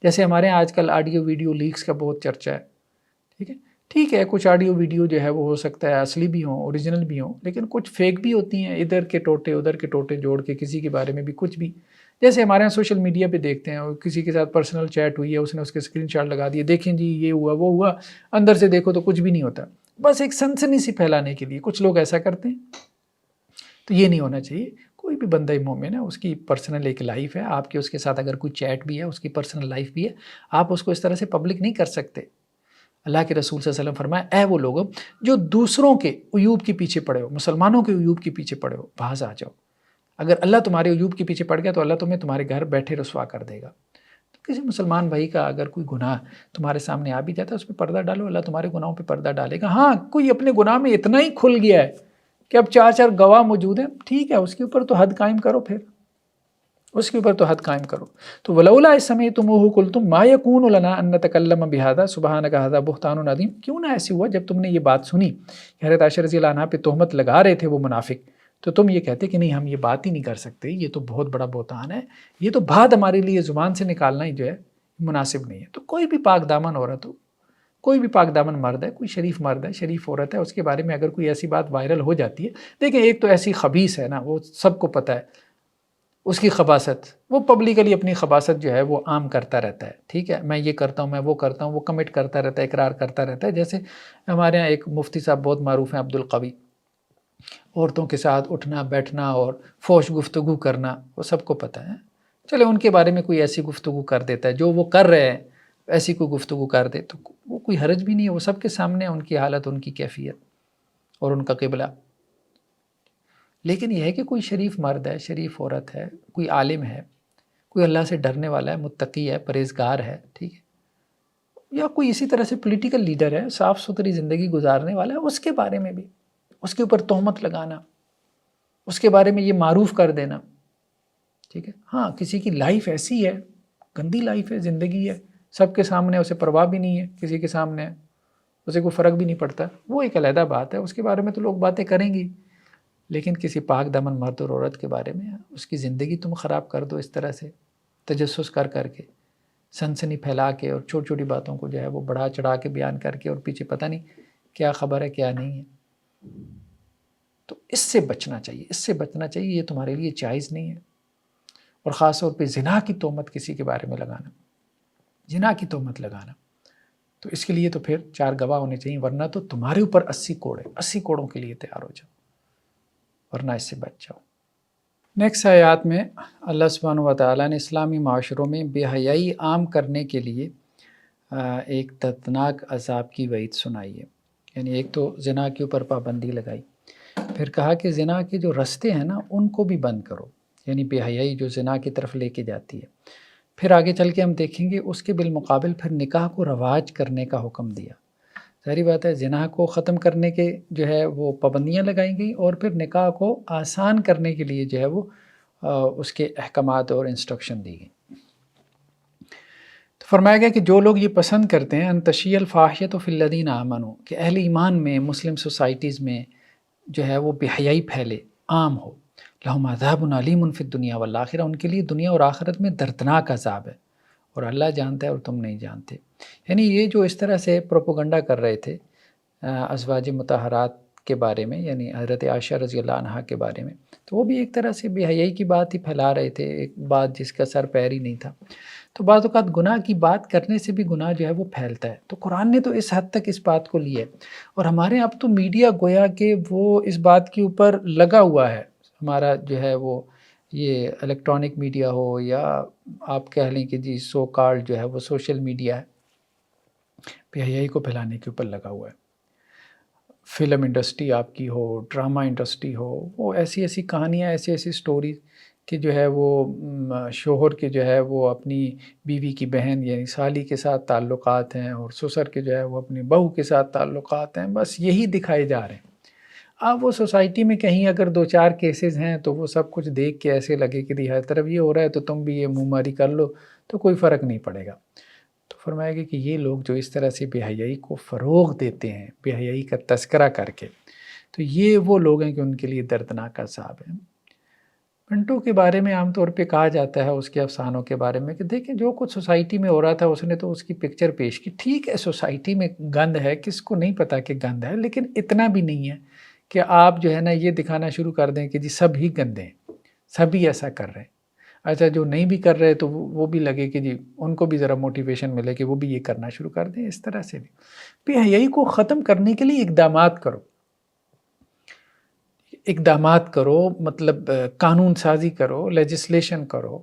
جیسے ہمارے یہاں آج کل آڈیو ویڈیو لیکس کا بہت چرچا ہے. ٹھیک ہے کچھ آڈیو ویڈیو جو ہے وہ ہو سکتا ہے اصلی بھی ہوں، اوریجنل بھی ہوں، لیکن کچھ فیک بھی ہوتی ہیں، ادھر کے ٹوٹے ادھر کے ٹوٹے جوڑ کے کسی کے بارے میں بھی کچھ بھی. جیسے ہمارے یہاں سوشل میڈیا پہ دیکھتے ہیں اور کسی کے ساتھ پرسنل چیٹ ہوئی ہے، اس نے اس کے اسکرین شاٹ لگا دیا، دیکھیں جی یہ ہوا وہ ہوا، اندر سے دیکھو تو کچھ بھی نہیں ہوتا، بس ایک سنسنی سی پھیلانے کے لیے کچھ لوگ ایسا کرتے ہیں. تو یہ نہیں ہونا چاہیے. کوئی بھی بندہ مومن ہے، اس کی پرسنل ایک لائف ہے، آپ کے اس کے ساتھ اگر کوئی چیٹ بھی ہے، اس کی پرسنل لائف بھی ہے، آپ اس کو اس طرح سے پبلک نہیں کر سکتے. اللہ کے رسول صلی اللہ علیہ وسلم فرمایا اے وہ لوگوں جو دوسروں کے عیوب کے پیچھے پڑے ہو، مسلمانوں کے عیوب کے پیچھے پڑے ہو، باز آ جاؤ. اگر اللہ تمہارے عیوب کے پیچھے پڑ گیا تو اللہ تمہیں تمہارے گھر بیٹھے رسوا کر دے گا. تو کسی مسلمان بھائی کا اگر کوئی گناہ تمہارے سامنے آ بھی جاتا ہے، اس پہ پردہ ڈالو، اللہ تمہارے گناہوں پہ پردہ ڈالے گا. ہاں کوئی اپنے گناہ میں اتنا ہی کھل گیا ہے کہ اب 4 گواہ موجود ہیں، ٹھیک ہے اس کے اوپر تو حد قائم کرو، پھر اس کے اوپر تو حد قائم کرو. تو ولولا اذ سمعتموہ قلتم ما یکون لنا ان نتکلم بہذا سبحانک ھذا بہتان عظیم. کیوں نہ ایسی ہوا جب تم نے یہ بات سنی کہ حضرت عائشہ رضی اللہ عنہا پہ تہمت لگا رہے تھے وہ منافق، تو تم یہ کہتے کہ نہیں ہم یہ بات ہی نہیں کر سکتے، یہ تو بہت بڑا بہتان ہے، یہ تو بات ہمارے لیے زبان سے نکالنا ہی جو ہے مناسب نہیں ہے. تو کوئی بھی پاک دامن عورت ہو، کوئی بھی پاک دامن مرد ہے، کوئی شریف مرد ہے، شریف عورت ہے، اس کے بارے میں اگر کوئی ایسی بات وائرل ہو جاتی ہے، دیکھیں ایک تو ایسی خبیث ہے نا، وہ سب کو پتہ ہے اس کی خباثت، وہ پبلکلی اپنی خباثت جو ہے وہ عام کرتا رہتا ہے. ٹھیک ہے میں یہ کرتا ہوں، میں وہ کرتا ہوں، وہ کمٹ کرتا رہتا ہے، اقرار کرتا رہتا ہے. جیسے ہمارے ہاں ایک مفتی صاحب بہت معروف ہیں عبد القوی، عورتوں کے ساتھ اٹھنا بیٹھنا اور فوش گفتگو کرنا وہ سب کو پتہ ہے. چلے ان کے بارے میں کوئی ایسی گفتگو کر دیتا ہے جو وہ کر رہے ہیں، ایسی کوئی گفتگو کر دے تو وہ کوئی حرج بھی نہیں ہے، وہ سب کے سامنے ان کی حالت، ان کی کیفیت اور ان کا قبلہ. لیکن یہ ہے کہ کوئی شریف مرد ہے، شریف عورت ہے، کوئی عالم ہے، کوئی اللہ سے ڈرنے والا ہے، متقی ہے، پرہیزگار ہے، ٹھیک ہے، یا کوئی اسی طرح سے پولیٹیکل لیڈر ہے، صاف ستھری زندگی گزارنے والا ہے، اس کے بارے میں بھی اس کے اوپر تہمت لگانا، اس کے بارے میں یہ معروف کر دینا. ٹھیک ہے ہاں کسی کی لائف ایسی ہے، گندی لائف ہے، زندگی ہے، سب کے سامنے اسے پرواہ بھی نہیں ہے، کسی کے سامنے اسے کوئی فرق بھی نہیں پڑتا، وہ ایک علیحدہ بات ہے، اس کے بارے میں تو لوگ باتیں کریں گی. لیکن کسی پاک دامن مرد اور عورت کے بارے میں اس کی زندگی تم خراب کر دو اس طرح سے، تجسس کر کے، سنسنی پھیلا کے اور چھوٹی چھوٹی باتوں کو جو ہے وہ بڑھا چڑھا کے بیان کر کے اور پیچھے پتہ نہیں کیا خبر ہے کیا نہیں ہے. تو اس سے بچنا چاہیے، اس سے بچنا چاہیے، یہ تمہارے لیے جائز نہیں ہے. اور خاص طور پہ زنا کی تہمت کسی کے بارے میں لگانا، زنا کی تہمت لگانا، تو اس کے لیے تو پھر 4 گواہ ہونے چاہیے، ورنہ تو تمہارے اوپر 80 کوڑے، 80 کوڑوں کے لیے تیار ہو جاؤ، ورنہ اس سے بچ جاؤ. نیکسٹ آیات میں اللہ سبحانہ و تعالیٰ نے اسلامی معاشروں میں بے حیائی عام کرنے کے لیے ایک دردناک عذاب کی وعید سنائی ہے. یعنی ایک تو زنا کے اوپر پابندی لگائی، پھر کہا کہ زنا کے جو رستے ہیں نا ان کو بھی بند کرو، یعنی بے حیائی جو زنا کی طرف لے کے جاتی ہے. پھر آگے چل کے ہم دیکھیں گے اس کے بالمقابل پھر نکاح کو رواج کرنے کا حکم دیا. ظاہری بات ہے زنا کو ختم کرنے کے جو ہے وہ پابندیاں لگائی گئی، اور پھر نکاح کو آسان کرنے کے لیے جو ہے وہ اس کے احکامات اور انسٹرکشن دی گئی. تو فرمایا گیا کہ جو لوگ یہ پسند کرتے ہیں ان تشیع الفاحشۃ فی الذین آمنوا، کہ اہل ایمان میں، مسلم سوسائٹیز میں جو ہے وہ بے حیائی پھیلے، عام ہو، لہم عذاب علیم فی الدنیا والآخرہ، ان کے لیے دنیا اور آخرت میں دردناک عذاب ہے، اور اللہ جانتا ہے اور تم نہیں جانتے. یعنی یہ جو اس طرح سے پروپیگنڈا کر رہے تھے ازواج مطہرات کے بارے میں، یعنی حضرت عائشہ رضی اللہ عنہا کے بارے میں، تو وہ بھی ایک طرح سے بے حیائی کی بات ہی پھیلا رہے تھے، ایک بات جس کا سر پیر ہی نہیں تھا. تو بعض اوقات گناہ کی بات کرنے سے بھی گناہ جو ہے وہ پھیلتا ہے. تو قرآن نے تو اس حد تک اس بات کو لی ہے، اور ہمارے اب تو میڈیا گویا کہ وہ اس بات کے اوپر لگا ہوا ہے. ہمارا جو ہے وہ یہ الیکٹرانک میڈیا ہو یا آپ کہہ لیں کہ جی سو کالڈ جو ہے وہ سوشل میڈیا ہے، بے حیائی کو پھیلانے کے اوپر لگا ہوا ہے. فلم انڈسٹری آپ کی ہو، ڈرامہ انڈسٹری ہو، وہ ایسی ایسی کہانیاں، ایسی ایسی سٹوریز کہ جو ہے وہ شوہر کے جو ہے وہ اپنی بیوی کی بہن یعنی سالی کے ساتھ تعلقات ہیں، اور سسر کے جو ہے وہ اپنی بہو کے ساتھ تعلقات ہیں، بس یہی دکھائے جا رہے ہیں۔ اب وہ سوسائٹی میں کہیں اگر 2-4 کیسز ہیں تو وہ سب کچھ دیکھ کے ایسے لگے کہ ہر طرف یہ ہو رہا ہے تو تم بھی یہ منہ ماری کر لو تو کوئی فرق نہیں پڑے گا۔ تو فرمایا گیا کہ یہ لوگ جو اس طرح سے بے حیائی کو فروغ دیتے ہیں، بے حیائی کا تذکرہ کر کے، تو یہ وہ لوگ ہیں کہ ان کے لیے دردناک عذاب ہے۔ منٹو کے بارے میں عام طور پہ کہا جاتا ہے، اس کے افسانوں کے بارے میں، کہ دیکھیں جو کچھ سوسائٹی میں ہو رہا تھا اس نے تو اس کی پکچر پیش کی۔ ٹھیک ہے سوسائٹی میں گند ہے، کس کو نہیں پتا کہ گند ہے، لیکن اتنا بھی نہیں ہے کہ آپ جو ہے نا یہ دکھانا شروع کر دیں کہ جی سب ہی گندے ہیں، سبھی ایسا کر رہے ہیں۔ اچھا جو نہیں بھی کر رہے تو وہ بھی لگے کہ جی ان کو بھی ذرا موٹیویشن ملے کہ وہ بھی یہ کرنا شروع کر دیں۔ اس طرح سے بھی بے حیائی کو ختم کرنے کے لیے اقدامات کرو، مطلب قانون سازی کرو، لیجسلیشن کرو،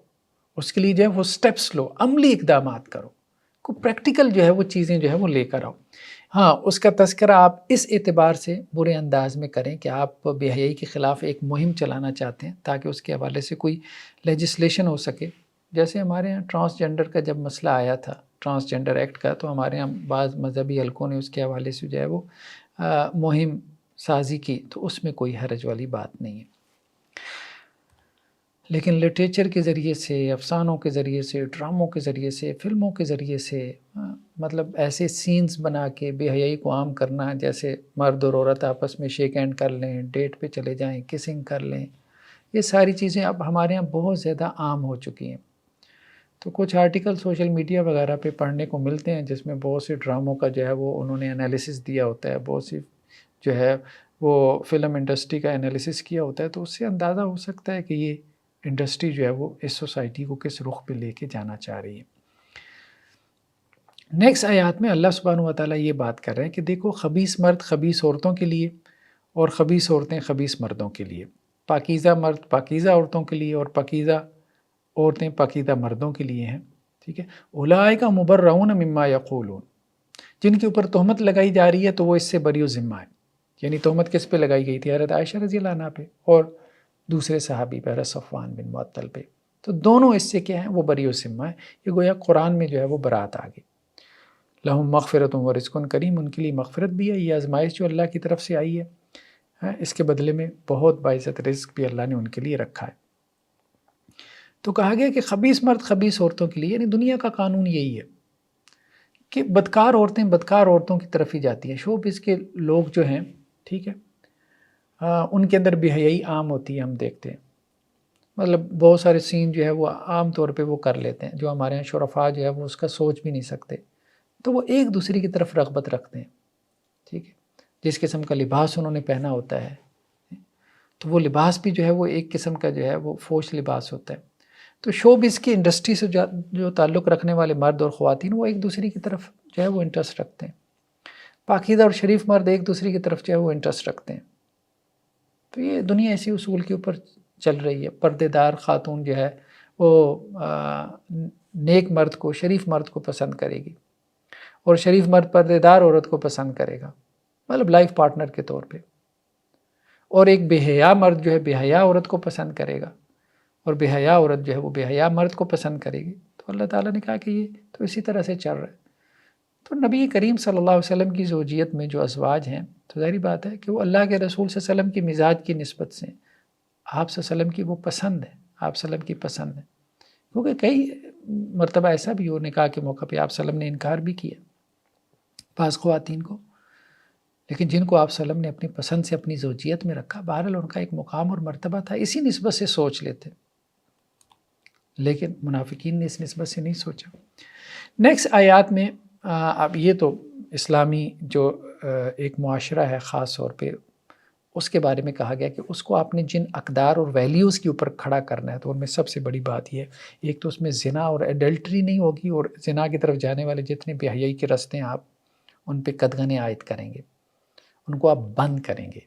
اس کے لیے جو ہے وہ سٹیپس لو، عملی اقدامات کرو، کو پریکٹیکل جو ہے وہ چیزیں جو ہے وہ لے کر آؤ۔ ہاں اس کا تذکرہ آپ اس اعتبار سے برے انداز میں کریں کہ آپ بے حیائی کے خلاف ایک مہم چلانا چاہتے ہیں تاکہ اس کے حوالے سے کوئی لیجسلیشن ہو سکے۔ جیسے ہمارے ہاں ٹرانسجنڈر کا جب مسئلہ آیا تھا، ٹرانسجنڈر ایکٹ کا، تو ہمارے ہاں بعض مذہبی حلقوں نے اس کے حوالے سے جو ہے وہ مہم سازی کی، تو اس میں کوئی حرج والی بات نہیں ہے۔ لیکن لٹریچر کے ذریعے سے، افسانوں کے ذریعے سے، ڈراموں کے ذریعے سے، فلموں کے ذریعے سے مطلب ایسے سینز بنا کے بے حیائی کو عام کرنا، جیسے مرد اور عورت آپس میں شیک ہینڈ کر لیں، ڈیٹ پہ چلے جائیں، کسنگ کر لیں، یہ ساری چیزیں اب ہمارے ہاں بہت زیادہ عام ہو چکی ہیں۔ تو کچھ آرٹیکل سوشل میڈیا وغیرہ پہ پڑھنے کو ملتے ہیں جس میں بہت سے ڈراموں کا جو ہے وہ انہوں نے انالیسس دیا ہوتا ہے، بہت سی جو ہے وہ فلم انڈسٹری کا انالیسس کیا ہوتا ہے، تو اس سے اندازہ ہو سکتا ہے کہ یہ انڈسٹری جو ہے وہ اس سوسائٹی کو کس رخ پہ لے کے جانا چاہ رہی ہے۔ نیکسٹ آیات میں اللہ سبحانہ و تعالیٰ یہ بات کر رہے ہیں کہ دیکھو خبیث مرد خبیث عورتوں کے لیے، اور خبیث عورتیں خبیث مردوں کے لیے، پاکیزہ مرد پاکیزہ عورتوں کے لیے، اور پاکیزہ عورتیں پاکیزہ مردوں کے لیے ہیں۔ ٹھیک ہے، اولئک مبرؤون مما یقولون، جن کے اوپر تہمت لگائی جا رہی ہے تو وہ اس سے بری و ذمہ ہے۔ یعنی تہمت کس پہ لگائی گئی تھی؟ حضرت عائشہ رضی اللہ عنہ پہ اور دوسرے صحابی پہ، حضرت صفوان بن معطل پہ، تو دونوں اس سے کیا ہیں؟ وہ بری و ذمہ ہے۔ یہ گویا قرآن میں جو ہے وہ برات آ گئی۔ لہم مغفرۃ و رزق کریم، ان کے لیے مغفرت بھی ہے، یہ آزمائش جو اللہ کی طرف سے آئی ہے، اس کے بدلے میں بہت باعزت رزق بھی اللہ نے ان کے لیے رکھا ہے۔ تو کہا گیا کہ خبیث مرد خبیث عورتوں کے لیے، یعنی دنیا کا قانون یہی ہے کہ بدکار عورتیں بدکار عورتوں کی طرف ہی جاتی ہیں۔ شوبز کے لوگ جو ہیں، ٹھیک ہے، ان کے اندر بے حیائی عام ہوتی ہے، ہم دیکھتے ہیں، مطلب بہت سارے سین جو ہے وہ عام طور پہ وہ کر لیتے ہیں، جو ہمارے یہاں شرفاء جو ہے وہ اس کا سوچ بھی نہیں سکتے، تو وہ ایک دوسرے کی طرف رغبت رکھتے ہیں۔ ٹھیک ہے، جس قسم کا لباس انہوں نے پہنا ہوتا ہے تو وہ لباس بھی جو ہے وہ ایک قسم کا جو ہے وہ فوش لباس ہوتا ہے۔ تو شوبز کی انڈسٹری سے جو تعلق رکھنے والے مرد اور خواتین، وہ ایک دوسرے کی طرف جو ہے وہ انٹرسٹ رکھتے ہیں۔ پاکیزہ اور شریف مرد ایک دوسرے کی طرف جو ہے وہ انٹرسٹ رکھتے ہیں۔ تو یہ دنیا اسی اصول کے اوپر چل رہی ہے۔ پردے دار خاتون جو ہے وہ نیک مرد کو، شریف مرد کو پسند کرے گی، اور شریف مرد پردے دار عورت کو پسند کرے گا، مطلب لائف پارٹنر کے طور پہ، اور ایک بے حیا مرد جو ہے بے حیا عورت کو پسند کرے گا، اور بے حیا عورت جو ہے وہ بے حیا مرد کو پسند کرے گی۔ تو اللہ تعالیٰ نے کہا کہ یہ تو اسی طرح سے چل رہا ہے۔ تو نبی کریم صلی اللہ علیہ وسلم کی زوجیت میں جو ازواج ہیں، تو ظاہری بات ہے کہ وہ اللہ کے رسول صلی اللہ علیہ وسلم کی مزاج کی نسبت سے آپ صلی اللہ علیہ وسلم کی وہ پسند ہے، آپ صلی اللہ علیہ وسلم کی پسند ہے۔ کیونکہ کئی مرتبہ ایسا بھی ہو، نکاح کے موقع پہ آپ صلی اللہ علیہ وسلم نے انکار بھی کیا بعض خواتین کو، لیکن جن کو آپ صلی اللہ علیہ وسلم نے اپنی پسند سے اپنی زوجیت میں رکھا، بہرحال ان کا ایک مقام اور مرتبہ تھا، اسی نسبت سے سوچ لیتے، لیکن منافقین نے اس نسبت سے نہیں سوچا۔ نیکسٹ آیات میں اب یہ تو اسلامی جو ایک معاشرہ ہے خاص طور پہ، اس کے بارے میں کہا گیا کہ اس کو آپ نے جن اقدار اور ویلیوز کے اوپر کھڑا کرنا ہے، تو ان میں سب سے بڑی بات یہ ہے، ایک تو اس میں زنا اور ایڈلٹری نہیں ہوگی، اور زنا کی طرف جانے والے جتنے بے حیائی کے راستے ہیں آپ ان پہ قدغنیں عائد کریں گے، ان کو آپ بند کریں گے۔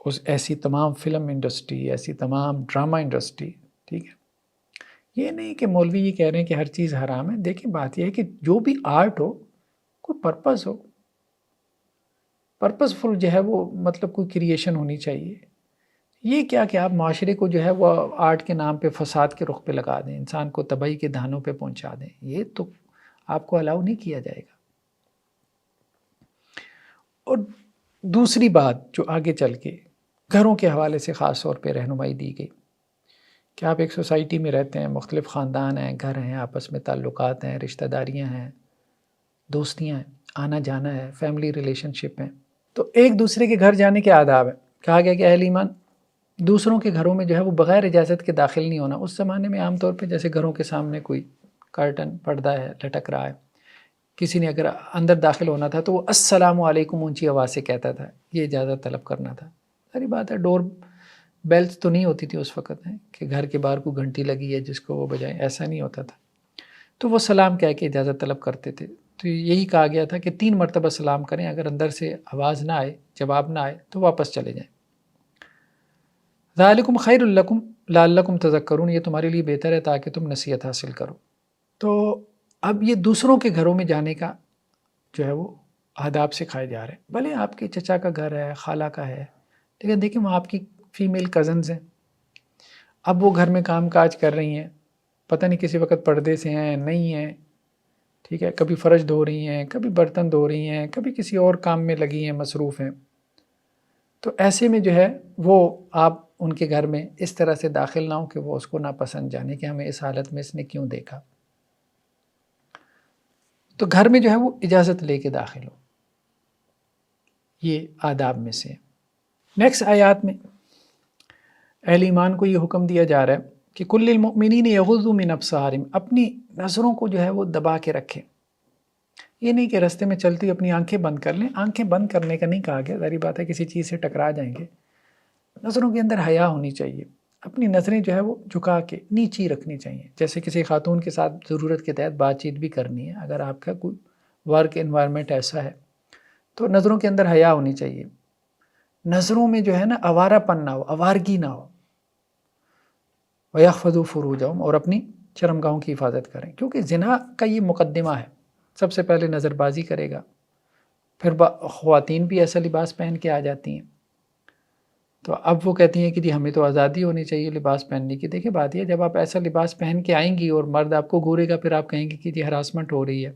اس ایسی تمام فلم انڈسٹری، ایسی تمام ڈرامہ انڈسٹری، ٹھیک ہے، یہ نہیں کہ مولوی یہ کہہ رہے ہیں کہ ہر چیز حرام ہے۔ دیکھیں بات یہ ہے کہ جو بھی آرٹ ہو، کوئی پرپس ہو، پرپزفل جو ہے وہ مطلب کوئی کریشن ہونی چاہیے. یہ کیا کہ آپ معاشرے کو جو ہے وہ آرٹ کے نام پہ فساد کے رخ پہ لگا دیں، انسان کو تباہی کے دہانوں پہ پہنچا دیں، یہ تو آپ کو الاؤ نہیں کیا جائے گا. اور دوسری بات جو آگے چل کے گھروں کے حوالے سے خاص طور پہ رہنمائی دی گئی کہ آپ ایک سوسائٹی میں رہتے ہیں، مختلف خاندان ہیں، گھر ہیں، آپس میں تعلقات ہیں، رشتہ داریاں ہیں، دوستیاں ہیں، آنا جانا ہے، فیملی ریلیشن شپ ہیں. تو ایک دوسرے کے گھر جانے کے آداب ہیں. کہا گیا کہ اہل ایمان دوسروں کے گھروں میں جو ہے وہ بغیر اجازت کے داخل نہیں ہونا. اس زمانے میں عام طور پہ جیسے گھروں کے سامنے کوئی کرٹن پردہ ہے لٹک رہا ہے، کسی نے اگر اندر داخل ہونا تھا تو وہ السلام علیکم اونچی آواز سے کہتا تھا، یہ اجازت طلب کرنا تھا. ساری بات ہے، ڈور بیلز تو نہیں ہوتی تھی اس وقت کہ گھر کے باہر کوئی گھنٹی لگی ہے جس کو وہ بجائے، ایسا نہیں ہوتا تھا. تو وہ سلام کہہ کے اجازت طلب کرتے تھے. تو یہی کہا گیا تھا کہ 3 مرتبہ سلام کریں، اگر اندر سے آواز نہ آئے، جواب نہ آئے تو واپس چلے جائیں. ذالکم خیر لکم لعلکم تذکرون، یہ تمہارے لیے بہتر ہے تاکہ تم نصیحت حاصل کرو. تو اب یہ دوسروں کے گھروں میں جانے کا جو ہے وہ آداب سکھائے جا رہے ہیں. بھلے آپ کے چچا کا گھر ہے، خالہ کا ہے، لیکن دیکھیں وہ آپ کی فیمیل کزنز ہیں. اب وہ گھر میں کام کاج کر رہی ہیں، پتہ نہیں کسی وقت پردے سے ہیں نہیں ہیں، ٹھیک ہے، کبھی فرش دھو رہی ہیں، کبھی برتن دھو رہی ہیں، کبھی کسی اور کام میں لگی ہیں، مصروف ہیں. تو ایسے میں جو ہے وہ آپ ان کے گھر میں اس طرح سے داخل نہ ہوں کہ وہ اس کو ناپسند جانے کہ ہمیں اس حالت میں اس نے کیوں دیکھا. تو گھر میں جو ہے وہ اجازت لے کے داخل ہو، یہ آداب میں سے. نیکسٹ آیات میں اہل ایمان کو یہ حکم دیا جا رہا ہے کہ کل المؤمنین یغضوا من ابصارہم، اپنی نظروں کو جو ہے وہ دبا کے رکھیں. یہ نہیں کہ راستے میں چلتی اپنی آنکھیں بند کر لیں، آنکھیں بند کرنے کا نہیں کہا گیا، ظاہر بات ہے کسی چیز سے ٹکرا جائیں گے. نظروں کے اندر حیا ہونی چاہیے، اپنی نظریں جو ہے وہ جھکا کے نیچی رکھنی چاہیے. جیسے کسی خاتون کے ساتھ ضرورت کے تحت بات چیت بھی کرنی ہے، اگر آپ کا کوئی ورک انوائرمنٹ ایسا ہے تو نظروں کے اندر حیا ہونی چاہیے. نظروں میں جو ہے نا آوارہ پن نہ ہو، آوارگی نہ ہو. وَيَحْفَظُوا فُرُوجَهُمْ، اور اپنی شرمگاہوں کی حفاظت کریں، کیونکہ زنا کا یہ مقدمہ ہے. سب سے پہلے نظر بازی کرے گا، پھر خواتین بھی ایسا لباس پہن کے آ جاتی ہیں. تو اب وہ کہتی ہیں کہ جی ہمیں تو آزادی ہونی چاہیے لباس پہننے کی. دیکھیں بات یہ جب آپ ایسا لباس پہن کے آئیں گی اور مرد آپ کو گورے گا، پھر آپ کہیں گے کہ جی ہراسمنٹ ہو رہی ہے،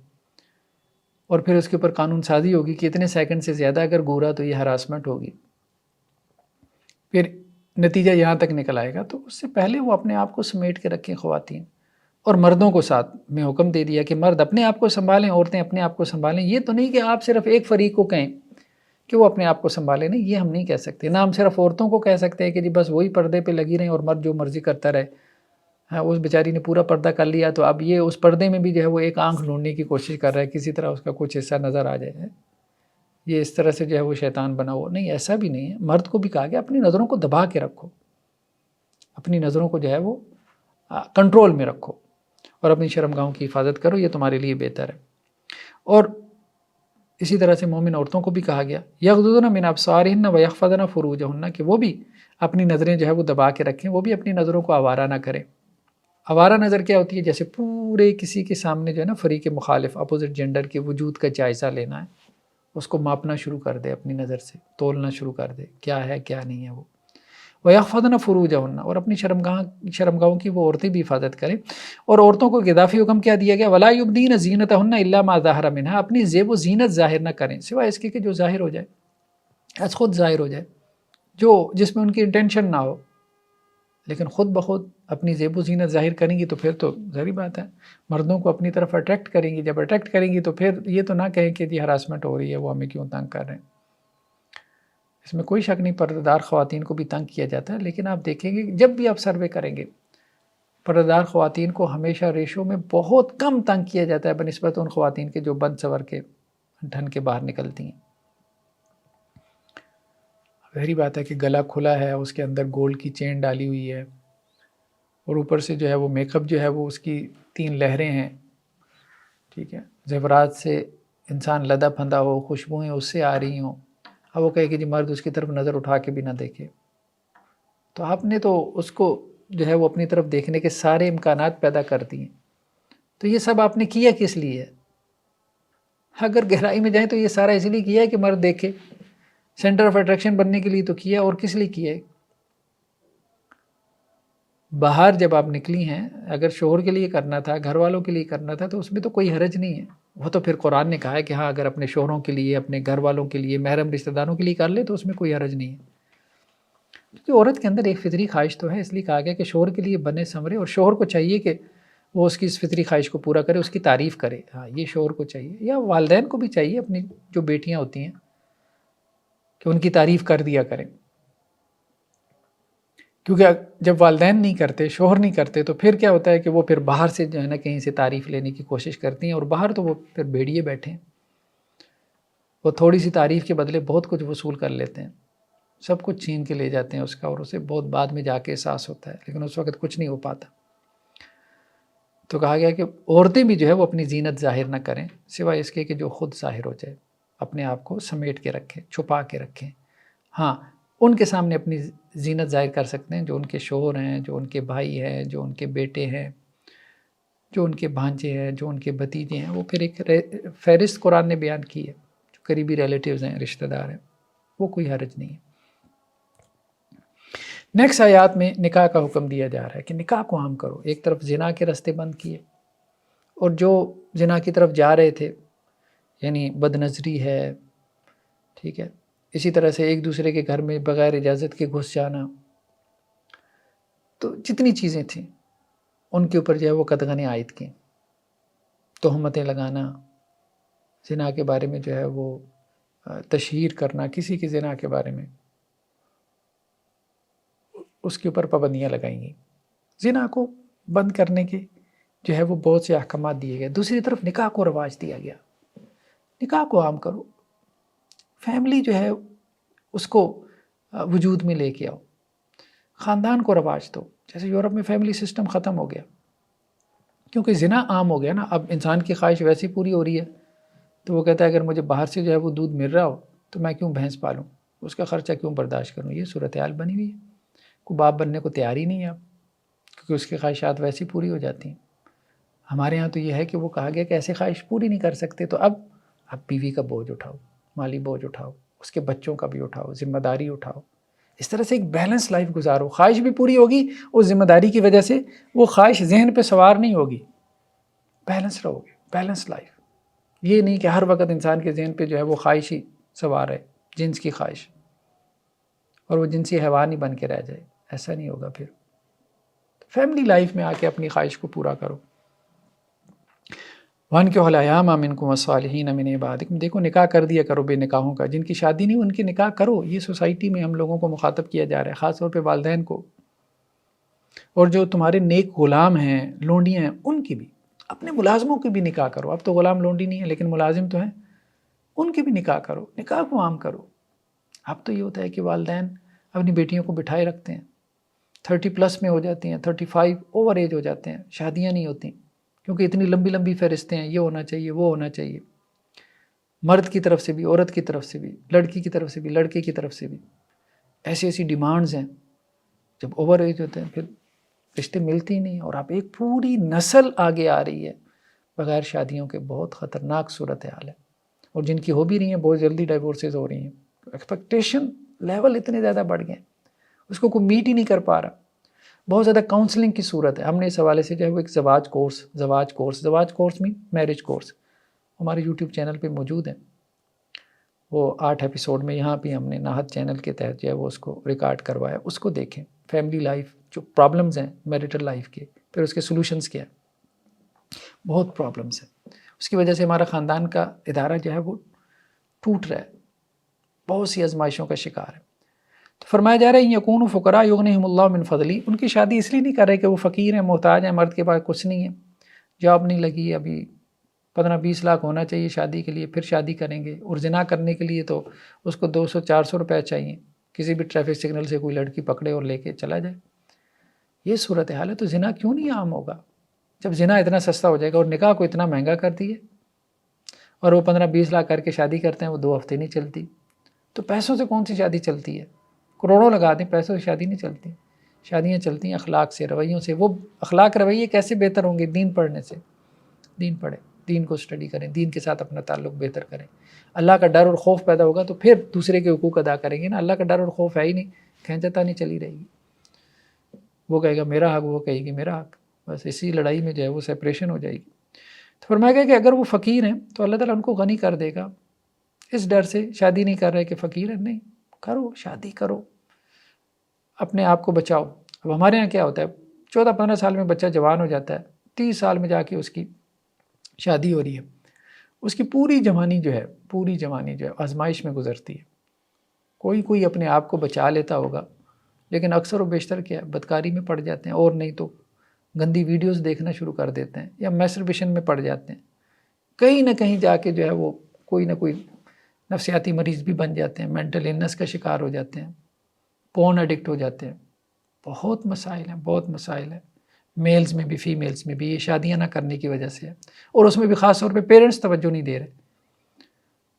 اور پھر اس کے اوپر قانون سازی ہوگی کہ اتنے سیکنڈ سے زیادہ اگر گورا تو یہ ہراسمنٹ ہوگی. پھر نتیجہ یہاں تک نکل آئے گا. تو اس سے پہلے وہ اپنے آپ کو سمیٹ کے رکھیں خواتین، اور مردوں کو ساتھ میں حکم دے دیا کہ مرد اپنے آپ کو سنبھالیں، عورتیں اپنے آپ کو سنبھالیں. یہ تو نہیں کہ آپ صرف ایک فریق کو کہیں کہ وہ اپنے آپ کو سنبھالے، نہیں، یہ ہم نہیں کہہ سکتے. نہ ہم صرف عورتوں کو کہہ سکتے ہیں کہ جی بس وہی پردے پہ لگی رہیں اور مرد جو مرضی کرتا رہے. ہاں، اس بیچاری نے پورا پردہ کر لیا تو اب یہ اس پردے میں بھی جو ہے وہ ایک آنکھ ڈھونڈنے کی کوشش کر رہا ہے، کسی طرح اس کا کچھ حصہ نظر آ جائے، یہ اس طرح سے جو ہے وہ شیطان بنا ہوا. نہیں، ایسا بھی نہیں ہے. مرد کو بھی کہا گیا اپنی نظروں کو دبا کے رکھو، اپنی نظروں کو جو ہے وہ کنٹرول میں رکھو، اور اپنی شرمگاہوں کی حفاظت کرو، یہ تمہارے لیے بہتر ہے. اور اسی طرح سے مومن عورتوں کو بھی کہا گیا یغضضن من ابصارہن ویحفظن فروجہن، کہ وہ بھی اپنی نظریں جو ہے وہ دبا کے رکھیں، وہ بھی اپنی نظروں کو آوارہ نہ کریں. آوارہ نظر کیا ہوتی ہے؟ جیسے پورے کسی کے سامنے جو ہے نا فریق مخالف اپوزٹ جینڈر کے وجود کا جائزہ لینا ہے، اس کو ماپنا شروع کر دے، اپنی نظر سے تولنا شروع کر دے کیا ہے کیا نہیں ہے وہ. وَيَحْفَظْنَ فُرُوجَهُنَّ، اور اپنی شرمگاہوں کی وہ عورتیں بھی حفاظت کریں. اور عورتوں کو اضافی حکم کیا دیا گیا؟ وَلَا يُبْدِينَ زِينَتَهُنَّ إِلَّا مَا ظَهَرَ مِنْهَا، اپنی زیب و زینت ظاہر نہ کریں سوائے اس کے کہ جو ظاہر ہو جائے، از خود ظاہر ہو جائے، جس میں ان کی انٹینشن نہ ہو. لیکن خود بخود اپنی زیب و زینت ظاہر کریں گی تو پھر تو ظاہری بات ہے مردوں کو اپنی طرف اٹریکٹ کریں گی. جب اٹریکٹ کریں گی تو پھر یہ تو نہ کہیں کہ جی ہراسمنٹ ہو رہی ہے، وہ ہمیں کیوں تنگ کر رہے ہیں. اس میں کوئی شک نہیں، پردہ دار خواتین کو بھی تنگ کیا جاتا ہے. لیکن آپ دیکھیں گے جب بھی آپ سروے کریں گے، پردہ دار خواتین کو ہمیشہ ریشو میں بہت کم تنگ کیا جاتا ہے بنسبت ان خواتین کے جو بند سور کے ڈھن کے باہر نکلتی ہیں. ظاہری بات ہے کہ گلا کھلا ہے، اس کے اندر گولڈ کی چین ڈالی ہوئی ہے، اور اوپر سے جو ہے وہ میک اپ جو ہے وہ اس کی 3 لہریں ہیں، ٹھیک ہے، زیورات سے انسان لدا پھندا ہو، خوشبوئیں اس سے آ رہی ہوں. اب وہ کہے کہ جی مرد اس کی طرف نظر اٹھا کے بھی نہ دیکھے، تو آپ نے تو اس کو جو ہے وہ اپنی طرف دیکھنے کے سارے امکانات پیدا کر دیے. تو یہ سب آپ نے کیا کس لیے ہے؟ اگر گہرائی میں جائیں تو یہ سارا اس لیے کیا ہے کہ مرد دیکھے. سینٹر آف اٹریکشن بننے کے لیے تو کیا، اور کس لیے کیا ہے؟ باہر جب آپ نکلی ہیں، اگر شوہر کے لیے کرنا تھا، گھر والوں کے لیے کرنا تھا، تو اس میں تو کوئی حرج نہیں ہے. وہ تو پھر قرآن نے کہا ہے کہ ہاں اگر اپنے شوہروں کے لیے، اپنے گھر والوں کے لیے، محرم رشتہ داروں کے لیے کر لے تو اس میں کوئی حرج نہیں ہے. کیونکہ عورت کے اندر ایک فطری خواہش تو ہے، اس لیے کہا گیا کہ شوہر کے لیے بنے سنورے، اور شوہر کو چاہیے کہ وہ اس کی اس فطری خواہش کو پورا کرے، اس کی تعریف کرے. ہاں یہ شوہر کو چاہیے، یا والدین کو بھی چاہیے، اپنی جو بیٹیاں ہوتی ہیں کہ ان کی تعریف کر دیا کریں. کیونکہ جب والدین نہیں کرتے، شوہر نہیں کرتے، تو پھر کیا ہوتا ہے کہ وہ پھر باہر سے جو ہے نا کہیں سے تعریف لینے کی کوشش کرتی ہیں، اور باہر تو وہ پھر بھیڑیے بیٹھے ہیں، وہ تھوڑی سی تعریف کے بدلے بہت کچھ وصول کر لیتے ہیں، سب کچھ چھین کے لے جاتے ہیں اس کا، اور اسے بہت بعد میں جا کے احساس ہوتا ہے، لیکن اس وقت کچھ نہیں ہو پاتا. تو کہا گیا کہ عورتیں بھی جو ہے وہ اپنی زینت ظاہر نہ کریں سوائے اس کے کہ جو خود ظاہر ہو جائے، اپنے آپ کو سمیٹ کے رکھیں، چھپا کے رکھیں. ہاں ان کے سامنے اپنی زینت ظاہر کر سکتے ہیں جو ان کے شوہر ہیں، جو ان کے بھائی ہیں، جو ان کے بیٹے ہیں، جو ان کے بھانجے ہیں، جو ان کے بھتیجے ہیں. وہ پھر ایک فہرست قرآن نے بیان کی ہے، جو قریبی ریلیٹیوز ہیں، رشتہ دار ہیں، وہ کوئی حرج نہیں ہے. نیکسٹ آیات میں نکاح کا حکم دیا جا رہا ہے کہ نکاح کو عام کرو. ایک طرف زنا کے راستے بند کیے، اور جو زنا کی طرف جا رہے تھے، یعنی بد نظری ہے، ٹھیک ہے، اسی طرح سے ایک دوسرے کے گھر میں بغیر اجازت کے گھس جانا، تو جتنی چیزیں تھیں ان کے اوپر جو ہے وہ قطغنیں عائد کی، تہمتیں لگانا، زنا کے بارے میں جو ہے وہ تشہیر کرنا، کسی کے زنا کے بارے میں اس کے اوپر پابندیاں لگائیں گی. زنا کو بند کرنے کے جو ہے وہ بہت سے احکامات دیے گئے. دوسری طرف نکاح کو رواج دیا گیا، نکاح کو عام کرو، فیملی جو ہے اس کو وجود میں لے کے آؤ، خاندان کو رواج دو. جیسے یورپ میں فیملی سسٹم ختم ہو گیا کیونکہ زنا عام ہو گیا نا. اب انسان کی خواہش ویسی پوری ہو رہی ہے، تو وہ کہتا ہے اگر مجھے باہر سے جو ہے وہ دودھ مل رہا ہو تو میں کیوں بھینس پالوں، اس کا خرچہ کیوں برداشت کروں. یہ صورتحال بنی ہوئی ہے. کوئی باپ بننے کو تیار ہی نہیں ہے اب، کیونکہ اس کی خواہشات ویسی پوری ہو جاتی ہیں. ہمارے ہاں تو یہ ہے کہ وہ کہا گیا کہ ایسے خواہش پوری نہیں کر سکتے، تو اب بیوی کا بوجھ اٹھاؤ، مالی بوجھ اٹھاؤ، اس کے بچوں کا بھی اٹھاؤ، ذمہ داری اٹھاؤ. اس طرح سے ایک بیلنس لائف گزارو. خواہش بھی پوری ہوگی، اور ذمہ داری کی وجہ سے وہ خواہش ذہن پہ سوار نہیں ہوگی. بیلنس رہو گے، بیلنس لائف. یہ نہیں کہ ہر وقت انسان کے ذہن پہ جو ہے وہ خواہش ہی سوار ہے، جنس کی خواہش، اور وہ جنسی حیوان ہی بن کے رہ جائے. ایسا نہیں ہوگا. پھر فیملی لائف میں آ کے اپنی خواہش کو پورا کرو. وَأَنكِحُوا الْأَيَامَ مِنكُمْ وَالصَّالِحِينَ مِنْ عِبَادِكُمْ. دیکھو نکاح کر دیا کرو بے نکاحوں کا، جن کی شادی نہیں ان کی نکاح کرو. یہ سوسائٹی میں ہم لوگوں کو مخاطب کیا جا رہا ہے، خاص طور پہ والدین کو. اور جو تمہارے نیک غلام ہیں، لونڈیاں ہیں، ان کی بھی، اپنے ملازموں کی بھی نکاح کرو. اب تو غلام لونڈی نہیں ہے لیکن ملازم تو ہیں، ان کی بھی نکاح کرو. نکاح کو عام کرو. اب تو یہ ہوتا ہے کہ والدین اپنی بیٹیوں کو بٹھائے رکھتے ہیں، 30+ میں ہو جاتی ہیں، 35 اوور ایج ہو جاتے ہیں، شادیاں نہیں ہوتی کیونکہ اتنی لمبی لمبی فہرستیں ہیں، یہ ہونا چاہیے، وہ ہونا چاہیے. مرد کی طرف سے بھی، عورت کی طرف سے بھی، لڑکی کی طرف سے بھی، لڑکے کی طرف سے بھی ایسی ایسی ڈیمانڈز ہیں. جب اوور ایج ہوتے ہیں پھر رشتے ملتی ہی نہیں، اور اب ایک پوری نسل آگے آ رہی ہے بغیر شادیوں کے. بہت خطرناک صورتحال ہے، اور جن کی ہو بھی رہی ہیں بہت جلدی ڈائیورسز ہو رہی ہیں. ایکسپیکٹیشن لیول اتنے زیادہ بڑھ گئے ہیں، اس کو کوئی میٹ ہی نہیں کر پا رہا. بہت زیادہ کاؤنسلنگ کی صورت ہے. ہم نے اس حوالے سے جو ہے وہ ایک زواج کورس میں میرج کورس ہمارے یوٹیوب چینل پہ موجود ہے. وہ 8 ایپیسوڈ میں یہاں پہ ہم نے ناہد چینل کے تحت جو ہے وہ اس کو ریکارڈ کروایا. اس کو دیکھیں. فیملی لائف جو پرابلمز ہیں میریٹل لائف کے، پھر اس کے سلوشنز کیا ہے. بہت پرابلمز ہیں، اس کی وجہ سے ہمارا خاندان کا ادارہ جو ہے وہ ٹوٹ رہا ہے، بہت سی آزمائشوں کا شکار ہے. تو فرمایا جا رہا ہے یکون فقراء یغنیہم اللہ من فضلی. ان کی شادی اس لیے نہیں کر رہے کہ وہ فقیر ہیں، محتاج ہیں، مرد کے پاس کچھ نہیں ہے، جاب نہیں لگی، ابھی 15-20 لاکھ ہونا چاہیے شادی کے لیے، پھر شادی کریں گے. اور زنا کرنے کے لیے تو اس کو 200-400 روپے چاہیے، کسی بھی ٹریفک سگنل سے کوئی لڑکی پکڑے اور لے کے چلا جائے. یہ صورتحال ہے. تو زنا کیوں نہیں عام ہوگا جب زنا اتنا سستا ہو جائے گا، اور نکاح کو اتنا مہنگا کر دیے، اور وہ 15-20 لاکھ کر کے شادی کرتے ہیں، وہ 2 ہفتے نہیں چلتی. تو پیسوں سے کون سی شادی چلتی ہے؟ کروڑوں لگا دیں، پیسوں سے شادی نہیں چلتی. شادیاں چلتی ہیں اخلاق سے، رویوں سے. وہ اخلاق رویے کیسے بہتر ہوں گے؟ دین پڑھنے سے. دین پڑھے، دین کو اسٹڈی کریں، دین کے ساتھ اپنا تعلق بہتر کریں، اللہ کا ڈر اور خوف پیدا ہوگا تو پھر دوسرے کے حقوق ادا کریں گے نا. اللہ کا ڈر اور خوف ہے ہی نہیں، کھینچتا نہیں چلی رہے گی. وہ کہے گا میرا حق، وہ کہے گی میرا حق، بس اسی لڑائی میں جو ہے وہ سیپریشن ہو جائے گی. تو فرمایا گیا کہ اگر وہ فقیر ہیں تو اللہ تعالیٰ ان کو غنی کر دے گا. اس ڈر سے شادی نہیں کر رہے کہ فقیر ہیں، نہیں، کرو، شادی کرو، اپنے آپ کو بچاؤ. اب ہمارے یہاں کیا ہوتا ہے، 14-15 سال میں بچہ جوان ہو جاتا ہے، 30 سال میں جا کے اس کی شادی ہو رہی ہے. اس کی پوری جوانی جو ہے آزمائش میں گزرتی ہے. کوئی اپنے آپ کو بچا لیتا ہوگا، لیکن اکثر و بیشتر کیا ہے، بدکاری میں پڑ جاتے ہیں، اور نہیں تو گندی ویڈیوز دیکھنا شروع کر دیتے ہیں یا میسٹربیشن میں پڑ جاتے ہیں. کہیں نہ کہیں جا کے جو ہے وہ کوئی نہ کوئی نفسیاتی مریض بھی بن جاتے ہیں، مینٹل النس کا شکار ہو جاتے ہیں، پورن ایڈکٹ ہو جاتے ہیں. بہت مسائل ہیں، میلز میں بھی فیمیلز میں بھی، یہ شادیاں نہ کرنے کی وجہ سے ہے. اور اس میں بھی خاص طور پہ پیرنٹس توجہ نہیں دے رہے.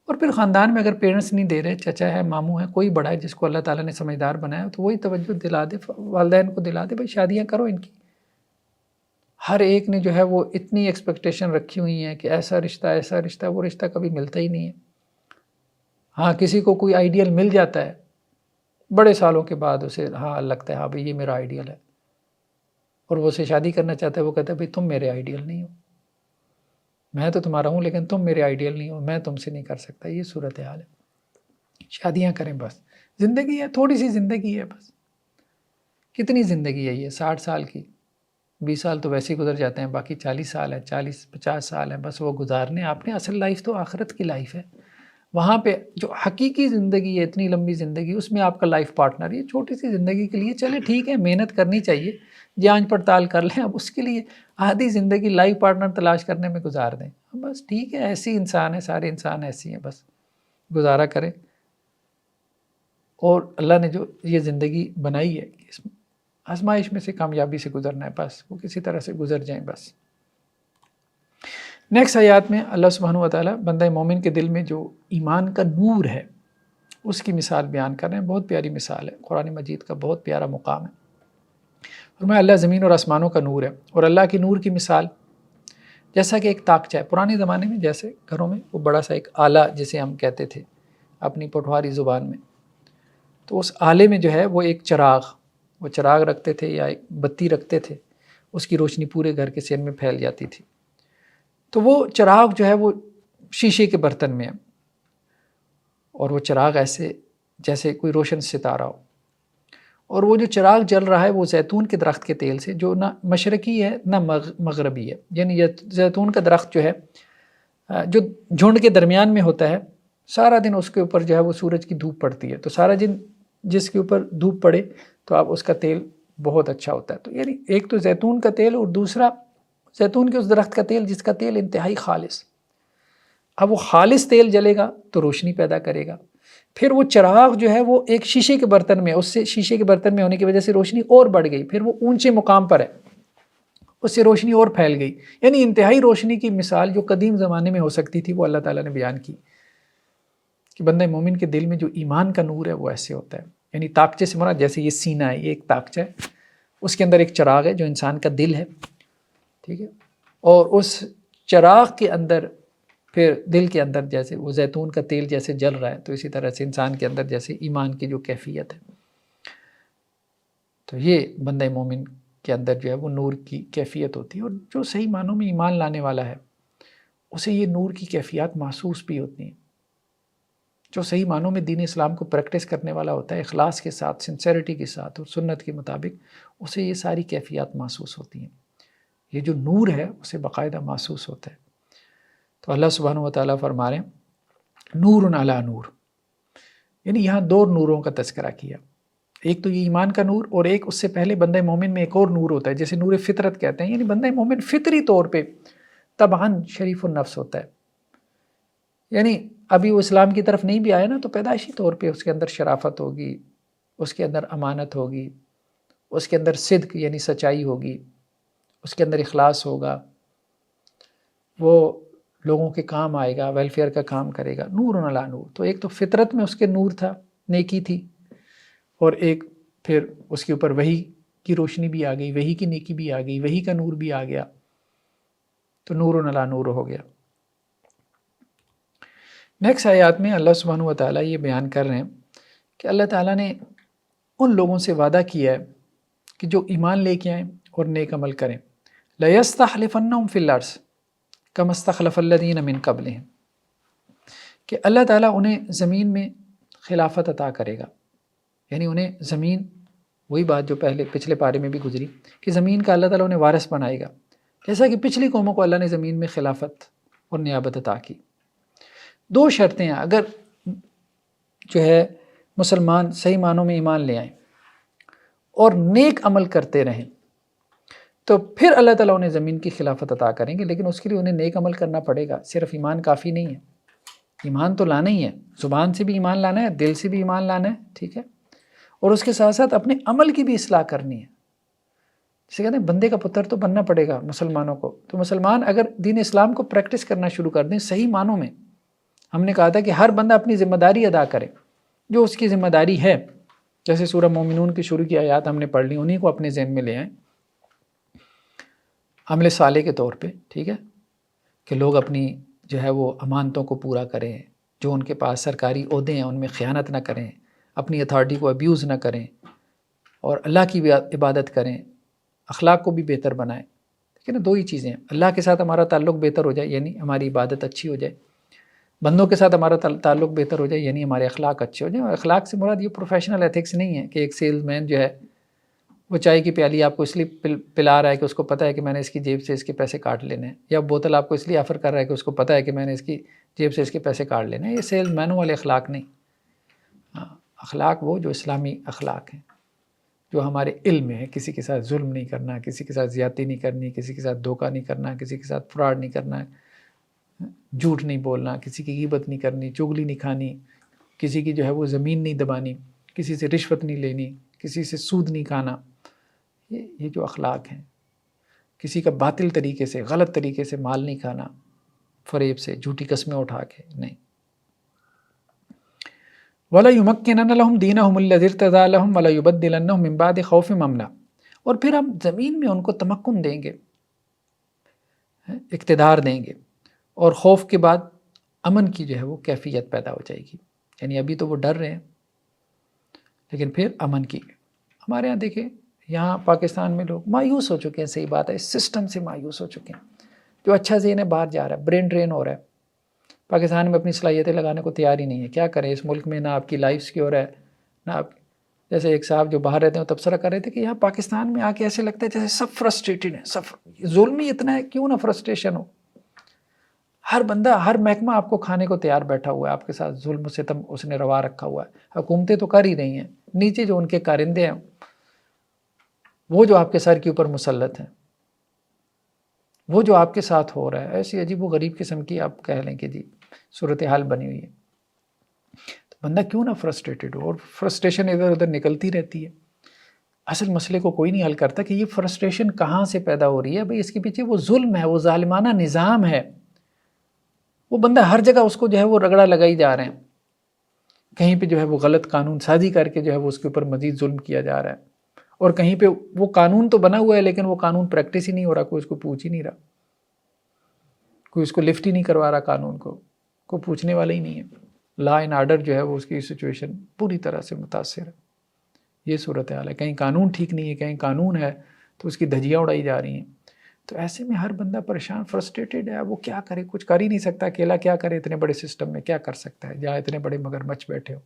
اور پھر خاندان میں اگر پیرنٹس نہیں دے رہے، چچا ہے، ماموں ہے، کوئی بڑا ہے جس کو اللہ تعالیٰ نے سمجھدار بنایا تو وہی توجہ دلا دے، والدین کو دلا دے، بھائی شادیاں کرو ان کی. ہر ایک نے جو ہے وہ اتنی ایکسپیکٹیشن رکھی ہوئی ہیں کہ ایسا رشتہ، وہ رشتہ کبھی ملتا ہی نہیں ہے. ہاں کسی کو کوئی آئیڈیل مل جاتا ہے بڑے سالوں کے بعد، اسے لگتا ہے ہاں بھائی یہ میرا آئیڈیل ہے، اور وہ اسے شادی کرنا چاہتا ہے. وہ کہتا ہے بھائی تم میرے آئیڈیل نہیں ہو، میں تو تمہارا ہوں لیکن تم میرے آئیڈیل نہیں ہو، میں تم سے نہیں کر سکتا. یہ صورتحال ہے. شادیاں کریں، بس زندگی ہے، تھوڑی سی زندگی ہے، بس کتنی زندگی ہے یہ، 60 سال کی، 20 سال تو ویسے ہی گزر جاتے ہیں، باقی 40 سال ہے، 40-50 سال ہیں، بس وہ گزارنے آپ نے. اصل لائف تو آخرت کی لائف ہے. وہاں پہ جو حقیقی زندگی ہے، اتنی لمبی زندگی، اس میں آپ کا لائف پارٹنر. یہ چھوٹی سی زندگی کے لیے چلے ٹھیک ہے، محنت کرنی چاہیے، جانچ پڑتال کر لیں. اب اس کے لیے آدھی زندگی لائف پارٹنر تلاش کرنے میں گزار دیں، بس ٹھیک ہے. ایسی انسان ہے، سارے انسان ایسی ہیں، بس گزارا کریں. اور اللہ نے جو یہ زندگی بنائی ہے، اس آزمائش میں سے کامیابی سے گزرنا ہے، بس وہ کسی طرح سے گزر جائیں بس. نیکسٹ آیات میں اللہ سبحانہ و تعالیٰ بندہ مومن کے دل میں جو ایمان کا نور ہے اس کی مثال بیان کر رہے ہیں. بہت پیاری مثال ہے، قرآن مجید کا بہت پیارا مقام ہے. فرمایا اللہ زمین اور آسمانوں کا نور ہے، اور اللہ کی نور کی مثال جیسا کہ ایک تاکچہ ہے. پرانے زمانے میں جیسے گھروں میں وہ بڑا سا ایک آلہ جسے ہم کہتے تھے اپنی پٹواری زبان میں، تو اس آلے میں جو ہے وہ ایک چراغ رکھتے تھے یا ایک بتی رکھتے تھے. اس کی روشنی پورے گھر کے سین میں پھیل جاتی تھی. تو وہ چراغ جو ہے وہ شیشے کے برتن میں ہے، اور وہ چراغ ایسے جیسے کوئی روشن ستارہ ہو. اور وہ جو چراغ جل رہا ہے وہ زیتون کے درخت کے تیل سے، جو نہ مشرقی ہے نہ مغربی ہے. یعنی زیتون کا درخت جو ہے جو جھنڈ کے درمیان میں ہوتا ہے، سارا دن اس کے اوپر جو ہے وہ سورج کی دھوپ پڑتی ہے، تو سارا دن جس کے اوپر دھوپ پڑے تو اب اس کا تیل بہت اچھا ہوتا ہے. تو یعنی ایک تو زیتون کا تیل، اور دوسرا زیتون کے اس درخت کا تیل جس کا تیل انتہائی خالص. اب وہ خالص تیل جلے گا تو روشنی پیدا کرے گا. پھر وہ چراغ جو ہے وہ ایک شیشے کے برتن میں، اس سے شیشے کے برتن میں ہونے کی وجہ سے روشنی اور بڑھ گئی، پھر وہ اونچے مقام پر ہے، اس سے روشنی اور پھیل گئی. یعنی انتہائی روشنی کی مثال جو قدیم زمانے میں ہو سکتی تھی وہ اللہ تعالیٰ نے بیان کی کہ بندہ مومن کے دل میں جو ایمان کا نور ہے وہ ایسے ہوتا ہے. یعنی تاکچے سے مراد جیسے یہ سینہ ہے، یہ ایک تاکچہ ہے، اس کے اندر ایک چراغ ہے جو انسان کا دل ہے، ٹھیک ہے. اور اس چراغ کے اندر پھر دل کے اندر جیسے وہ زیتون کا تیل جیسے جل رہا ہے، تو اسی طرح سے انسان کے اندر جیسے ایمان کی جو کیفیت ہے، تو یہ بندہ مومن کے اندر جو ہے وہ نور کی کیفیت ہوتی ہے. اور جو صحیح معنوں میں ایمان لانے والا ہے اسے یہ نور کی کیفیات محسوس بھی ہوتی ہیں. جو صحیح معنوں میں دین اسلام کو پریکٹس کرنے والا ہوتا ہے، اخلاص کے ساتھ، سنسیریٹی کے ساتھ اور سنت کے مطابق، اسے یہ ساری کیفیات محسوس ہوتی ہیں. یہ جو نور ہے اسے باقاعدہ محسوس ہوتا ہے. تو اللہ سبحانہ و تعالیٰ فرما رہے ہیں نور علی نور، یعنی یہاں 2 نوروں کا تذکرہ کیا. ایک تو یہ ایمان کا نور، اور ایک اس سے پہلے بندہ مومن میں ایک اور نور ہوتا ہے جسے نور فطرت کہتے ہیں. یعنی بندہ مومن فطری طور پہ طبعاً شریف النفس ہوتا ہے. یعنی ابھی وہ اسلام کی طرف نہیں بھی آیا نا، تو پیدائشی طور پہ اس کے اندر شرافت ہوگی، اس کے اندر امانت ہوگی، اس کے اندر صدق یعنی سچائی ہوگی، اس کے اندر اخلاص ہوگا، وہ لوگوں کے کام آئے گا، ویلفیئر کا کام کرے گا. نور علی نور. تو ایک تو فطرت میں اس کے نور تھا، نیکی تھی، اور ایک پھر اس کے اوپر وحی کی روشنی بھی آ گئی، وحی کی نیکی بھی آ گئی، وحی کا نور بھی آ گیا، تو نور علی نور ہو گیا. نیکسٹ آیات میں اللہ سبحانہ و تعالیٰ یہ بیان کر رہے ہیں کہ اللہ تعالیٰ نے ان لوگوں سے وعدہ کیا ہے کہ جو ایمان لے کے آئیں اور نیک عمل کریں، لَيَسْتَخْلِفَنَّهُمْ فِي الْأَرْضِ كَمَا اسْتَخْلَفَ الَّذِينَ مِن قَبْلِهِمْ، کہ اللہ تعالیٰ انہیں زمین میں خلافت عطا کرے گا، یعنی انہیں زمین، وہی بات جو پچھلے پارے میں بھی گزری کہ زمین کا اللہ تعالیٰ انہیں وارث بنائے گا، جیسا کہ پچھلی قوموں کو اللہ نے زمین میں خلافت اور نیابت عطا کی۔ دو شرطیں ہیں، اگر جو ہے مسلمان صحیح معنوں میں ایمان لے آئیں اور نیک عمل کرتے رہیں تو پھر اللہ تعالیٰ انہیں زمین کی خلافت عطا کریں گے، لیکن اس کے لیے انہیں نیک عمل کرنا پڑے گا، صرف ایمان کافی نہیں ہے، ایمان تو لانا ہی ہے، زبان سے بھی ایمان لانا ہے، دل سے بھی ایمان لانا ہے، ٹھیک ہے، اور اس کے ساتھ ساتھ اپنے عمل کی بھی اصلاح کرنی ہے۔ جسے کہتے ہیں بندے کا پتر تو بننا پڑے گا مسلمانوں کو، تو مسلمان اگر دین اسلام کو پریکٹس کرنا شروع کر دیں صحیح معنوں میں، ہم نے کہا تھا کہ ہر بندہ اپنی ذمہ داری ادا کرے جو اس کی ذمہ داری ہے، جیسے سورہ مومنون کی شروع کی آیات ہم نے پڑھ لی، انہیں کو اپنے ذہن میں لے آئیں عمل صالح کے طور پہ، ٹھیک ہے، کہ لوگ اپنی جو ہے وہ امانتوں کو پورا کریں، جو ان کے پاس سرکاری عہدے ہیں ان میں خیانت نہ کریں، اپنی اتھارٹی کو ابیوز نہ کریں، اور اللہ کی بھی عبادت کریں، اخلاق کو بھی بہتر بنائیں، ٹھیک ہے نا، دو ہی چیزیں ہیں، اللہ کے ساتھ ہمارا تعلق بہتر ہو جائے یعنی ہماری عبادت اچھی ہو جائے، بندوں کے ساتھ ہمارا تعلق بہتر ہو جائے یعنی ہمارے اخلاق اچھے ہو جائیں، اور اخلاق سے مراد یہ پروفیشنل ایتھکس نہیں ہے کہ ایک سیلز مین جو ہے وہ چائے کی پیالی آپ کو اس لیے پلا رہا ہے کہ اس کو پتہ ہے کہ میں نے اس کی جیب سے اس کے پیسے کاٹ لینے ہیں، یا بوتل آپ کو اس لیے آفر کر رہا ہے کہ اس کو پتہ ہے کہ میں نے اس کی جیب سے اس کے پیسے کاٹ لینے ہیں، یہ سیلز مینوں والے اخلاق نہیں۔ اخلاق وہ جو اسلامی اخلاق ہیں، جو ہمارے علم میں ہے، کسی کے ساتھ ظلم نہیں کرنا، کسی کے ساتھ زیادتی نہیں کرنی، کسی کے ساتھ دھوکہ نہیں کرنا، کسی کے ساتھ فراڈ نہیں کرنا، جھوٹ نہیں بولنا، کسی کی غیبت نہیں کرنی، چغلی نہیں کھانی، کسی کی جو ہے وہ زمین نہیں دبانی، کسی سے رشوت نہیں لینی، کسی سے سود نہیں کھانا، یہ جو اخلاق ہیں، کسی کا باطل طریقے سے غلط طریقے سے مال نہیں کھانا، فریب سے، جھوٹی قسمیں اٹھا کے نہیں۔ وَلَيُمَكِّنَنَّ لَهُمْ دِينَهُمُ الَّذِي ارْتَضَىٰ لَهُمْ وَلَيُبَدِّلَنَّهُم مِّن بَعْدِ خَوْفِ أَمْنًا، اور پھر ہم زمین میں ان کو تمکن دیں گے، اقتدار دیں گے، اور خوف کے بعد امن کی جو ہے وہ کیفیت پیدا ہو جائے گی، یعنی ابھی تو وہ ڈر رہے ہیں لیکن پھر امن کی۔ ہمارے ہاں دیکھیں، یہاں پاکستان میں لوگ مایوس ہو چکے ہیں، صحیح بات ہے، اس سسٹم سے مایوس ہو چکے ہیں، جو اچھا ذہن ہے باہر جا رہا ہے، برین ڈرین ہو رہا ہے، پاکستان میں اپنی صلاحیتیں لگانے کو تیار ہی نہیں ہے۔ کیا کریں، اس ملک میں نہ آپ کی لائف سیکیور ہے، نہ آپ، جیسے ایک صاحب جو باہر رہتے ہیں وہ تبصرہ کر رہے تھے کہ یہاں پاکستان میں آ کے ایسے لگتا ہے جیسے سب فرسٹریٹڈ ہیں، سب ظلم ہی اتنا ہے، کیوں نہ فرسٹریشن ہو، ہر بندہ، ہر محکمہ آپ کو کھانے کو تیار بیٹھا ہوا ہے، آپ کے ساتھ ظلم و ستم اس نے روا رکھا ہوا ہے، حکومتیں تو کر ہی رہی ہیں، نیچے جو ان کے کارندے ہیں وہ جو آپ کے سر کے اوپر مسلط ہیں، وہ جو آپ کے ساتھ ہو رہا ہے، ایسی عجیب و غریب قسم کی آپ کہہ لیں کہ جی صورتحال بنی ہوئی ہے، تو بندہ کیوں نہ فرسٹریٹڈ ہو، اور فرسٹریشن ادھر ادھر نکلتی رہتی ہے۔ اصل مسئلے کو کوئی نہیں حل کرتا کہ یہ فرسٹریشن کہاں سے پیدا ہو رہی ہے، بھئی اس کے پیچھے وہ ظلم ہے، وہ ظالمانہ نظام ہے، وہ بندہ ہر جگہ اس کو جو ہے وہ رگڑا لگائی جا رہے ہیں، کہیں پہ جو ہے وہ غلط قانون سازی کر کے جو ہے وہ اس کے اوپر مزید ظلم کیا جا رہا ہے، اور کہیں پہ وہ قانون تو بنا ہوا ہے لیکن وہ قانون پریکٹس ہی نہیں ہو رہا، کوئی اس کو پوچھ ہی نہیں رہا، کوئی اس کو لفٹ ہی نہیں کروا رہا، قانون کو کوئی پوچھنے والا ہی نہیں ہے، لا اینڈ آرڈر جو ہے وہ اس کی سچویشن پوری طرح سے متاثر ہے۔ یہ صورتحال ہے، کہیں قانون ٹھیک نہیں ہے، کہیں قانون ہے تو اس کی دھجیاں اڑائی جا رہی ہیں، تو ایسے میں ہر بندہ پریشان، فرسٹریٹڈ ہے، وہ کیا کرے، کچھ کر ہی نہیں سکتا، اکیلا کیا کرے، اتنے بڑے سسٹم میں کیا کر سکتا ہے، جہاں اتنے بڑے مگرمچھ بیٹھے ہو،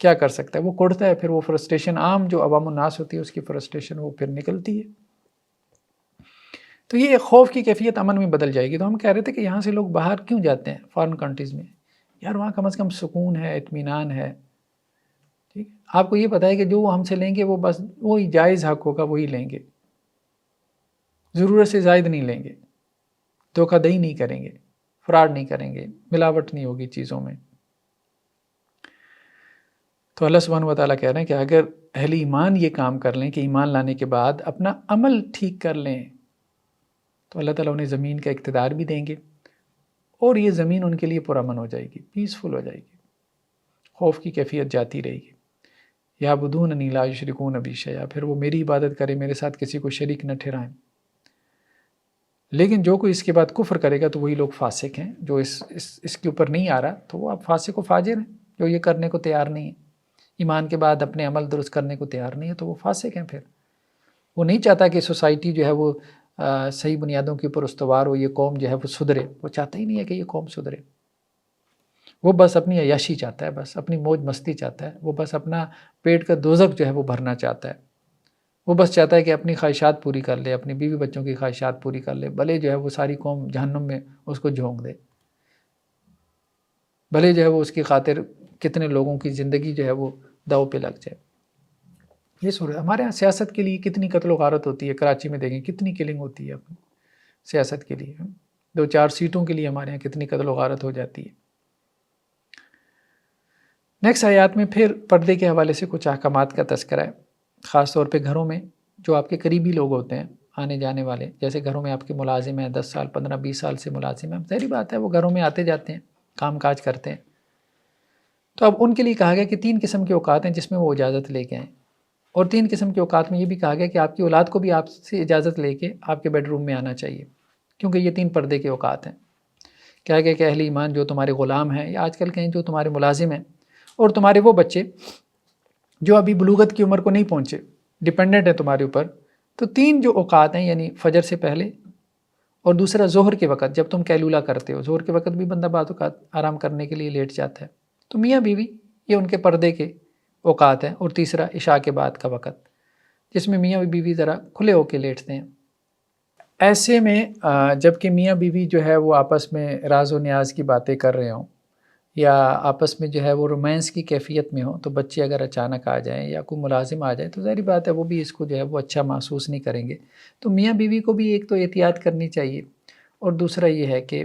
کیا کر سکتا ہے، وہ کڑتا ہے، پھر وہ فرسٹریشن عام جو عوام الناس ہوتی ہے اس کی فرسٹریشن وہ پھر نکلتی ہے، تو یہ خوف کی کیفیت امن میں بدل جائے گی۔ تو ہم کہہ رہے تھے کہ یہاں سے لوگ باہر کیوں جاتے ہیں فارن کنٹریز میں، یار وہاں کم از کم سکون ہے، اطمینان ہے، ٹھیک، آپ کو یہ پتہ ہے کہ جو وہ ہم سے لیں گے وہ بس وہی جائز حق ہوگا، وہی لیں گے، ضرورت سے زائد نہیں لیں گے، دھوکہ دہی نہیں کریں گے، فراڈ نہیں کریں گے، ملاوٹ نہیں ہوگی چیزوں میں۔ تو اللہ سبحانہ و تعالیٰ کہہ رہے ہیں کہ اگر اہل ایمان یہ کام کر لیں کہ ایمان لانے کے بعد اپنا عمل ٹھیک کر لیں تو اللہ تعالیٰ انہیں زمین کا اقتدار بھی دیں گے، اور یہ زمین ان کے لیے پرامن ہو جائے گی، پیسفل ہو جائے گی، خوف کی کیفیت جاتی رہے گی۔ یعبدوننی لا یشرکون بی شیئا، پھر وہ میری عبادت کریں، میرے ساتھ کسی کو شریک نہ ٹھہرائیں۔ لیکن جو کوئی اس کے بعد کفر کرے گا تو وہی لوگ فاسق ہیں. جو اس کے اوپر نہیں آ رہا تو وہ اب فاسق و فاجر ہیں. جو یہ کرنے کو تیار نہیں ہے، ایمان کے بعد اپنے عمل درست کرنے کو تیار نہیں ہے، تو وہ فاسق ہیں. پھر وہ نہیں چاہتا کہ سوسائٹی جو ہے وہ صحیح بنیادوں کے اوپر استوار ہو، یہ قوم جو ہے وہ سدھرے. وہ چاہتا ہی نہیں ہے کہ یہ قوم سدھرے. وہ بس اپنی عیاشی چاہتا ہے، بس اپنی موج مستی چاہتا ہے. وہ بس اپنا پیٹ کا دوزخ جو ہے وہ بھرنا چاہتا ہے. وہ بس چاہتا ہے کہ اپنی خواہشات پوری کر لے، اپنی بیوی بچوں کی خواہشات پوری کر لے، بھلے جو ہے وہ ساری قوم جہنم میں اس کو جھونک دے، بھلے جو ہے وہ اس کی خاطر کتنے لوگوں کی زندگی جو ہے وہ داؤ پہ لگ جائے. یہ صورت ہمارے یہاں سیاست کے لیے کتنی قتل و غارت ہوتی ہے. کراچی میں دیکھیں کتنی کلنگ ہوتی ہے اپنی سیاست کے لیے. 2-4 سیٹوں کے لیے ہمارے یہاں کتنی قتل و غارت ہو جاتی ہے. نیکسٹ آیات میں پھر پردے کے حوالے سے کچھ احکامات کا تذکرہ ہے، خاص طور پہ گھروں میں جو آپ کے قریبی لوگ ہوتے ہیں، آنے جانے والے. جیسے گھروں میں آپ کے ملازم ہیں، 10 سال 15-20 سال سے ملازم ہیں، ظاہری بات ہے وہ گھروں میں آتے جاتے ہیں، کام کاج کرتے ہیں. تو اب ان کے لیے کہا گیا کہ 3 قسم کے اوقات ہیں جس میں وہ اجازت لے کے آئیں. اور 3 قسم کے اوقات میں یہ بھی کہا گیا کہ آپ کی اولاد کو بھی آپ سے اجازت لے کے آپ کے بیڈ روم میں آنا چاہیے، کیونکہ یہ 3 پردے کے اوقات ہیں. کہا گیا کہ اہل ایمان جو تمہارے غلام ہیں، یا آج کل کہیں جو تمہارے ملازم ہیں، اور تمہارے وہ بچے جو ابھی بلوغت کی عمر کو نہیں پہنچے، ڈیپینڈنٹ ہیں تمہارے اوپر، تو 3 جو اوقات ہیں، یعنی فجر سے پہلے، اور دوسرا ظہر کے وقت جب تم قیلولہ کرتے ہو. ظہر کے وقت بھی بندہ بعض اوقات آرام کرنے کے لیے لیٹ جاتا ہے. تو میاں بیوی یہ ان کے پردے کے اوقات ہیں. اور تیسرا عشاء کے بعد کا وقت، جس میں میاں بیوی ذرا کھلے ہو کے لیٹتے ہیں. ایسے میں جب کہ میاں بیوی جو ہے وہ آپس میں راز و نیاز کی باتیں کر رہے ہوں، یا آپس میں جو ہے وہ رومانس کی کیفیت میں ہو، تو بچے اگر اچانک آ جائیں یا کوئی ملازم آ جائے تو ظاہری بات ہے وہ بھی اس کو جو ہے وہ اچھا محسوس نہیں کریں گے. تو میاں بیوی کو بھی ایک تو احتیاط کرنی چاہیے، اور دوسرا یہ ہے کہ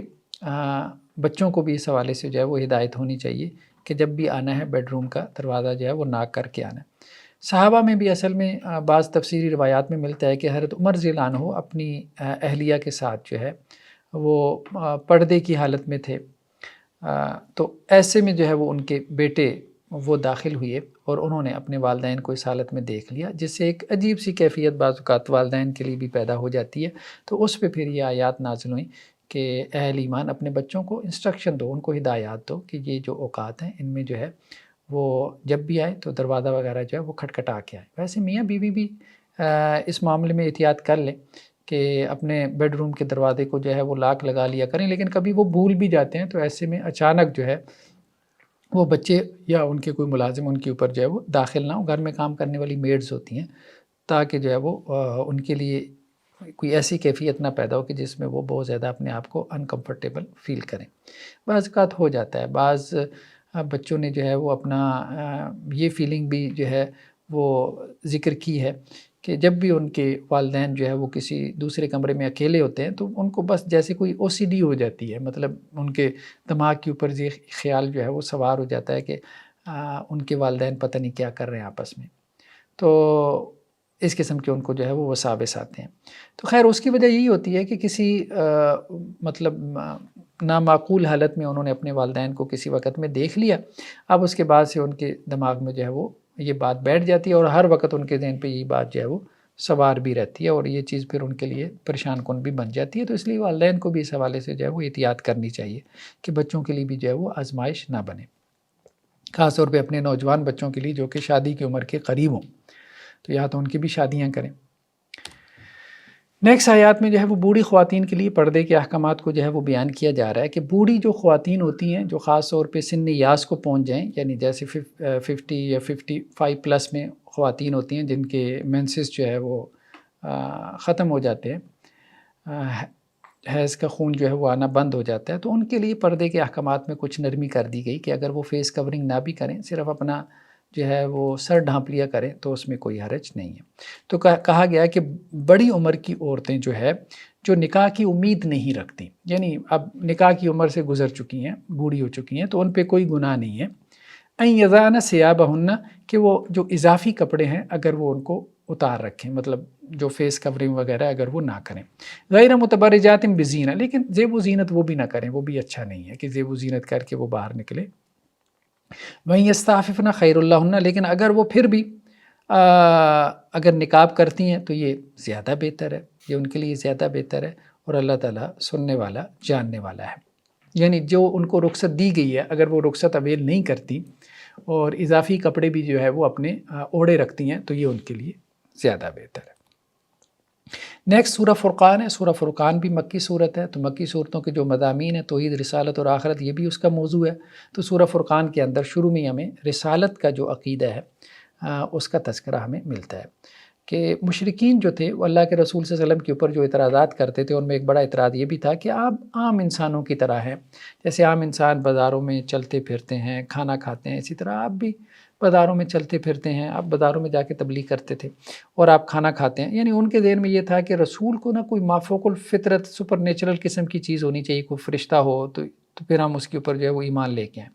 بچوں کو بھی اس حوالے سے جو ہے وہ ہدایت ہونی چاہیے کہ جب بھی آنا ہے بیڈ روم کا دروازہ جو ہے وہ ناک کر کے آنا ہے. صحابہ میں بھی اصل میں بعض تفسیری روایات میں ملتا ہے کہ حضرت عمر رضی اللہ عنہ اپنی اہلیہ کے ساتھ جو ہے وہ پردے کی حالت میں تھے. تو ایسے میں جو ہے وہ ان کے بیٹے وہ داخل ہوئے اور انہوں نے اپنے والدین کو اس حالت میں دیکھ لیا، جس سے ایک عجیب سی کیفیت بعض اوقات والدین کے لیے بھی پیدا ہو جاتی ہے. تو اس پہ پھر یہ آیات نازل ہوئیں کہ اہل ایمان اپنے بچوں کو انسٹرکشن دو، ان کو ہدایات دو کہ یہ جو اوقات ہیں ان میں جو ہے وہ جب بھی آئے تو دروازہ وغیرہ جو ہے وہ کھٹکھٹا کے آئے. ویسے میاں بیوی بھی اس معاملے میں احتیاط کر لیں کہ اپنے بیڈ روم کے دروازے کو جو ہے وہ لاک لگا لیا کریں. لیکن کبھی وہ بھول بھی جاتے ہیں، تو ایسے میں اچانک جو ہے وہ بچے یا ان کے کوئی ملازم ان کے اوپر جو ہے وہ داخل نہ ہو. گھر میں کام کرنے والی میڈز ہوتی ہیں، تاکہ جو ہے وہ ان کے لیے کوئی ایسی کیفیت نہ پیدا ہو کہ جس میں وہ بہت زیادہ اپنے آپ کو انکمفرٹیبل فیل کریں. بعض اوقات ہو جاتا ہے، بعض بچوں نے جو ہے وہ اپنا یہ فیلنگ بھی جو ہے وہ ذکر کی ہے کہ جب بھی ان کے والدین جو ہے وہ کسی دوسرے کمرے میں اکیلے ہوتے ہیں تو ان کو بس جیسے کوئی OCD ہو جاتی ہے. مطلب ان کے دماغ کے اوپر یہ خیال جو ہے وہ سوار ہو جاتا ہے کہ ان کے والدین پتہ نہیں کیا کر رہے ہیں آپس میں. تو اس قسم کے ان کو جو ہے وہ وساوس آتے ہیں. تو خیر اس کی وجہ یہی ہوتی ہے کہ کسی مطلب نامعقول حالت میں انہوں نے اپنے والدین کو کسی وقت میں دیکھ لیا. اب اس کے بعد سے ان کے دماغ میں جو ہے وہ یہ بات بیٹھ جاتی ہے، اور ہر وقت ان کے ذہن پہ یہ بات جو ہے وہ سوار بھی رہتی ہے، اور یہ چیز پھر ان کے لیے پریشان کن بھی بن جاتی ہے. تو اس لیے والدین کو بھی اس حوالے سے جو ہے وہ احتیاط کرنی چاہیے کہ بچوں کے لیے بھی جو ہے وہ آزمائش نہ بنے، خاص طور پہ اپنے نوجوان بچوں کے لیے جو کہ شادی کی عمر کے قریب ہوں، تو یا تو ان کی بھی شادیاں کریں. نیکسٹ آیات میں جو ہے وہ بوڑھی خواتین کے لیے پردے کے احکامات کو جو ہے وہ بیان کیا جا رہا ہے کہ بوڑھی جو خواتین ہوتی ہیں جو خاص طور پہ سن یاس کو پہنچ جائیں، یعنی جیسے 50 یا 55 پلس میں خواتین ہوتی ہیں جن کے مینسز جو ہے وہ ختم ہو جاتے ہیں، حیض کا خون جو ہے وہ آنا بند ہو جاتا ہے، تو ان کے لیے پردے کے احکامات میں کچھ نرمی کر دی گئی کہ اگر وہ فیس کورنگ نہ بھی کریں، صرف اپنا جو ہے وہ سر ڈھانپ لیا کریں تو اس میں کوئی حرج نہیں ہے. تو کہا گیا کہ بڑی عمر کی عورتیں جو ہے جو نکاح کی امید نہیں رکھتی، یعنی اب نکاح کی عمر سے گزر چکی ہیں، بوڑھی ہو چکی ہیں، تو ان پہ کوئی گناہ نہیں ہے. این یضعن ثیابہن، کہ وہ جو اضافی کپڑے ہیں اگر وہ ان کو اتار رکھیں، مطلب جو فیس کورنگ وغیرہ اگر وہ نہ کریں. غیر متبرجات بزینہ، لیکن زیب و زینت وہ بھی نہ کریں، وہ بھی اچھا نہیں ہے کہ زیب و زینت کر کے وہ باہر نکلے. وہیں یستعففن خیر اللہن، لیکن اگر وہ پھر بھی اگر نقاب کرتی ہیں تو یہ زیادہ بہتر ہے، یہ ان کے لیے زیادہ بہتر ہے. اور اللہ تعالیٰ سننے والا جاننے والا ہے۔ یعنی جو ان کو رخصت دی گئی ہے اگر وہ رخصت اویل نہیں کرتی اور اضافی کپڑے بھی جو ہے وہ اپنے اوڑے رکھتی ہیں تو یہ ان کے لیے زیادہ بہتر ہے۔ نیکسٹ سورہ فرقان ہے۔ سورہ فرقان بھی مکی صورت ہے، تو مکی صورتوں کے جو مضامین ہیں توحید، رسالت اور آخرت، یہ بھی اس کا موضوع ہے۔ تو سورہ فرقان کے اندر شروع میں ہمیں رسالت کا جو عقیدہ ہے اس کا تذکرہ ہمیں ملتا ہے کہ مشرکین جو تھے وہ اللہ کے رسول صلی اللہ علیہ وسلم کے اوپر جو اعتراضات کرتے تھے ان میں ایک بڑا اعتراض یہ بھی تھا کہ آپ عام انسانوں کی طرح ہیں، جیسے عام انسان بازاروں میں چلتے پھرتے ہیں، کھانا کھاتے ہیں، اسی طرح آپ بھی بازاروں میں چلتے پھرتے ہیں، آپ بازاروں میں جا کے تبلیغ کرتے تھے اور آپ کھانا کھاتے ہیں۔ یعنی ان کے ذہن میں یہ تھا کہ رسول کو نہ کوئی مافوق الفطرت سپر نیچرل قسم کی چیز ہونی چاہیے، کوئی فرشتہ ہو تو پھر ہم اس کے اوپر جو ہے وہ ایمان لے کے آئیں۔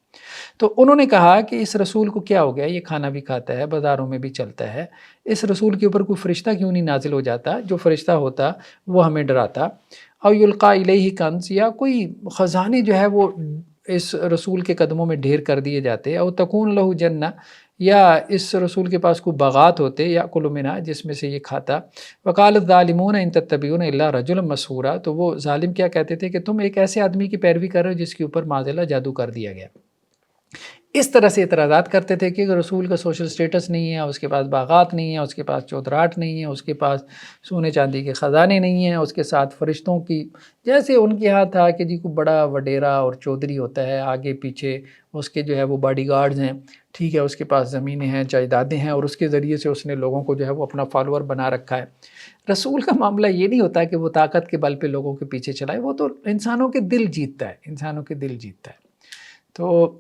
تو انہوں نے کہا کہ اس رسول کو کیا ہو گیا، یہ کھانا بھی کھاتا ہے، بازاروں میں بھی چلتا ہے، اس رسول کے اوپر کوئی فرشتہ کیوں نہیں نازل ہو جاتا، جو فرشتہ ہوتا وہ ہمیں ڈراتا، او یلقا الیہ کنز، یا کوئی خزانے جو ہے وہ اس رسول کے قدموں میں ڈھیر کر دیے جاتے، او تکون لہ جنہ، یا اس رسول کے پاس کوئی باغات ہوتے یا کل منہا جس میں سے یہ کھاتا۔ وقال الظالمون ان تتبعون الا رجلا مسحورا، تو وہ ظالم کیا کہتے تھے کہ تم ایک ایسے آدمی کی پیروی کر رہے ہو جس کے اوپر معاذ اللہ جادو کر دیا گیا۔ اس طرح سے اعتراضات کرتے تھے کہ رسول کا سوشل سٹیٹس نہیں ہے، اس کے پاس باغات نہیں ہیں، اس کے پاس چودراہٹ نہیں ہے، اس کے پاس سونے چاندی کے خزانے نہیں ہیں، اس کے ساتھ فرشتوں کی جیسے ان کے ہاں تھا کہ جی کو بڑا وڈیرا اور چودھری ہوتا ہے، آگے پیچھے اس کے جو ہے وہ باڈی گارڈز ہیں، ٹھیک ہے، اس کے پاس زمینیں ہیں، جائیدادیں ہیں، اور اس کے ذریعے سے اس نے لوگوں کو جو ہے وہ اپنا فالوور بنا رکھا ہے۔ رسول کا معاملہ یہ نہیں ہوتا کہ وہ طاقت کے بل پہ لوگوں کے پیچھے چلائے، وہ تو انسانوں کے دل جیتتا ہے، انسانوں کے دل جیتتا ہے۔ تو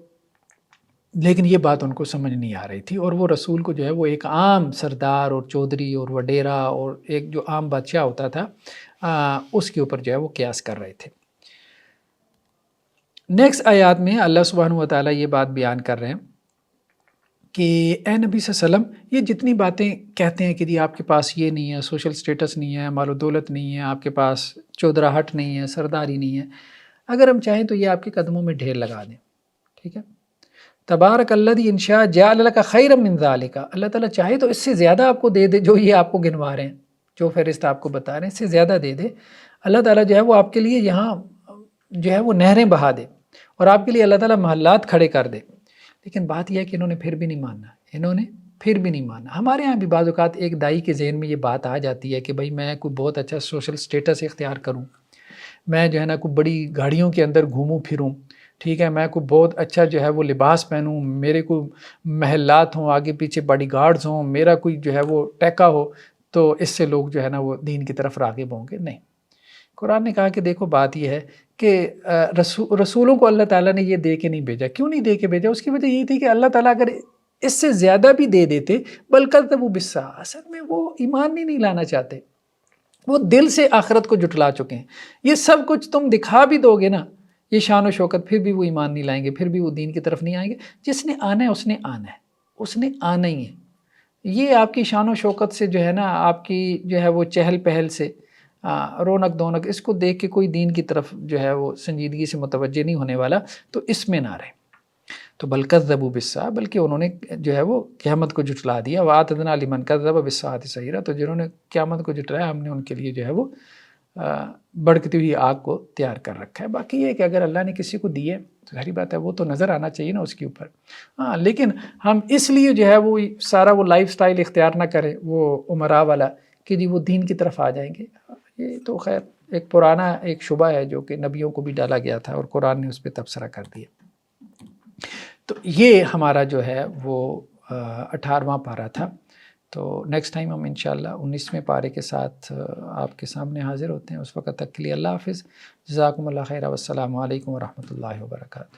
لیکن یہ بات ان کو سمجھ نہیں آ رہی تھی، اور وہ رسول کو جو ہے وہ ایک عام سردار اور چودھری اور وڈیرا اور ایک جو عام بادشاہ ہوتا تھا اس کے اوپر جو ہے وہ قیاس کر رہے تھے۔ نیکسٹ آیات میں اللہ سبحانہ و تعالیٰ یہ بات بیان کر رہے ہیں کہ اے نبی صلی اللہ علیہ وسلم، یہ جتنی باتیں کہتے ہیں کہ جی آپ کے پاس یہ نہیں ہے، سوشل سٹیٹس نہیں ہے، مال و دولت نہیں ہے، آپ کے پاس چودراہٹ نہیں ہے، سرداری نہیں ہے، اگر ہم چاہیں تو یہ آپ کے قدموں میں ڈھیر لگا دیں، ٹھیک ہے۔ تبارک الذی ان شاء جعل لک خیرا من ذلک، اللہ تعالیٰ چاہے تو اس سے زیادہ آپ کو دے دے، جو یہ آپ کو گنوا رہے ہیں، جو فہرست آپ کو بتا رہے ہیں، اس سے زیادہ دے دے۔ اللہ تعالیٰ جو ہے وہ آپ کے لیے یہاں جو ہے وہ نہریں بہا دے، اور آپ کے لیے اللہ تعالیٰ محلات کھڑے کر دے۔ لیکن بات یہ ہے کہ انہوں نے پھر بھی نہیں ماننا، انہوں نے پھر بھی نہیں مانا۔ ہمارے ہاں بھی بعض اوقات ایک دائی کے ذہن میں یہ بات آ جاتی ہے کہ بھائی میں کوئی بہت اچھا سوشل سٹیٹس اختیار کروں، میں جو ہے نا کوئی بڑی گاڑیوں کے اندر گھوموں پھروں، ٹھیک ہے، میں کوئی بہت اچھا جو ہے وہ لباس پہنوں، میرے کوئی محلات ہوں، آگے پیچھے باڈی گارڈز ہوں، میرا کوئی جو ہے وہ ٹیکا ہو، تو اس سے لوگ جو ہے نا وہ دین کی طرف راغب ہوں گے۔ نہیں، قرآن نے کہا کہ دیکھو بات یہ ہے کہ رسولوں کو اللہ تعالیٰ نے یہ دے کے نہیں بھیجا۔ کیوں نہیں دے کے بھیجا؟ اس کی وجہ یہ تھی کہ اللہ تعالیٰ اگر اس سے زیادہ بھی دے دیتے، بلکہ وہ بالساعة، اصل میں وہ ایمان نہیں لانا چاہتے، وہ دل سے آخرت کو جھٹلا چکے ہیں۔ یہ سب کچھ تم دکھا بھی دو گے نا، یہ شان و شوکت، پھر بھی وہ ایمان نہیں لائیں گے، پھر بھی وہ دین کی طرف نہیں آئیں گے۔ جس نے آنا ہے اس نے آنا ہے، اس نے آنا ہی ہے۔ یہ آپ کی شان و شوکت سے جو ہے نا، آپ کی جو ہے وہ چہل پہل سے، رونق دونق، اس کو دیکھ کے کوئی دین کی طرف جو ہے وہ سنجیدگی سے متوجہ نہیں ہونے والا، تو اس میں نہ رہے۔ تو بل کذبوا بالساعة، بلکہ انہوں نے جو ہے وہ قیامت کو جھٹلا دیا۔ وَأَعْتَدْنَا لِمَنْ كَذَّبَ بِالسَّاعَةِ سَعِيرًا، تو جنہوں نے قیامت کو جھٹلایا ہم نے ان کے لیے جو ہے وہ بڑھتی ہوئی آگ کو تیار کر رکھا ہے۔ باقی یہ کہ اگر اللہ نے کسی کو دی ہے تو ظاہری بات ہے وہ تو نظر آنا چاہیے نا اس کے اوپر، ہاں، لیکن ہم اس لیے جو ہے وہ سارا وہ لائف سٹائل اختیار نہ کریں وہ عمرا والا کہ جی وہ دین کی طرف آ جائیں گے۔ یہ تو خیر ایک پرانا ایک شبہ ہے جو کہ نبیوں کو بھی ڈالا گیا تھا اور قرآن نے اس پہ تبصرہ کر دیا۔ تو یہ ہمارا جو ہے وہ 18واں پارہ تھا۔ تو نیکسٹ ٹائم ہم انشاءاللہ 19ویں پارے کے ساتھ آپ کے سامنے حاضر ہوتے ہیں۔ اس وقت تک کے لیے اللہ حافظ، جزاکم اللہ خیر، والسلام علیکم ورحمۃ اللہ وبرکاتہ۔